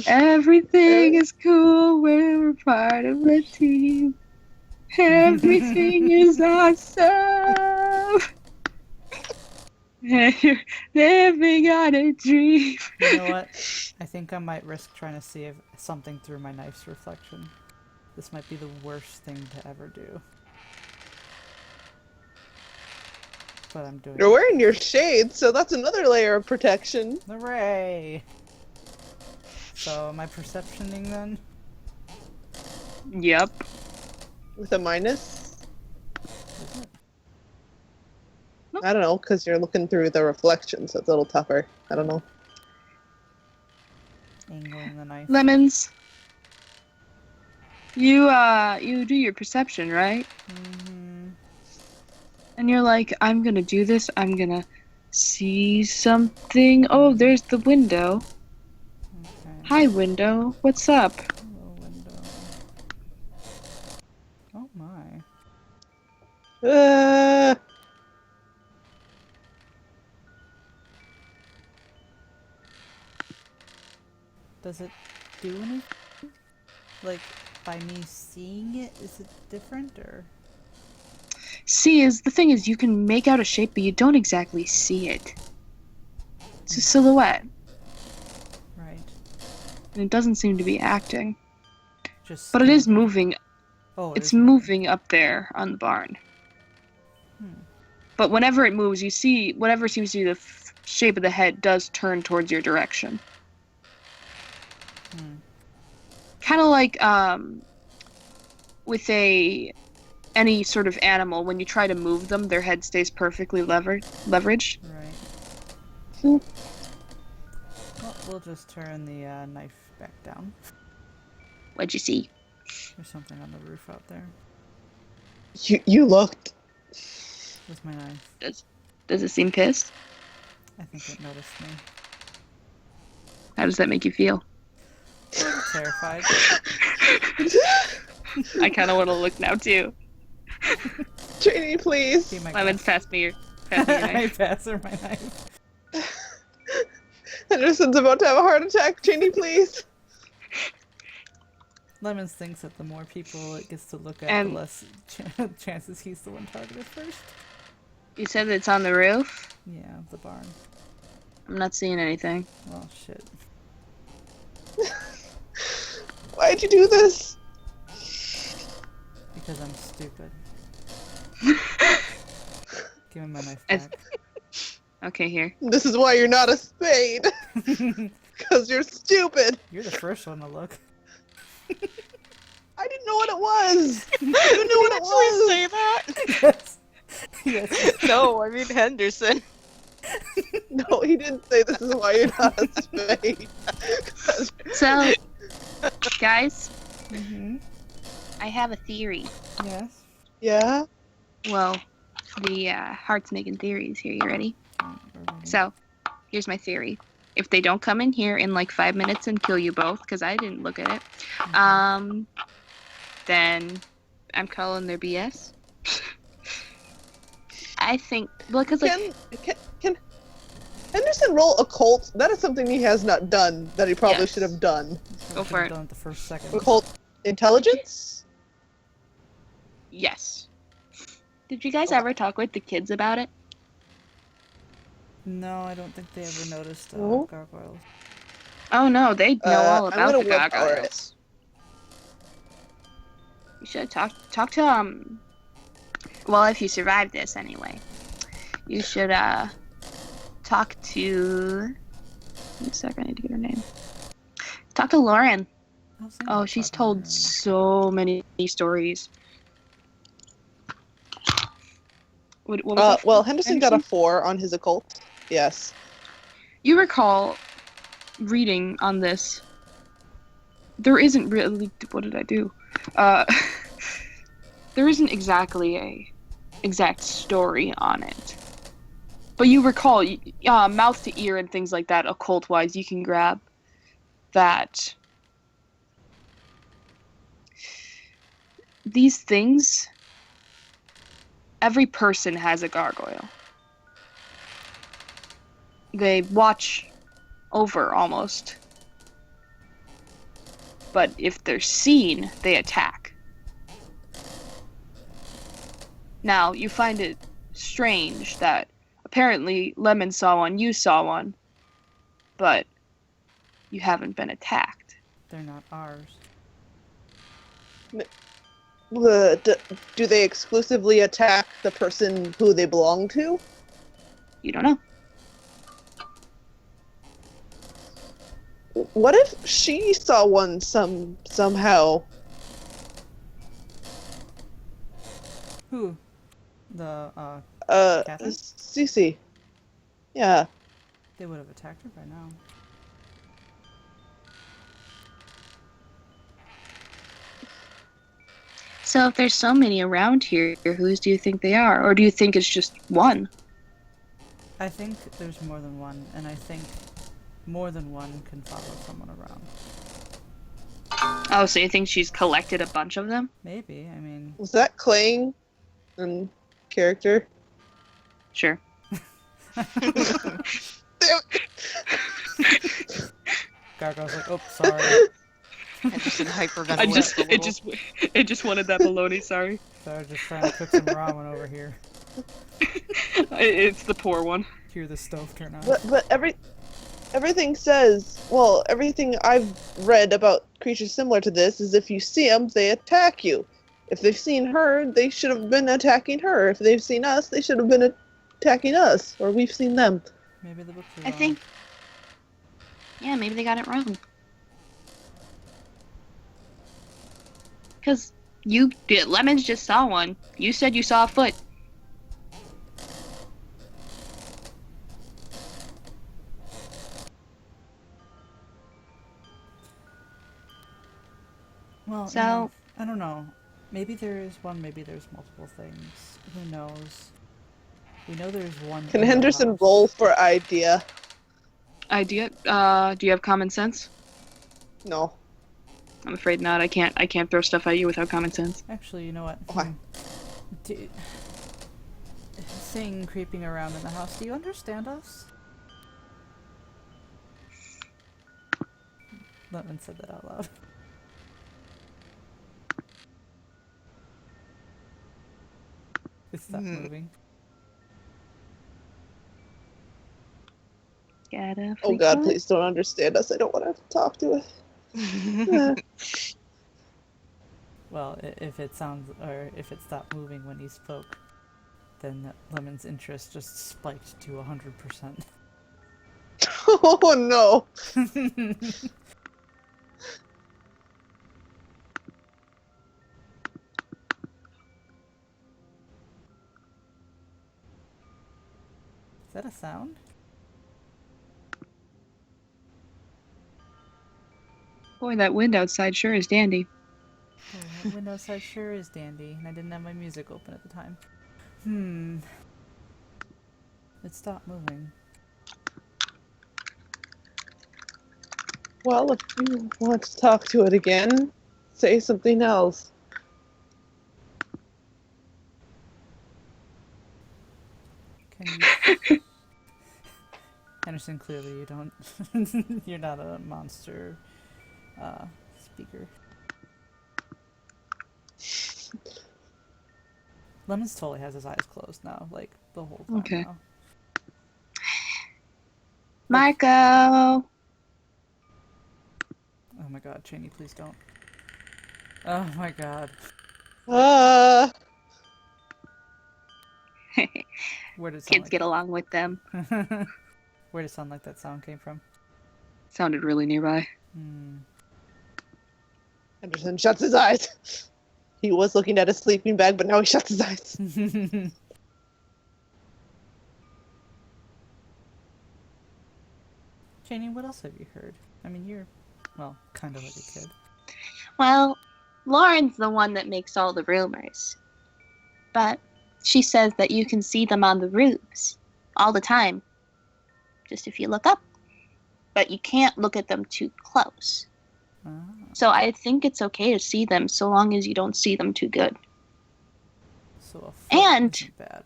[SPEAKER 2] Everything is cool when we're part of a team. Everything is awesome. And you're living on a dream.
[SPEAKER 1] You know what? I think I might risk trying to see if something through my knife's reflection. This might be the worst thing to ever do. But I'm doing
[SPEAKER 4] You're
[SPEAKER 1] it.
[SPEAKER 4] wearing your shades, so that's another layer of protection.
[SPEAKER 1] Hooray! So, am I perceptioning then?
[SPEAKER 2] Yep.
[SPEAKER 4] With a minus?
[SPEAKER 1] Is it?
[SPEAKER 4] I don't know, because you're looking through the reflection, so it's a little tougher. I don't know.
[SPEAKER 1] Angling the knife.
[SPEAKER 2] Lemons. You do your perception, right?
[SPEAKER 1] Mm-hmm.
[SPEAKER 2] And you're like, I'm gonna do this. I'm gonna see something. Oh, there's the window.
[SPEAKER 1] Okay.
[SPEAKER 2] Hi, window. What's up?
[SPEAKER 1] Hello, window. Oh my. Does it do anything? Like, by me seeing it, is it different, or?
[SPEAKER 2] See, the thing is, you can make out a shape, but you don't exactly see it. It's a silhouette,
[SPEAKER 1] Right.
[SPEAKER 2] and it doesn't seem to be acting.
[SPEAKER 1] Just.
[SPEAKER 2] But it is moving.
[SPEAKER 1] Oh,
[SPEAKER 2] It's
[SPEAKER 1] is
[SPEAKER 2] moving up there on the barn.
[SPEAKER 1] Hmm.
[SPEAKER 2] But whenever it moves, you see whatever seems to be the shape of the head does turn towards your direction.
[SPEAKER 1] Hmm.
[SPEAKER 2] Kind of like with any sort of animal, when you try to move them, their head stays perfectly leveraged.
[SPEAKER 1] Right. Well, we'll just turn the knife back down.
[SPEAKER 2] What'd you see?
[SPEAKER 1] There's something on the roof out there.
[SPEAKER 4] You looked.
[SPEAKER 1] With my knife.
[SPEAKER 2] Does it seem pissed?
[SPEAKER 1] I think it noticed me.
[SPEAKER 2] How does that make you feel?
[SPEAKER 1] Terrified.
[SPEAKER 2] I kind of want to look now too.
[SPEAKER 4] Trini, please.
[SPEAKER 1] Be my
[SPEAKER 2] Lemons,
[SPEAKER 1] guest.
[SPEAKER 2] pass me your
[SPEAKER 1] I
[SPEAKER 2] knife.
[SPEAKER 1] pass her my knife.
[SPEAKER 4] Henderson's about to have a heart attack. Trini, please.
[SPEAKER 1] Lemons thinks that the more people it gets to look at,
[SPEAKER 2] And-
[SPEAKER 1] the less chances he's the one targeted first.
[SPEAKER 2] You said it's on the roof?
[SPEAKER 1] Yeah, the barn.
[SPEAKER 2] I'm not seeing anything.
[SPEAKER 1] Well, shit.
[SPEAKER 4] Why'd you do this?
[SPEAKER 1] Because I'm stupid. Give me my knife
[SPEAKER 2] It's-
[SPEAKER 1] back.
[SPEAKER 2] Okay, here.
[SPEAKER 4] This is why you're not a spade. Because you're stupid.
[SPEAKER 1] You're the first one to look.
[SPEAKER 4] I didn't know what it was. I didn't know what it was.
[SPEAKER 5] Say that?
[SPEAKER 1] Yes. Yes.
[SPEAKER 5] No, I mean Henderson.
[SPEAKER 4] No, he didn't say this is why you're not a spade.
[SPEAKER 2] So, guys,
[SPEAKER 1] Mm-hmm.
[SPEAKER 2] I have a theory.
[SPEAKER 1] Yes.
[SPEAKER 4] Yeah?
[SPEAKER 2] Well, the heart's making theories here. You ready? So, here's my theory. If they don't come in here in like 5 minutes and kill you both, because I didn't look at it, then I'm calling their BS. I think, well, because like,
[SPEAKER 4] Can Henderson roll occult? That is something he has not done that he probably
[SPEAKER 2] Yes.
[SPEAKER 4] should have done.
[SPEAKER 2] Go for it.
[SPEAKER 1] Done it the first second.
[SPEAKER 4] Occult intelligence?
[SPEAKER 2] yes. Did you guys ever talk with the kids about it?
[SPEAKER 1] No, I don't think they ever noticed
[SPEAKER 4] No?
[SPEAKER 1] gargoyles.
[SPEAKER 2] Oh no, they know all
[SPEAKER 4] I'm
[SPEAKER 2] about
[SPEAKER 4] gonna
[SPEAKER 2] the
[SPEAKER 4] willpower it.
[SPEAKER 2] gargoyles. You should talk to well, if you survive this anyway, you should talk to. Wait a second, I need to get her name. Talk to Lauren. Oh, she's told so many stories. What was that?
[SPEAKER 4] Well, Henderson got a 4 on his occult. Yes.
[SPEAKER 2] You recall reading on this. There isn't really. What did I do? There isn't exactly a exact story on it. But you recall, mouth to ear and things like that, occult-wise, you can grab that. These things, every person has a gargoyle. They watch over almost. But if they're seen, they attack. Now, you find it strange that apparently Lemon saw one, you saw one, but you haven't been attacked.
[SPEAKER 1] They're not ours.
[SPEAKER 4] Do they exclusively attack the person who they belong to?
[SPEAKER 2] You don't know.
[SPEAKER 4] What if she saw one somehow?
[SPEAKER 1] Who? The Catherine?
[SPEAKER 4] Cece. Yeah.
[SPEAKER 1] They would have attacked her by now.
[SPEAKER 2] So if there's so many around here, whose do you think they are? Or do you think it's just one?
[SPEAKER 1] I think there's more than one, and I think more than one can follow someone around.
[SPEAKER 2] Oh, so you think she's collected a bunch of them?
[SPEAKER 1] Maybe. I mean,
[SPEAKER 4] Was that Claying in character?
[SPEAKER 2] Sure.
[SPEAKER 1] Gargoyle's like, oh, sorry.
[SPEAKER 5] Henderson hyperventilates a little.
[SPEAKER 2] it just wanted that baloney, sorry.
[SPEAKER 1] Sorry, just trying to cook some ramen over here.
[SPEAKER 2] It's the poor one.
[SPEAKER 1] Hear the stove turn on.
[SPEAKER 4] But everything says, well, everything I've read about creatures similar to this is if you see them, they attack you. If they've seen her, they should have been attacking her. If they've seen us, they should have been attacking us. Or we've seen them.
[SPEAKER 1] Maybe the book is
[SPEAKER 2] I
[SPEAKER 1] wrong.
[SPEAKER 2] think. Yeah, maybe they got it wrong. Because Lemons just saw one. You said you saw a foot.
[SPEAKER 1] Well,
[SPEAKER 2] So-
[SPEAKER 1] you know, I don't know. Maybe there is one, maybe there's multiple things. Who knows? We know there's one.
[SPEAKER 4] Can
[SPEAKER 1] in the
[SPEAKER 4] Henderson
[SPEAKER 1] house.
[SPEAKER 4] roll for idea?
[SPEAKER 2] idea. Do you have common sense?
[SPEAKER 4] No.
[SPEAKER 2] I'm afraid not. I can't throw stuff at you without common sense.
[SPEAKER 1] Actually, you know what?
[SPEAKER 4] Why?
[SPEAKER 1] Thing creeping around in the house, do you understand us? Lemon said that out loud. It stopped moving.
[SPEAKER 4] Oh god, please don't understand us. I don't want to have to talk to it.
[SPEAKER 1] Well, if it sounds, or if it stopped moving when he spoke, then Lemon's interest just spiked to 100%.
[SPEAKER 4] Oh no.
[SPEAKER 1] Is that a sound?
[SPEAKER 2] Boy, that wind outside sure is dandy.
[SPEAKER 1] Oh, that window outside sure is dandy, and I didn't have my music open at the time. It stopped moving.
[SPEAKER 4] Well, if you want to talk to it again, say something else.
[SPEAKER 1] Can you... Henderson, clearly you don't... You're not a monster speaker. Lemons totally has his eyes closed now, like, the whole time now.
[SPEAKER 2] Marco!
[SPEAKER 1] Oh my god, Cheney, please don't. Oh my god. Where did it sound
[SPEAKER 2] Kids
[SPEAKER 1] like...
[SPEAKER 2] get along with them.
[SPEAKER 1] Where did it sound like that sound came from?
[SPEAKER 2] Sounded really nearby.
[SPEAKER 4] Henderson shuts his eyes. He was looking at his sleeping bag, but now he shuts his eyes.
[SPEAKER 1] Janie, what else have you heard? I mean, you're, well, kind of like a kid.
[SPEAKER 2] Well, Lauren's the one that makes all the rumors. But she says that you can see them on the roofs all the time. Just if you look up. But you can't look at them too close.
[SPEAKER 1] Ah.
[SPEAKER 2] So I think it's okay to see them so long as you don't see them too good.
[SPEAKER 1] So a foot
[SPEAKER 2] And
[SPEAKER 1] isn't bad.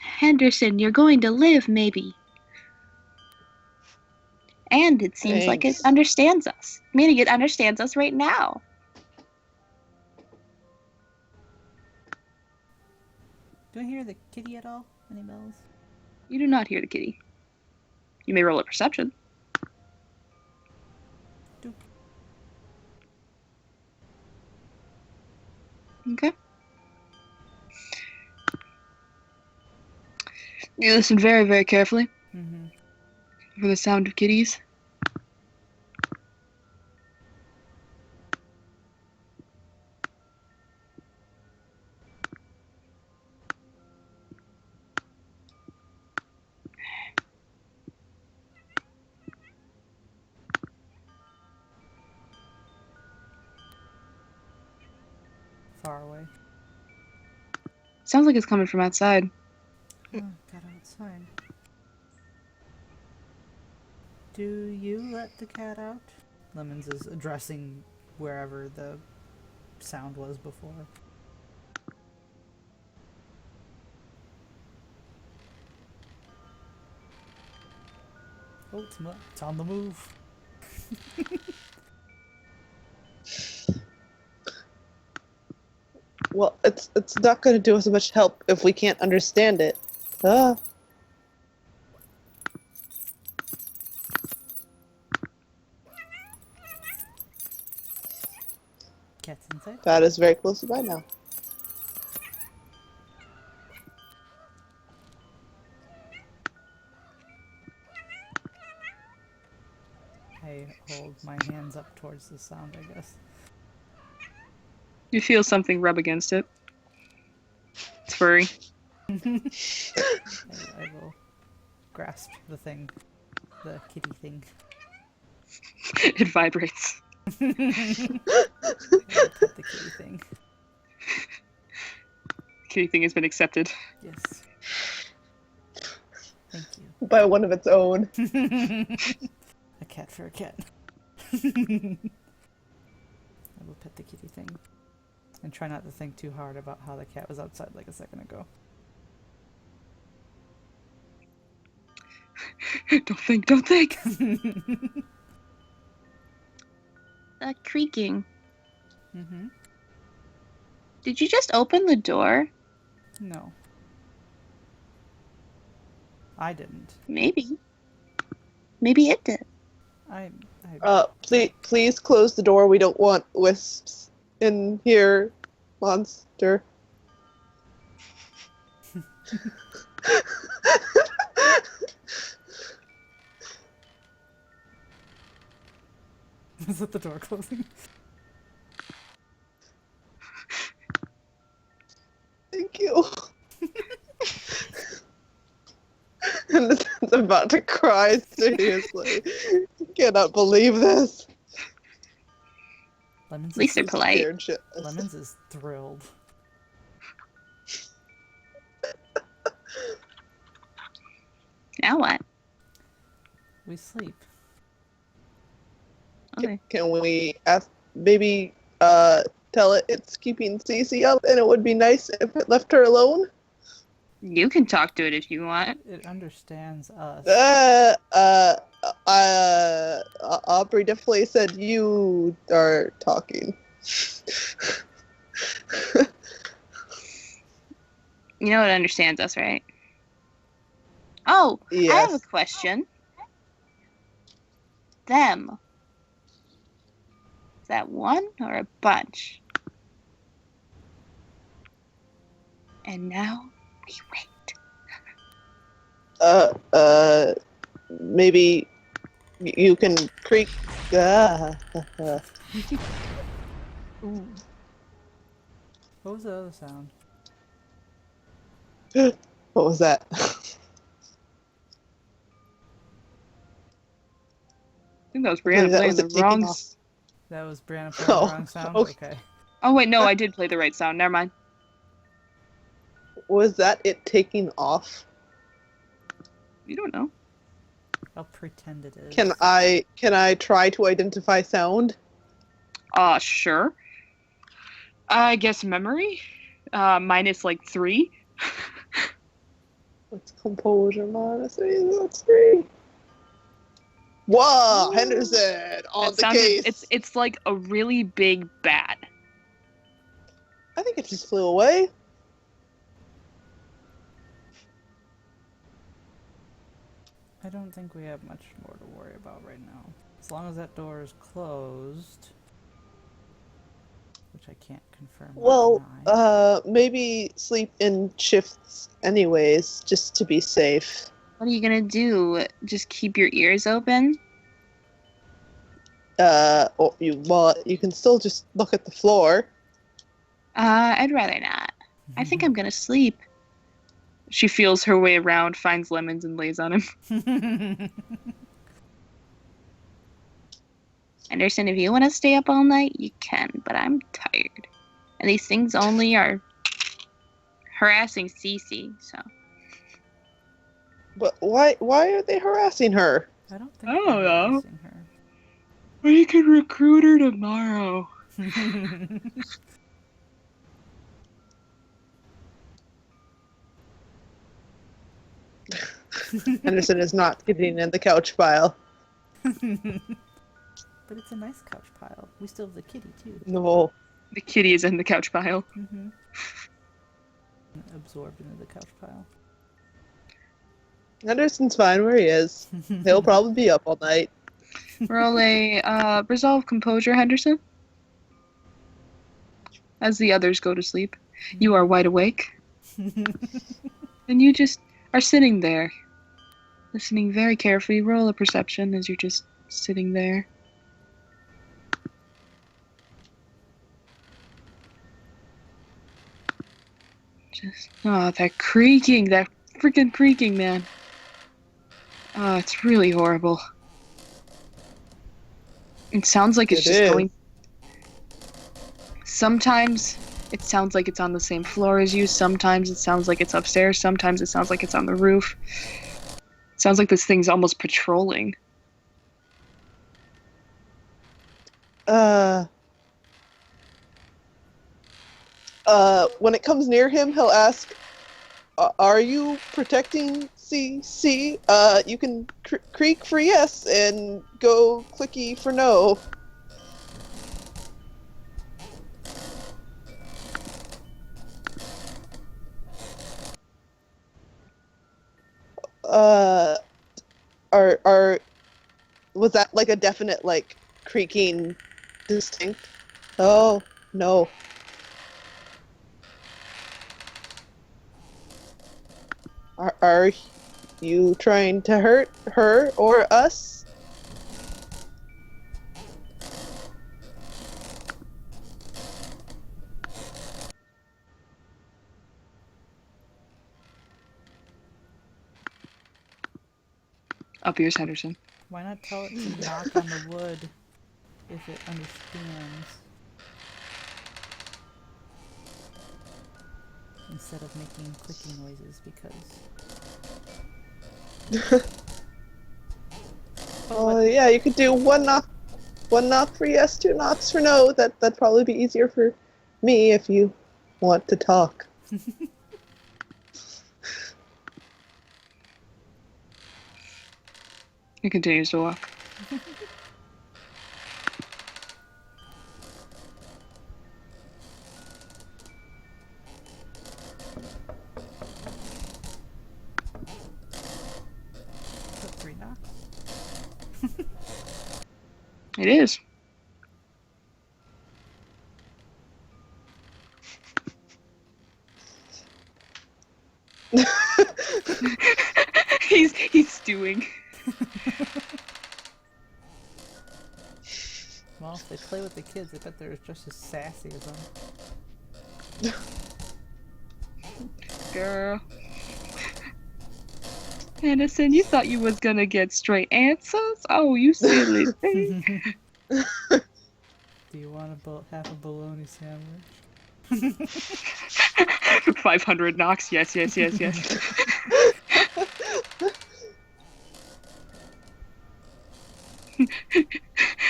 [SPEAKER 2] Henderson, you're going to live, maybe. And it seems like it
[SPEAKER 4] Thanks.
[SPEAKER 2] understands us. Meaning it understands us right now.
[SPEAKER 1] Do I hear the kitty at all? Any bells?
[SPEAKER 2] You do not hear the kitty. You may roll a perception.
[SPEAKER 1] Doop.
[SPEAKER 2] Okay. You listen very, very carefully for the sound of kitties.
[SPEAKER 1] Far away.
[SPEAKER 2] Sounds like it's coming from outside.
[SPEAKER 1] Oh, got outside. Do you let the cat out? Lemons is addressing wherever the sound was before. Oh, it's on the move.
[SPEAKER 4] Well, it's not going to do us much help if we can't understand it.
[SPEAKER 1] Cat's inside.
[SPEAKER 4] That is very close by now.
[SPEAKER 1] I hold my hands up towards the sound, I guess.
[SPEAKER 2] You feel something rub against it. It's furry.
[SPEAKER 1] I will grasp the thing. The kitty thing.
[SPEAKER 2] It vibrates.
[SPEAKER 1] I will pet the kitty thing.
[SPEAKER 2] Kitty thing has been accepted.
[SPEAKER 1] Yes. Thank you.
[SPEAKER 4] by one of its own.
[SPEAKER 1] A cat for a cat. I will pet the kitty thing. And try not to think too hard about how the cat was outside like a second ago.
[SPEAKER 2] Don't think. That creaking.
[SPEAKER 1] Mm-hmm.
[SPEAKER 2] Did you just open the door?
[SPEAKER 1] No. I didn't.
[SPEAKER 2] Maybe. Maybe it did.
[SPEAKER 1] I
[SPEAKER 4] Please close the door. We don't want wisps in here, monster.
[SPEAKER 1] Was it the door closing?
[SPEAKER 4] Thank you. And I'm about to cry, seriously. Cannot believe this.
[SPEAKER 1] Lemons
[SPEAKER 2] At least they're
[SPEAKER 1] is,
[SPEAKER 2] polite.
[SPEAKER 4] Scared shitless.
[SPEAKER 1] Lemons is thrilled.
[SPEAKER 2] Now what?
[SPEAKER 1] We sleep.
[SPEAKER 2] Okay.
[SPEAKER 4] Can we ask, maybe tell it it's keeping Cece up, and it would be nice if it left her alone?
[SPEAKER 2] You can talk to it if you want.
[SPEAKER 1] It understands us.
[SPEAKER 4] Aubrey definitely said you are talking.
[SPEAKER 2] You know it understands us, right? Oh, I have a
[SPEAKER 4] Yes.
[SPEAKER 2] question. Them. Is that one or a bunch? And now we wait.
[SPEAKER 4] Maybe you can creak.
[SPEAKER 2] Ooh.
[SPEAKER 1] What was the other sound?
[SPEAKER 4] What was that?
[SPEAKER 2] I think that was
[SPEAKER 4] I
[SPEAKER 2] Brianna
[SPEAKER 4] believe that
[SPEAKER 2] playing
[SPEAKER 4] was
[SPEAKER 2] the
[SPEAKER 4] it taking
[SPEAKER 2] wrong.
[SPEAKER 4] off.
[SPEAKER 1] That was Brianna playing
[SPEAKER 4] Oh,
[SPEAKER 1] the wrong sound?
[SPEAKER 4] okay.
[SPEAKER 1] Okay.
[SPEAKER 2] Oh wait, no, I did play the right sound. Never mind.
[SPEAKER 4] Was that it taking off?
[SPEAKER 2] You don't know.
[SPEAKER 1] I'll pretend it is.
[SPEAKER 4] Can I try to identify sound?
[SPEAKER 2] Sure. I guess memory. Minus like 3.
[SPEAKER 4] What's composure minus 3? That's 3. Whoa,
[SPEAKER 2] Ooh.
[SPEAKER 4] Henderson on
[SPEAKER 2] That
[SPEAKER 4] the
[SPEAKER 2] sounded.
[SPEAKER 4] case.
[SPEAKER 2] It's like a really big bat.
[SPEAKER 4] I think it just flew away.
[SPEAKER 1] I don't think we have much more to worry about right now. As long as that door is closed. Which I can't confirm. or
[SPEAKER 4] Well,
[SPEAKER 1] deny.
[SPEAKER 4] maybe sleep in shifts anyways, just to be safe.
[SPEAKER 2] What are you gonna do? Just keep your ears open?
[SPEAKER 4] Or you can still just look at the floor.
[SPEAKER 2] I'd rather not. I think I'm gonna sleep. She feels her way around, finds lemons, and lays on him. Anderson, if you want to stay up all night, you can, but I'm tired. And these things only are harassing Cece, so.
[SPEAKER 4] But why are they harassing her?
[SPEAKER 1] I don't think
[SPEAKER 2] I don't
[SPEAKER 1] we're
[SPEAKER 2] know.
[SPEAKER 1] harassing her.
[SPEAKER 2] We could recruit her tomorrow.
[SPEAKER 4] Henderson is not getting in the couch pile.
[SPEAKER 1] But it's a nice couch pile. We still have the kitty too.
[SPEAKER 4] No.
[SPEAKER 2] The kitty is in the couch pile.
[SPEAKER 1] Mm-hmm. Absorbed into the couch pile.
[SPEAKER 4] Henderson's fine where he is. He'll probably be up all night.
[SPEAKER 2] Roll a resolve composure, Henderson. As the others go to sleep, you are wide awake, and you just are sitting there, listening very carefully. Roll a perception as you're just sitting there. Just that creaking, that freaking creaking, man. Oh, it's really horrible. It sounds like it's
[SPEAKER 4] It
[SPEAKER 2] just
[SPEAKER 4] is.
[SPEAKER 2] going. Sometimes it sounds like it's on the same floor as you. Sometimes it sounds like it's upstairs. Sometimes it sounds like it's on the roof. Sounds like this thing's almost patrolling.
[SPEAKER 4] When it comes near him, he'll ask, "Are you protecting CC? You can creak for yes and go clicky for no." Uh, are was that like a definite like creaking, distinct? Oh no. Are you trying to hurt her or us?
[SPEAKER 2] Up yours, Henderson.
[SPEAKER 1] Why not tell it to knock on the wood if it understands? Instead of making clicking noises, because...
[SPEAKER 4] Oh yeah, you could do one knock for yes, two knocks for no. That'd probably be easier for me if you want to talk.
[SPEAKER 2] He continues to walk.
[SPEAKER 1] Put 3 knocks.
[SPEAKER 2] It is. he's stewing.
[SPEAKER 1] Well, if they play with the kids, I bet they're just as sassy as them.
[SPEAKER 2] Girl. Anderson, you thought you was gonna get straight answers? Oh, you silly thing.
[SPEAKER 1] Do you want half a bologna sandwich?
[SPEAKER 2] 500 knocks. Yes.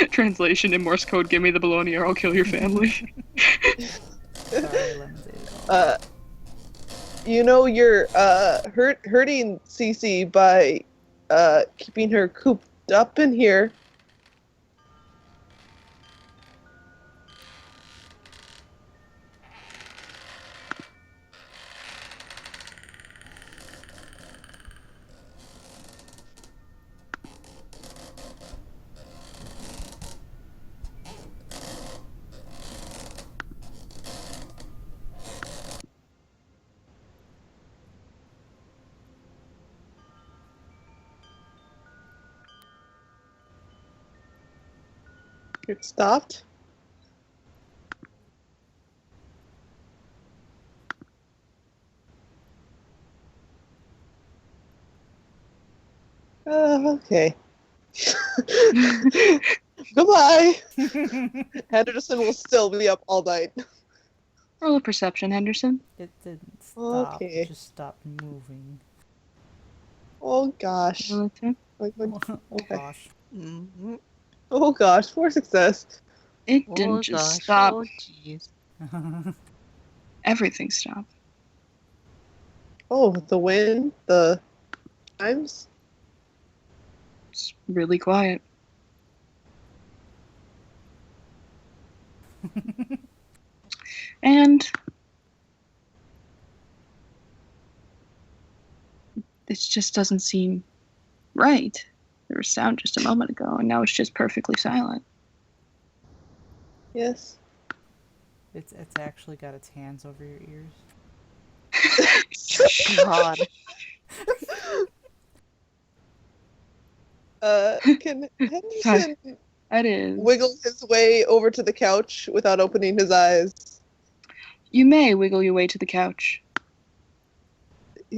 [SPEAKER 2] Translation in Morse code: give me the bologna or I'll kill your family.
[SPEAKER 1] Sorry, Lemons ate it all.
[SPEAKER 4] You know you're hurting Cece by keeping her cooped up in here. It stopped. Okay. Goodbye. Henderson will still be up all night.
[SPEAKER 2] Roll a perception, Henderson.
[SPEAKER 1] It didn't stop.
[SPEAKER 4] Okay.
[SPEAKER 1] It just stopped moving.
[SPEAKER 4] Oh gosh.
[SPEAKER 2] Roll a 10.
[SPEAKER 4] Like,
[SPEAKER 1] Oh
[SPEAKER 4] okay.
[SPEAKER 1] gosh.
[SPEAKER 5] Mm-hmm.
[SPEAKER 4] Oh gosh, 4 success.
[SPEAKER 2] It
[SPEAKER 5] Oh
[SPEAKER 2] didn't just
[SPEAKER 5] gosh.
[SPEAKER 2] stop.
[SPEAKER 5] Oh jeez.
[SPEAKER 2] Everything stopped.
[SPEAKER 4] Oh, the wind, the times.
[SPEAKER 2] It's really quiet. And it just doesn't seem right. There was sound just a moment ago, and now it's just perfectly silent.
[SPEAKER 4] Yes.
[SPEAKER 1] It's actually got its hands over your ears.
[SPEAKER 5] God.
[SPEAKER 4] Can Henderson
[SPEAKER 2] That is.
[SPEAKER 4] wiggle his way over to the couch without opening his eyes?
[SPEAKER 2] You may wiggle your way to the couch.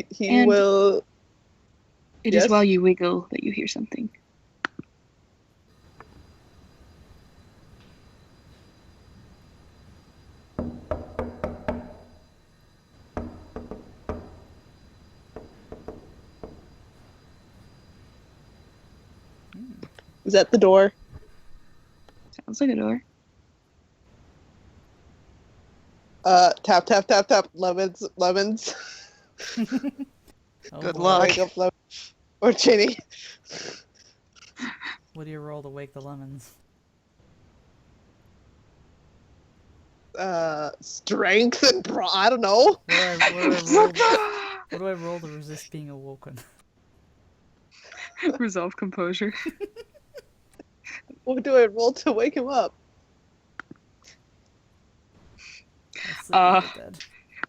[SPEAKER 4] He
[SPEAKER 2] And-
[SPEAKER 4] will.
[SPEAKER 2] It
[SPEAKER 4] Yes?
[SPEAKER 2] is while you wiggle that you hear something.
[SPEAKER 4] Is that the door?
[SPEAKER 2] Sounds like a door.
[SPEAKER 4] Tap, tap, tap, tap. Lemons, lemons.
[SPEAKER 1] Oh,
[SPEAKER 5] Good
[SPEAKER 1] boy.
[SPEAKER 5] luck.
[SPEAKER 4] Wake up, lemons. Or Chinny.
[SPEAKER 1] What do you roll to wake the lemons?
[SPEAKER 4] Strength and I don't know.
[SPEAKER 1] What do I roll to resist being awoken?
[SPEAKER 2] Resolve composure.
[SPEAKER 4] What do I roll to wake him up?
[SPEAKER 1] I'll sleep with the dead.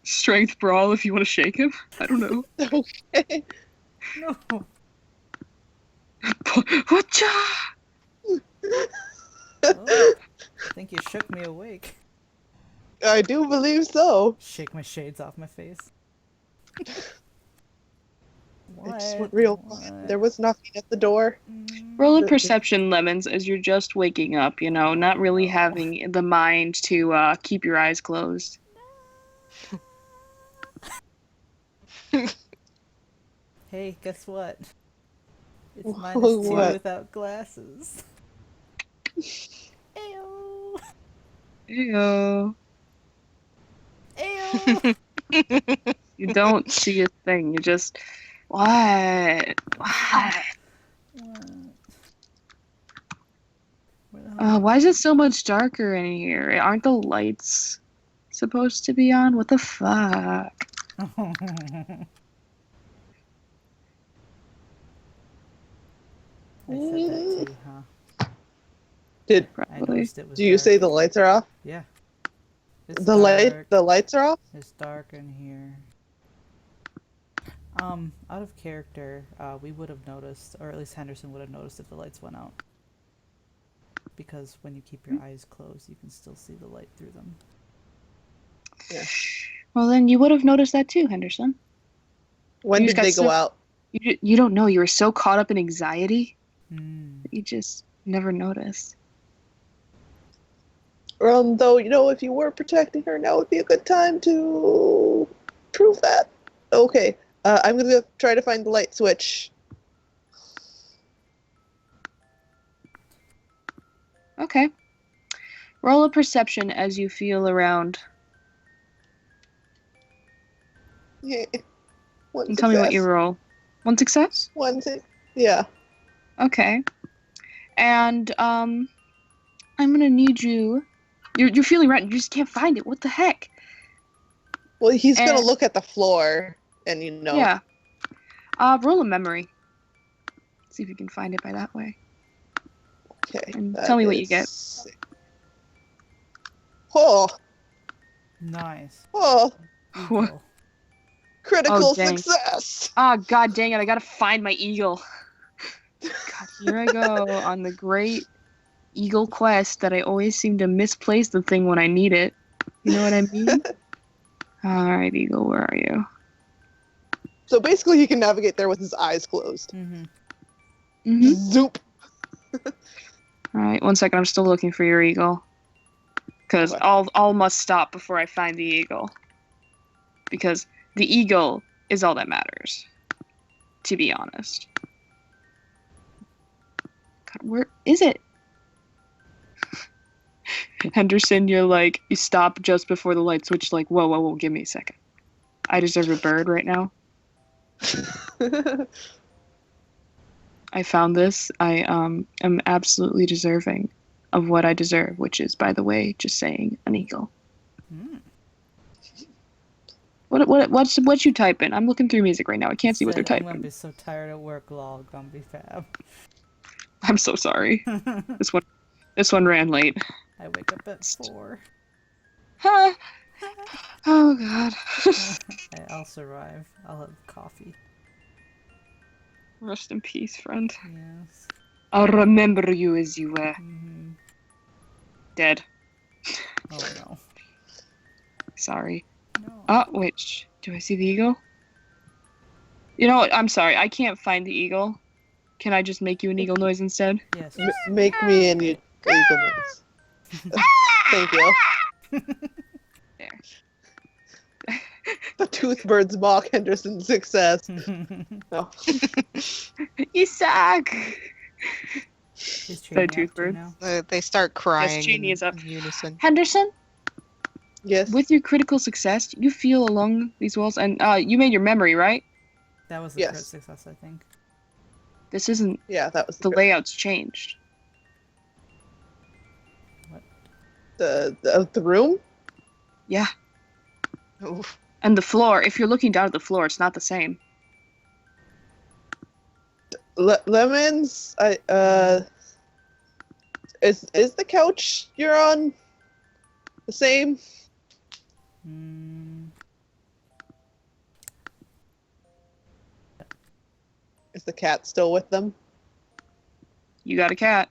[SPEAKER 2] Strength brawl if you want to shake him. I don't know.
[SPEAKER 4] Okay.
[SPEAKER 1] No.
[SPEAKER 2] Whatcha?
[SPEAKER 1] Oh, I think you shook me awake.
[SPEAKER 4] I do believe so.
[SPEAKER 1] Shake my shades off my face.
[SPEAKER 4] It just went real quiet. There was nothing at the door.
[SPEAKER 2] Roll a perception, Lemons, as you're just waking up, you know, not really having the mind to keep your eyes closed.
[SPEAKER 1] Hey, guess what? It's
[SPEAKER 4] What?
[SPEAKER 1] -2 without glasses. Ayo!
[SPEAKER 2] Ew.
[SPEAKER 1] Ayo!
[SPEAKER 2] You don't see a thing. You just... What?
[SPEAKER 1] What? Where the hell
[SPEAKER 2] Why is it so much darker in here? Aren't the lights supposed to be on? What the fuck?
[SPEAKER 1] I said that too, huh?
[SPEAKER 4] Did
[SPEAKER 1] I
[SPEAKER 2] Probably.
[SPEAKER 1] noticed it was
[SPEAKER 4] do you say the
[SPEAKER 1] dark.
[SPEAKER 4] lights are off?
[SPEAKER 1] Yeah. It's
[SPEAKER 4] The
[SPEAKER 1] dark.
[SPEAKER 4] lights are off?
[SPEAKER 1] It's dark in here. Out of character, we would have noticed, or at least Henderson would have noticed if the lights went out. Because when you keep your eyes closed, you can still see the light through them.
[SPEAKER 4] Yeah.
[SPEAKER 2] Well, then you would have noticed that too, Henderson.
[SPEAKER 4] When
[SPEAKER 2] You
[SPEAKER 4] did
[SPEAKER 2] just
[SPEAKER 4] they
[SPEAKER 2] got
[SPEAKER 4] go
[SPEAKER 2] so-
[SPEAKER 4] out?
[SPEAKER 2] You don't know. You were so caught up in anxiety,
[SPEAKER 1] Hmm.
[SPEAKER 2] you just never noticed.
[SPEAKER 4] Though, you know, if you were protecting her, now would be a good time to prove that. Okay, I'm gonna try to find the light switch.
[SPEAKER 2] Okay. Roll a perception as you feel around.
[SPEAKER 4] Yeah. One
[SPEAKER 2] And tell me what you
[SPEAKER 4] success.
[SPEAKER 2] roll. One success?
[SPEAKER 4] Yeah.
[SPEAKER 2] Okay. And I'm gonna need you. You're feeling around. You just can't find it. What the heck?
[SPEAKER 4] Well, he's gonna
[SPEAKER 2] And-
[SPEAKER 4] look at the floor, and you know.
[SPEAKER 2] Yeah. Roll a memory. See if you can find it by that way.
[SPEAKER 4] Okay.
[SPEAKER 2] And
[SPEAKER 4] that
[SPEAKER 2] tell me what you
[SPEAKER 4] is
[SPEAKER 2] get.
[SPEAKER 4] 6. Oh,
[SPEAKER 1] Nice.
[SPEAKER 4] oh,
[SPEAKER 2] What?
[SPEAKER 1] Eagle.
[SPEAKER 4] critical
[SPEAKER 2] Oh, dang.
[SPEAKER 4] success.
[SPEAKER 2] Ah, god dang it! I gotta find my eagle. God, here I go on the great eagle quest that I always seem to misplace the thing when I need it. You know what I mean? All right, eagle, where are you?
[SPEAKER 4] So basically, he can navigate there with his eyes closed.
[SPEAKER 1] Mm-hmm.
[SPEAKER 2] Mm-hmm.
[SPEAKER 4] Zoop.
[SPEAKER 2] All right, 1 second. I'm still looking for your eagle. Because
[SPEAKER 4] Okay.
[SPEAKER 2] all must stop before I find the eagle. Because the eagle is all that matters. To be honest. God, where is it? Henderson, you stop just before the light switch, like, whoa, whoa, whoa, give me a second. I deserve a bird right now. I found this. I am absolutely deserving of what I deserve, which is, by the way, just saying an eagle.
[SPEAKER 1] Mm.
[SPEAKER 2] What you typing? I'm looking through music right now. I can't see what they're
[SPEAKER 1] Said, I'm gonna
[SPEAKER 2] typing.
[SPEAKER 1] be so tired at work, lol, gonna be fab.
[SPEAKER 2] I'm so sorry. This one ran late.
[SPEAKER 1] I wake up at 4.
[SPEAKER 2] Huh. Oh god.
[SPEAKER 1] I'll survive. I'll have coffee.
[SPEAKER 2] Rest in peace, friend.
[SPEAKER 1] Yes.
[SPEAKER 2] I'll remember you as you were
[SPEAKER 1] Mm-hmm.
[SPEAKER 2] dead.
[SPEAKER 1] Oh no.
[SPEAKER 2] Sorry.
[SPEAKER 1] No.
[SPEAKER 2] Oh, wait. Do I see the eagle? You know what? I'm sorry. I can't find the eagle. Can I just make you an eagle noise instead?
[SPEAKER 1] Yes.
[SPEAKER 4] Make me an eagle noise. Thank you.
[SPEAKER 2] There.
[SPEAKER 4] The toothbirds mock Henderson's success. Oh.
[SPEAKER 2] You suck!
[SPEAKER 1] Is
[SPEAKER 2] The
[SPEAKER 1] Cheney up
[SPEAKER 2] tooth
[SPEAKER 1] too
[SPEAKER 2] bird.
[SPEAKER 1] now?
[SPEAKER 5] They start crying
[SPEAKER 2] Cheney
[SPEAKER 5] in
[SPEAKER 2] is up.
[SPEAKER 5] unison.
[SPEAKER 2] Henderson,
[SPEAKER 4] Yes.
[SPEAKER 2] with your critical success, you feel along these walls, and you made your memory, right?
[SPEAKER 1] That was the
[SPEAKER 4] Yes.
[SPEAKER 1] crit success, I think.
[SPEAKER 2] This isn't.
[SPEAKER 4] Yeah, that was
[SPEAKER 2] The layout's changed.
[SPEAKER 4] the room.
[SPEAKER 2] Yeah,
[SPEAKER 5] Oof.
[SPEAKER 2] and the floor. If you're looking down at the floor, it's not the same.
[SPEAKER 4] Lemons. Is the couch you're on the same?
[SPEAKER 1] Hmm.
[SPEAKER 4] Is the cat still with them?
[SPEAKER 2] You got a cat,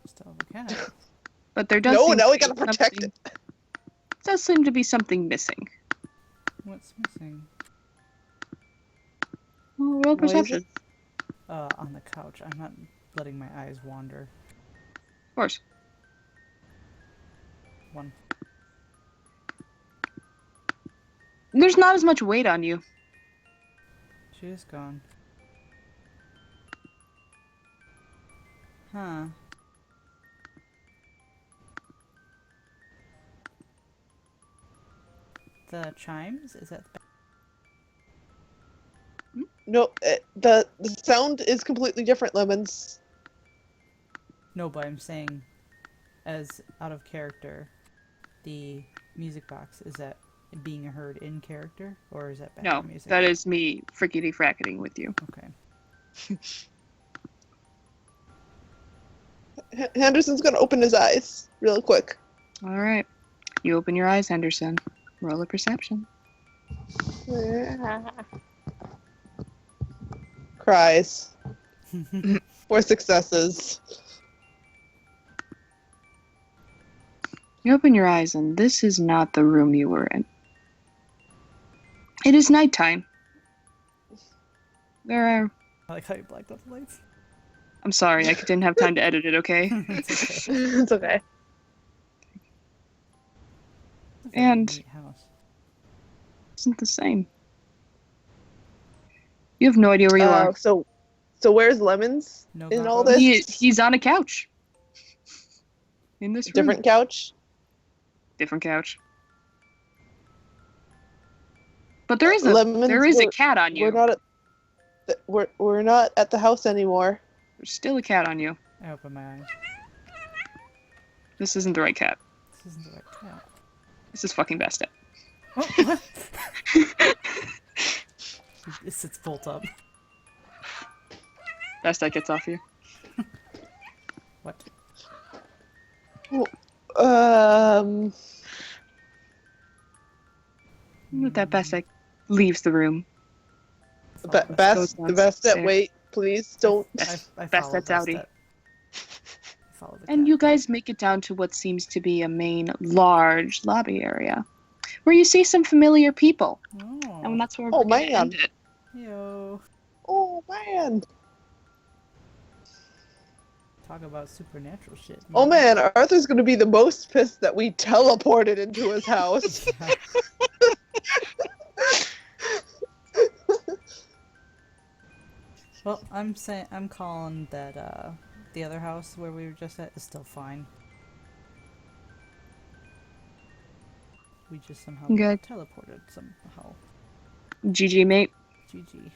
[SPEAKER 1] Still the cat.
[SPEAKER 2] but there does
[SPEAKER 4] No,
[SPEAKER 2] seem
[SPEAKER 4] now
[SPEAKER 2] to
[SPEAKER 4] we
[SPEAKER 2] be
[SPEAKER 4] gotta protect
[SPEAKER 2] something-
[SPEAKER 4] it.
[SPEAKER 2] Does seem to be something missing.
[SPEAKER 1] What's missing?
[SPEAKER 2] Oh, roll
[SPEAKER 4] Why is
[SPEAKER 2] perception.
[SPEAKER 1] On the couch. I'm not letting my eyes wander.
[SPEAKER 2] Of course.
[SPEAKER 1] 1.
[SPEAKER 2] There's not as much weight on you.
[SPEAKER 1] She is gone. Huh. The chimes? Is that the
[SPEAKER 4] No, the sound is completely different. Lemons.
[SPEAKER 1] No, but I'm saying, as out of character, the music box, is that being heard in character, or is that
[SPEAKER 2] No,
[SPEAKER 1] background music?
[SPEAKER 2] that is me frickety-fracketing with you.
[SPEAKER 1] Okay.
[SPEAKER 4] Henderson's gonna open his eyes real quick.
[SPEAKER 2] All right. You open your eyes, Henderson. Roll a perception.
[SPEAKER 4] Cries. 4 successes.
[SPEAKER 2] You open your eyes, and this is not the room you were in. It is nighttime. There are...
[SPEAKER 1] I like how you blacked out the lights.
[SPEAKER 2] I'm sorry, I didn't have time to edit it, okay?
[SPEAKER 1] It's okay.
[SPEAKER 4] It's okay.
[SPEAKER 1] It's a very
[SPEAKER 2] And-
[SPEAKER 1] neat house.
[SPEAKER 2] Isn't the same. You have no idea where you are.
[SPEAKER 4] So where's Lemons
[SPEAKER 1] No
[SPEAKER 4] in all
[SPEAKER 1] gargoyles?
[SPEAKER 4] this?
[SPEAKER 2] He's on a couch. In this room.
[SPEAKER 4] Different couch.
[SPEAKER 2] Different couch. But there is
[SPEAKER 4] Lemons,
[SPEAKER 2] there is a cat on you.
[SPEAKER 4] We're not at the house anymore.
[SPEAKER 2] There's still a cat on you.
[SPEAKER 1] I open my eyes.
[SPEAKER 2] This isn't the right cat.
[SPEAKER 1] This isn't the right cat.
[SPEAKER 2] This is fucking Bastet.
[SPEAKER 1] Oh, what? It sits bolt up.
[SPEAKER 2] Bastet gets off you.
[SPEAKER 1] What?
[SPEAKER 2] With that, Bastet leaves the room.
[SPEAKER 1] Follow
[SPEAKER 4] The
[SPEAKER 2] Goes
[SPEAKER 4] best
[SPEAKER 2] downstairs.
[SPEAKER 4] wait, please don't.
[SPEAKER 1] I
[SPEAKER 2] Best
[SPEAKER 1] follow
[SPEAKER 2] that's outie.
[SPEAKER 1] Bastet. I follow the
[SPEAKER 2] And
[SPEAKER 1] cat.
[SPEAKER 2] you guys make it down to what seems to be a main, large lobby area, where you see some familiar people.
[SPEAKER 1] Oh.
[SPEAKER 2] And that's where
[SPEAKER 4] Oh,
[SPEAKER 2] we're gonna
[SPEAKER 4] man.
[SPEAKER 2] end it.
[SPEAKER 1] Yo.
[SPEAKER 4] Oh man.
[SPEAKER 1] Talk about supernatural shit.
[SPEAKER 4] Oh man, Arthur's gonna be the most pissed that we teleported into his house.
[SPEAKER 1] Well, I'm calling that the other house where we were just at is still fine. We just somehow
[SPEAKER 2] Good.
[SPEAKER 1] teleported somehow.
[SPEAKER 2] GG, mate.
[SPEAKER 1] GG.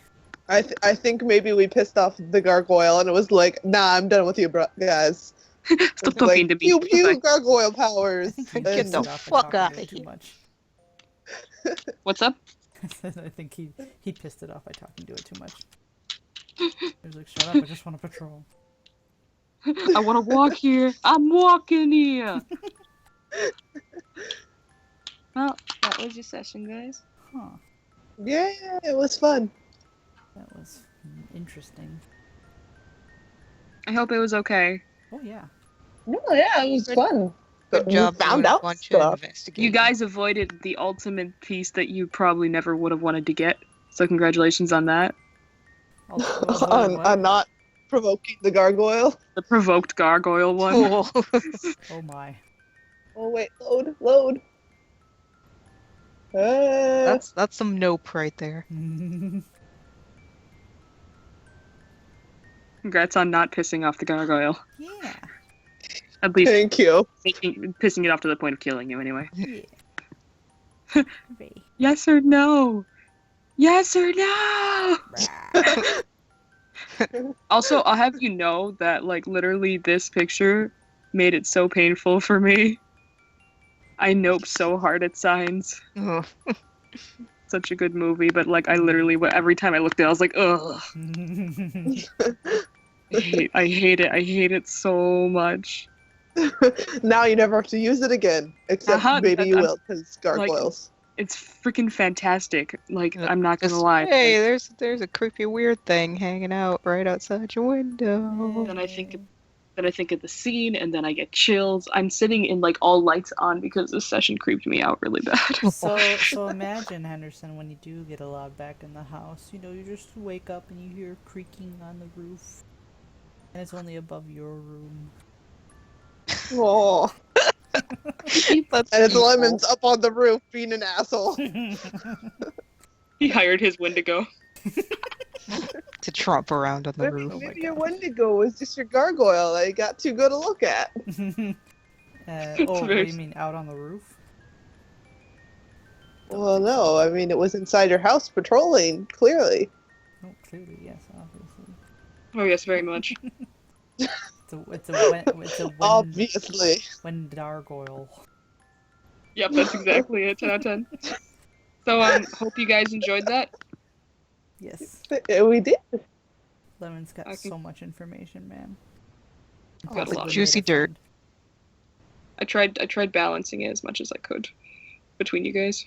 [SPEAKER 4] I think maybe we pissed off the gargoyle and it was like, nah, I'm done with you, guys.
[SPEAKER 2] Stop
[SPEAKER 4] It's
[SPEAKER 2] talking
[SPEAKER 4] like,
[SPEAKER 2] to me.
[SPEAKER 4] pew pew,
[SPEAKER 2] Bye-bye.
[SPEAKER 4] gargoyle
[SPEAKER 1] I
[SPEAKER 4] powers.
[SPEAKER 1] think he
[SPEAKER 5] Get
[SPEAKER 1] pissed
[SPEAKER 5] the
[SPEAKER 1] it off by
[SPEAKER 5] fuck
[SPEAKER 1] talking
[SPEAKER 5] outta
[SPEAKER 1] to it too
[SPEAKER 5] here.
[SPEAKER 1] much.
[SPEAKER 2] What's up?
[SPEAKER 1] I think he pissed it off by talking to it too much. He was like, shut up, I just want to patrol.
[SPEAKER 2] I want to walk here. I'm walking here. Well, that was your session, guys.
[SPEAKER 1] Huh.
[SPEAKER 4] Yeah, it was fun.
[SPEAKER 1] That was interesting.
[SPEAKER 2] I hope it was okay.
[SPEAKER 1] Oh yeah.
[SPEAKER 4] No, yeah, it was
[SPEAKER 5] Good-
[SPEAKER 4] fun.
[SPEAKER 5] Good
[SPEAKER 4] We
[SPEAKER 5] job
[SPEAKER 4] found
[SPEAKER 5] doing a
[SPEAKER 4] out
[SPEAKER 5] bunch
[SPEAKER 4] stuff.
[SPEAKER 5] of investigating.
[SPEAKER 2] You guys avoided the ultimate piece that you probably never would have wanted to get. So congratulations on that.
[SPEAKER 4] on not provoking the gargoyle.
[SPEAKER 2] The provoked gargoyle one.
[SPEAKER 5] Cool.
[SPEAKER 1] Oh my.
[SPEAKER 4] Oh wait, load.
[SPEAKER 5] That's some nope right there.
[SPEAKER 2] Congrats on not pissing off the gargoyle.
[SPEAKER 1] Yeah.
[SPEAKER 2] At least
[SPEAKER 4] Thank you.
[SPEAKER 2] pissing it off to the point of killing you, anyway.
[SPEAKER 1] Yeah. Hooray.
[SPEAKER 2] Yes or no? Yes or no? Also, I'll have you know that, like, literally this picture made it so painful for me. I nope so hard at signs.
[SPEAKER 5] Oh.
[SPEAKER 2] Such a good movie, but, like, I literally, every time I looked at it, I was like, ugh. I hate it. I hate it so much.
[SPEAKER 4] Now you never have to use it again. Except maybe you will, because gargoyles.
[SPEAKER 2] It's freaking fantastic. Like,
[SPEAKER 5] Yeah,
[SPEAKER 2] I'm not gonna
[SPEAKER 5] Just,
[SPEAKER 2] lie.
[SPEAKER 5] hey, there's a creepy weird thing hanging out right outside your window.
[SPEAKER 2] Then I think of the scene, and then I get chills. I'm sitting in, like, all lights on because this session creeped me out really bad.
[SPEAKER 1] So imagine, Henderson, when you do get a log back in the house, you know, you just wake up and you hear creaking on the roof. And it's only above your room.
[SPEAKER 4] Oh.
[SPEAKER 5] That's
[SPEAKER 4] And it's
[SPEAKER 5] evil.
[SPEAKER 4] Lemon's up on the roof being an asshole.
[SPEAKER 2] He hired his Wendigo.
[SPEAKER 5] to tromp around on the
[SPEAKER 4] Maybe,
[SPEAKER 5] roof.
[SPEAKER 4] maybe your Wendigo was just your gargoyle that you got too good to look at.
[SPEAKER 1] What do you mean, out on the roof?
[SPEAKER 4] Well, no, I mean, it was inside your house patrolling, clearly.
[SPEAKER 1] Oh, clearly, yes, obviously.
[SPEAKER 2] Oh yes, very much.
[SPEAKER 1] It's a
[SPEAKER 4] Obviously.
[SPEAKER 1] Wendargoyle.
[SPEAKER 2] Yep, that's exactly it. 10 out of 10. So hope you guys enjoyed that.
[SPEAKER 1] Yes.
[SPEAKER 4] Yeah, we did.
[SPEAKER 1] Lemon's got so much information, man.
[SPEAKER 2] Got a lot of
[SPEAKER 5] juicy dirt.
[SPEAKER 2] I tried balancing it as much as I could between you guys.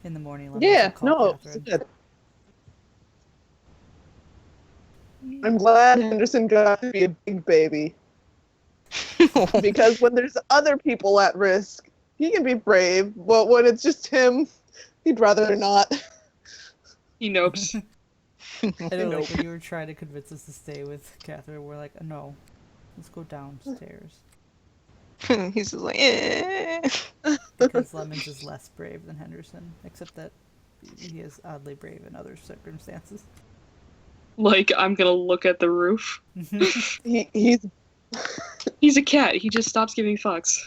[SPEAKER 1] In the morning, Lemon
[SPEAKER 4] Yeah,
[SPEAKER 1] will call
[SPEAKER 4] no, it's
[SPEAKER 1] Catherine.
[SPEAKER 4] good. I'm glad Henderson got to be a big baby. Because when there's other people at risk, he can be brave, but when it's just him, he'd rather not.
[SPEAKER 2] He nopes.
[SPEAKER 1] I know, like, when you were trying to convince us to stay with Catherine, we're like, no, let's go downstairs.
[SPEAKER 5] He's just like, eh.
[SPEAKER 1] Because Lemons is less brave than Henderson, except that he is oddly brave in other circumstances.
[SPEAKER 2] Like, I'm gonna look at the roof.
[SPEAKER 4] He's
[SPEAKER 2] He's a cat. He just stops giving fucks.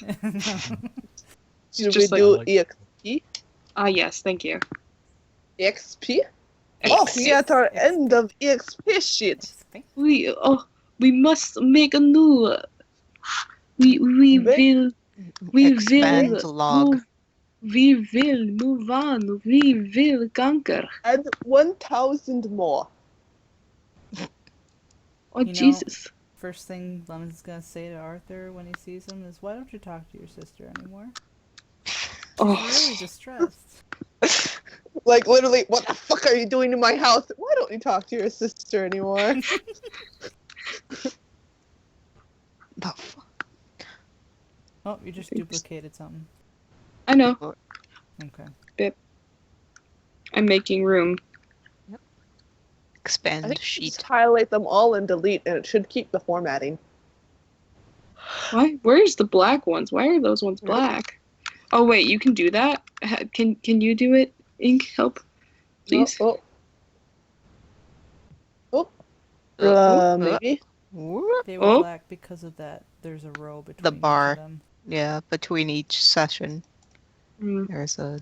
[SPEAKER 4] Should
[SPEAKER 2] just
[SPEAKER 4] we
[SPEAKER 2] like-
[SPEAKER 4] do EXP?
[SPEAKER 2] Ah, yes, thank you.
[SPEAKER 4] EXP? Oh, we at our end of EXP shit.
[SPEAKER 2] We must make a new. We will
[SPEAKER 5] Expand log.
[SPEAKER 2] move. We will move on. We will conquer.
[SPEAKER 4] Add 1,000 more.
[SPEAKER 2] Oh,
[SPEAKER 1] You know-
[SPEAKER 2] Jesus.
[SPEAKER 1] First thing Lemon's gonna say to Arthur when he sees him is, why don't you talk to your sister anymore?
[SPEAKER 2] Oh.
[SPEAKER 1] She's really distressed.
[SPEAKER 4] Like, literally, what the fuck are you doing in my house? Why don't you talk to your sister anymore?
[SPEAKER 5] The fuck?
[SPEAKER 1] Oh, you just duplicated something.
[SPEAKER 2] I know.
[SPEAKER 1] Okay.
[SPEAKER 2] I'm making room.
[SPEAKER 4] I
[SPEAKER 5] Expand
[SPEAKER 4] think you
[SPEAKER 5] sheet.
[SPEAKER 4] just highlight them all and delete, and it should keep the formatting.
[SPEAKER 2] Why? Where's the black ones? Why are those ones black? Oh wait, you can do that. Can you do it? Ink, help, please.
[SPEAKER 4] Oh. Maybe?
[SPEAKER 5] Whoop.
[SPEAKER 1] They were
[SPEAKER 2] Oh.
[SPEAKER 1] black because of that. There's a row between
[SPEAKER 5] The
[SPEAKER 1] each of
[SPEAKER 5] bar.
[SPEAKER 1] them.
[SPEAKER 5] Yeah, between each session,
[SPEAKER 2] Mm.
[SPEAKER 5] there's a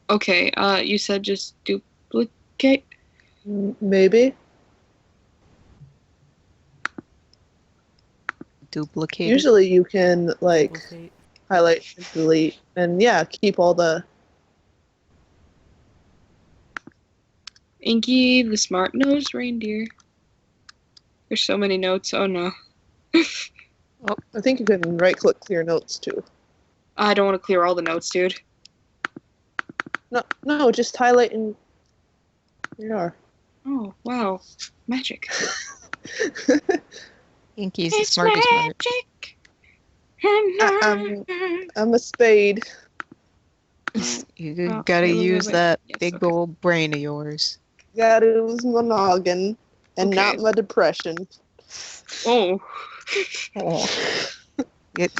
[SPEAKER 2] Okay. You said just duplicate.
[SPEAKER 4] Maybe?
[SPEAKER 5] duplicate.
[SPEAKER 4] Usually you can, like,
[SPEAKER 1] Duplicate.
[SPEAKER 4] highlight and delete, and yeah, keep all the...
[SPEAKER 2] Inky, the smart-nosed reindeer. There's so many notes. Oh no.
[SPEAKER 4] I think you can right-click clear notes, too.
[SPEAKER 2] I don't want to clear all the notes, dude.
[SPEAKER 4] No, just highlight and... Here you are.
[SPEAKER 2] Oh wow, magic.
[SPEAKER 5] Inky's the smartest one.
[SPEAKER 4] I'm a spade.
[SPEAKER 5] You
[SPEAKER 2] Oh,
[SPEAKER 5] gotta
[SPEAKER 2] wait.
[SPEAKER 5] use that
[SPEAKER 2] Yes,
[SPEAKER 5] big
[SPEAKER 2] okay.
[SPEAKER 5] old brain of yours.
[SPEAKER 4] Gotta use my noggin, and
[SPEAKER 2] Okay.
[SPEAKER 4] not my depression.
[SPEAKER 2] Oh.
[SPEAKER 5] Oh.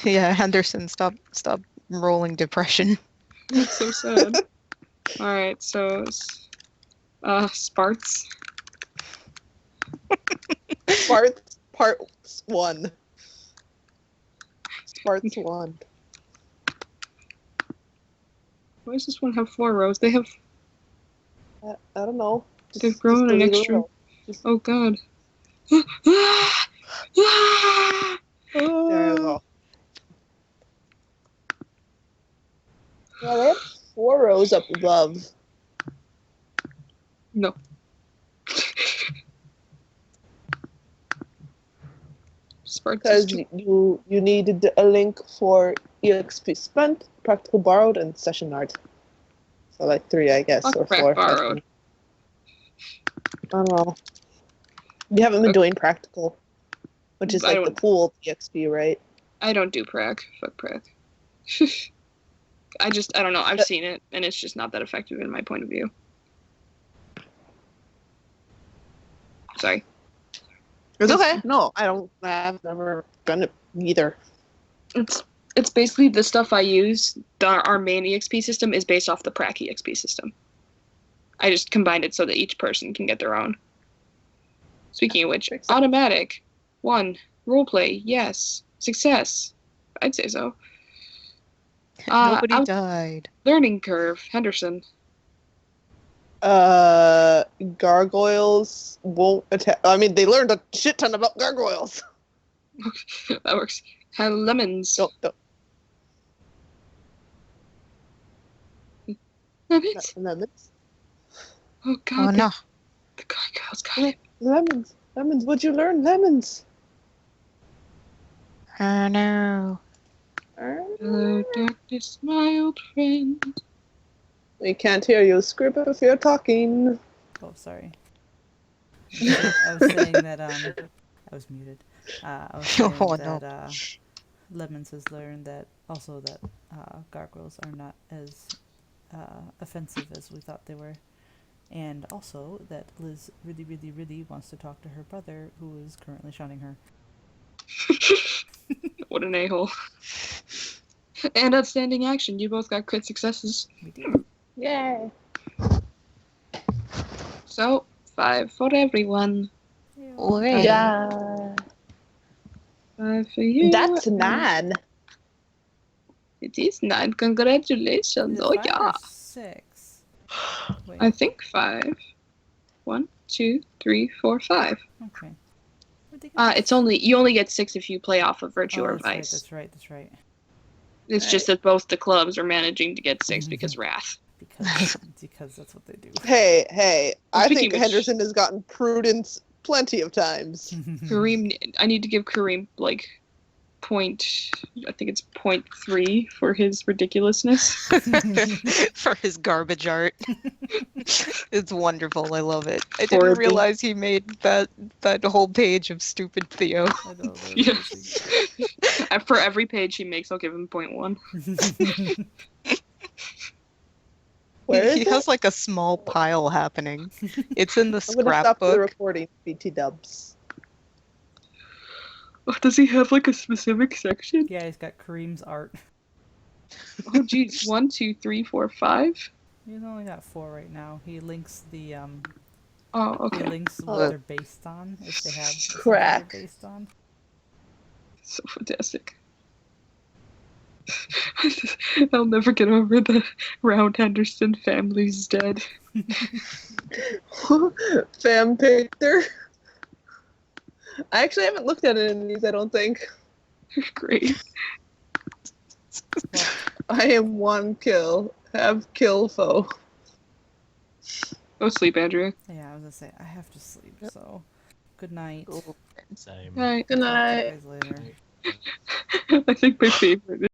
[SPEAKER 5] Yeah, Henderson, stop rolling depression.
[SPEAKER 2] That's so sad. Alright, so, sparts.
[SPEAKER 4] Sparts Part 1. Sparts 1.
[SPEAKER 2] Why does this one have 4 rows? They have.
[SPEAKER 4] I don't know.
[SPEAKER 2] They've grown an
[SPEAKER 4] delete a
[SPEAKER 2] extra.
[SPEAKER 4] row.
[SPEAKER 2] Oh god.
[SPEAKER 4] There you go. Yeah, they have 4 rows up above.
[SPEAKER 2] No. Sparks
[SPEAKER 4] Because you needed a link for EXP spent, practical borrowed, and session art. So like 3, I guess,
[SPEAKER 2] Fuck
[SPEAKER 4] or
[SPEAKER 2] prac
[SPEAKER 4] 4.
[SPEAKER 2] borrowed.
[SPEAKER 4] I don't know. You haven't been doing practical, which is
[SPEAKER 2] I
[SPEAKER 4] like the
[SPEAKER 2] don't-
[SPEAKER 4] pool EXP, right?
[SPEAKER 2] I don't do prac. Fuck prac. I don't know. I've seen it, and it's just not that effective in my point of view. Sorry.
[SPEAKER 4] It's okay. No, I've never done it either.
[SPEAKER 2] It's basically the stuff I use. Our main EXP system is based off the prac EXP system. I just combined it so that each person can get their own. Speaking of which, automatic. 1. Roleplay. Yes. Success. I'd say so.
[SPEAKER 5] Nobody died.
[SPEAKER 2] Learning curve. Henderson.
[SPEAKER 4] Gargoyles won't attack. I mean, they learned a shit ton about gargoyles.
[SPEAKER 2] That works. Lemons.
[SPEAKER 4] No.
[SPEAKER 2] Lemons.
[SPEAKER 4] Lemons.
[SPEAKER 2] Oh god.
[SPEAKER 5] Oh no.
[SPEAKER 2] The gargoyles got it.
[SPEAKER 4] Lemons. What'd you learn? Lemons.
[SPEAKER 5] Oh no.
[SPEAKER 2] Hello, darkness, my old friend.
[SPEAKER 4] We can't hear you. Scribble if you're talking.
[SPEAKER 1] Oh, sorry. I was saying that I was muted. I was saying
[SPEAKER 5] Oh,
[SPEAKER 1] that
[SPEAKER 5] no.
[SPEAKER 1] Lemons has learned that also that gargoyles are not as offensive as we thought they were, and also that Liz really, really, really wants to talk to her brother, who is currently shunning her.
[SPEAKER 2] What an a-hole. And outstanding action. You both got crit successes.
[SPEAKER 1] We did.
[SPEAKER 4] Yay.
[SPEAKER 2] So, 5 for everyone.
[SPEAKER 5] Oi.
[SPEAKER 4] Yeah.
[SPEAKER 2] 5 for you.
[SPEAKER 4] That's 9.
[SPEAKER 2] It is 9. Congratulations.
[SPEAKER 1] Is it
[SPEAKER 2] Oh
[SPEAKER 1] 5
[SPEAKER 2] yeah.
[SPEAKER 1] or 6? Wait.
[SPEAKER 2] I think 5. 1, 2, 3, 4, 5.
[SPEAKER 1] Okay.
[SPEAKER 2] You only get 6 if you play off of Virtue or Vice.
[SPEAKER 1] That's right.
[SPEAKER 2] It's just that both the clubs are managing to get 6 because Wrath.
[SPEAKER 1] Because that's what they do.
[SPEAKER 4] Hey, I
[SPEAKER 2] Speaking
[SPEAKER 4] think
[SPEAKER 2] of which-
[SPEAKER 4] Henderson has gotten prudence plenty of times.
[SPEAKER 2] Kareem, I need to give Kareem like I think it's 0.3 for his ridiculousness.
[SPEAKER 5] For his garbage art. It's wonderful. I love it. I
[SPEAKER 2] Horrible.
[SPEAKER 5] didn't realize he made that whole page of stupid Theo.
[SPEAKER 1] I know, they're
[SPEAKER 2] Yes. And for every page he makes, I'll give him 0.1.
[SPEAKER 1] amazing.
[SPEAKER 4] Where is
[SPEAKER 5] He
[SPEAKER 4] it?
[SPEAKER 5] has like a small pile happening. It's in the
[SPEAKER 4] I'm gonna stop the
[SPEAKER 5] scrapbook.
[SPEAKER 4] recording, BT dubs.
[SPEAKER 2] Oh, does he have like a specific section?
[SPEAKER 1] Yeah, he's got Kareem's art.
[SPEAKER 2] Oh geez, 1, 2, 3, 4, 5.
[SPEAKER 1] He's only got 4 right now. He links the
[SPEAKER 2] Oh,
[SPEAKER 1] He
[SPEAKER 2] okay.
[SPEAKER 1] links what
[SPEAKER 4] Oh.
[SPEAKER 1] they're based on, if they have something
[SPEAKER 4] Crack.
[SPEAKER 1] they're based on.
[SPEAKER 2] So fantastic. I'll never get over the Round Henderson family's dead.
[SPEAKER 4] Fam picture. I actually haven't looked at it in these, I don't think.
[SPEAKER 2] Great.
[SPEAKER 4] I am 1 kill. Have kill foe.
[SPEAKER 2] Go sleep, Andrea.
[SPEAKER 1] Yeah, I was gonna say I have to sleep, so good night.
[SPEAKER 3] Same.
[SPEAKER 2] Night.
[SPEAKER 4] Good
[SPEAKER 1] Talk to you
[SPEAKER 4] night.
[SPEAKER 1] guys later.
[SPEAKER 2] I think my favorite